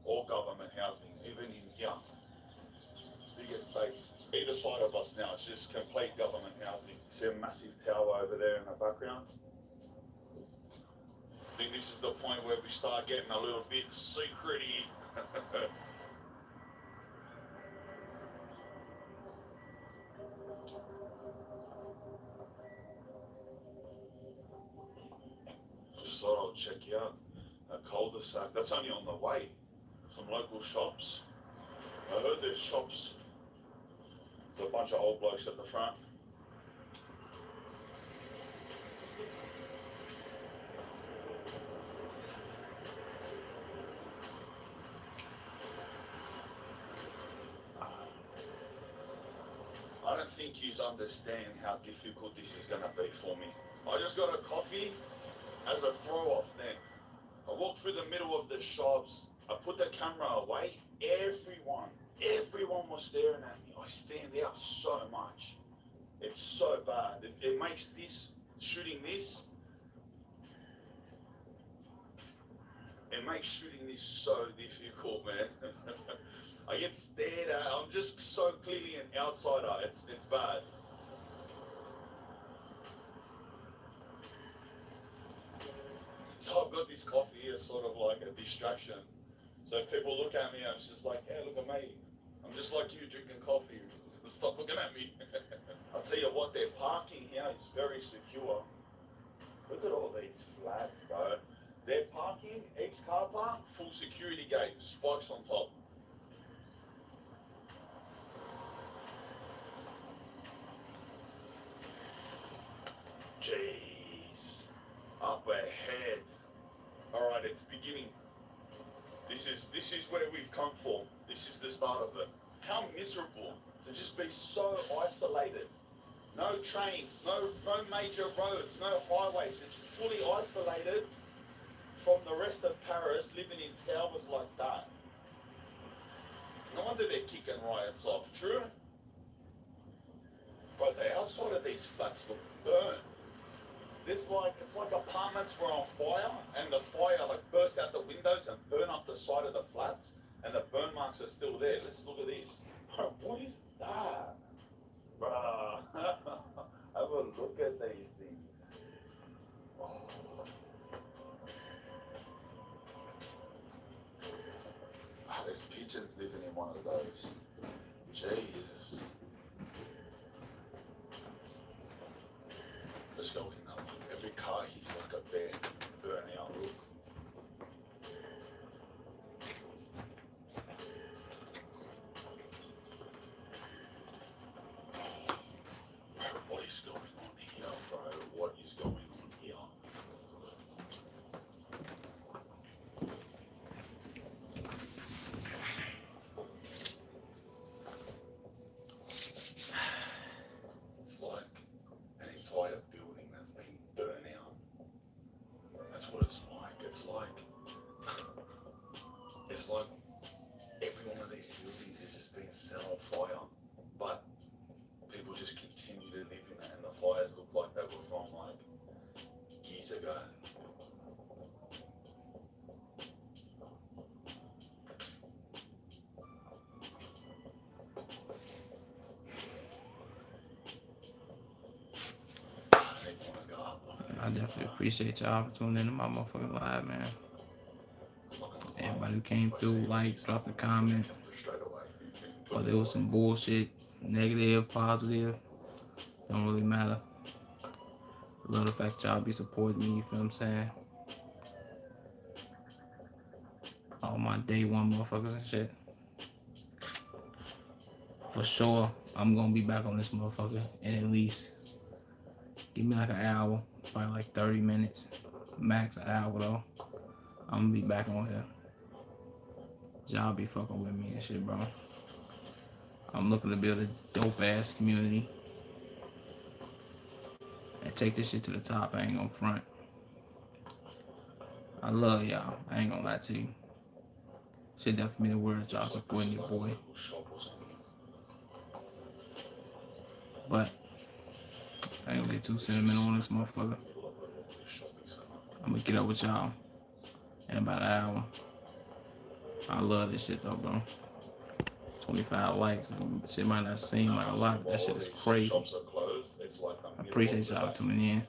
all government housing, even in here, big estates. Either side of us now, it's just complete government housing. See a massive tower over there in the background? I think this is the point where we start getting a little bit secrety. Just thought I'll check you out. A cul-de-sac. That's only on the way. Some local shops. I heard there's shops. There's a bunch of old blokes at the front. I don't think you understand how difficult this is going to be for me. I just got a coffee as a throw-off then. I walked through the middle of the shops. I put the camera away. Everyone was staring at me. I stand out so much. It's so bad. It makes shooting this so difficult, man. I get stared at. I'm just so clearly an outsider. It's bad. So I've got this coffee here, sort of like a distraction. So if people look at me, it's just like, hey, look at me. I'm just like you drinking coffee. Stop looking at me. I'll tell you what, their parking here is very secure. Look at all these flats, bro. Their parking, each car park, full security gate, spikes on top. Jeez. Up ahead. Alright, it's beginning. This is where we've come from. This is the start of it. How miserable to just be so isolated. No trains, no major roads, no highways, just fully isolated from the rest of Paris, living in towers like that. No wonder they're kicking riots off, true? But the outside of these flats look burnt. It's like apartments were on fire, and the fire like burst out the windows and burn up the side of the flats, and the burn marks are still there. Let's look at this. Bro, what is that? Bruh. Have a look at these things. Oh. There's pigeons living in one of those. Jesus. Let's go in now. Every car he's like a bear burning out. Look. What is going on here, bro? What is going on here? It's like an entire building that's been burnt out. That's what it's like. It's like every one of these buildings is just being set on fire. But people just continue to live in it, and the fires look like they were from like years ago. I definitely appreciate y'all for tuning into my motherfucking live, man. Everybody who came through, like, dropped a comment. Whether it was some bullshit, negative, positive, don't really matter. I love the fact y'all be supporting me, you feel what I'm saying? All my day one motherfuckers and shit. For sure, I'm gonna be back on this motherfucker in at least, give me like an hour, probably like 30 minutes, max an hour though. I'm gonna be back on here. Y'all be fucking with me and shit, bro. I'm looking to build a dope ass community and take this shit to the top. I ain't gonna front. I love y'all. I ain't gonna lie to you. Shit definitely the word y'all supporting your boy. But I ain't gonna get too sentimental on this motherfucker. I'm gonna get up with y'all in about an hour. I love this shit though, bro. 25 likes. Shit might not seem like a lot, but that shit is crazy. I appreciate y'all tuning in.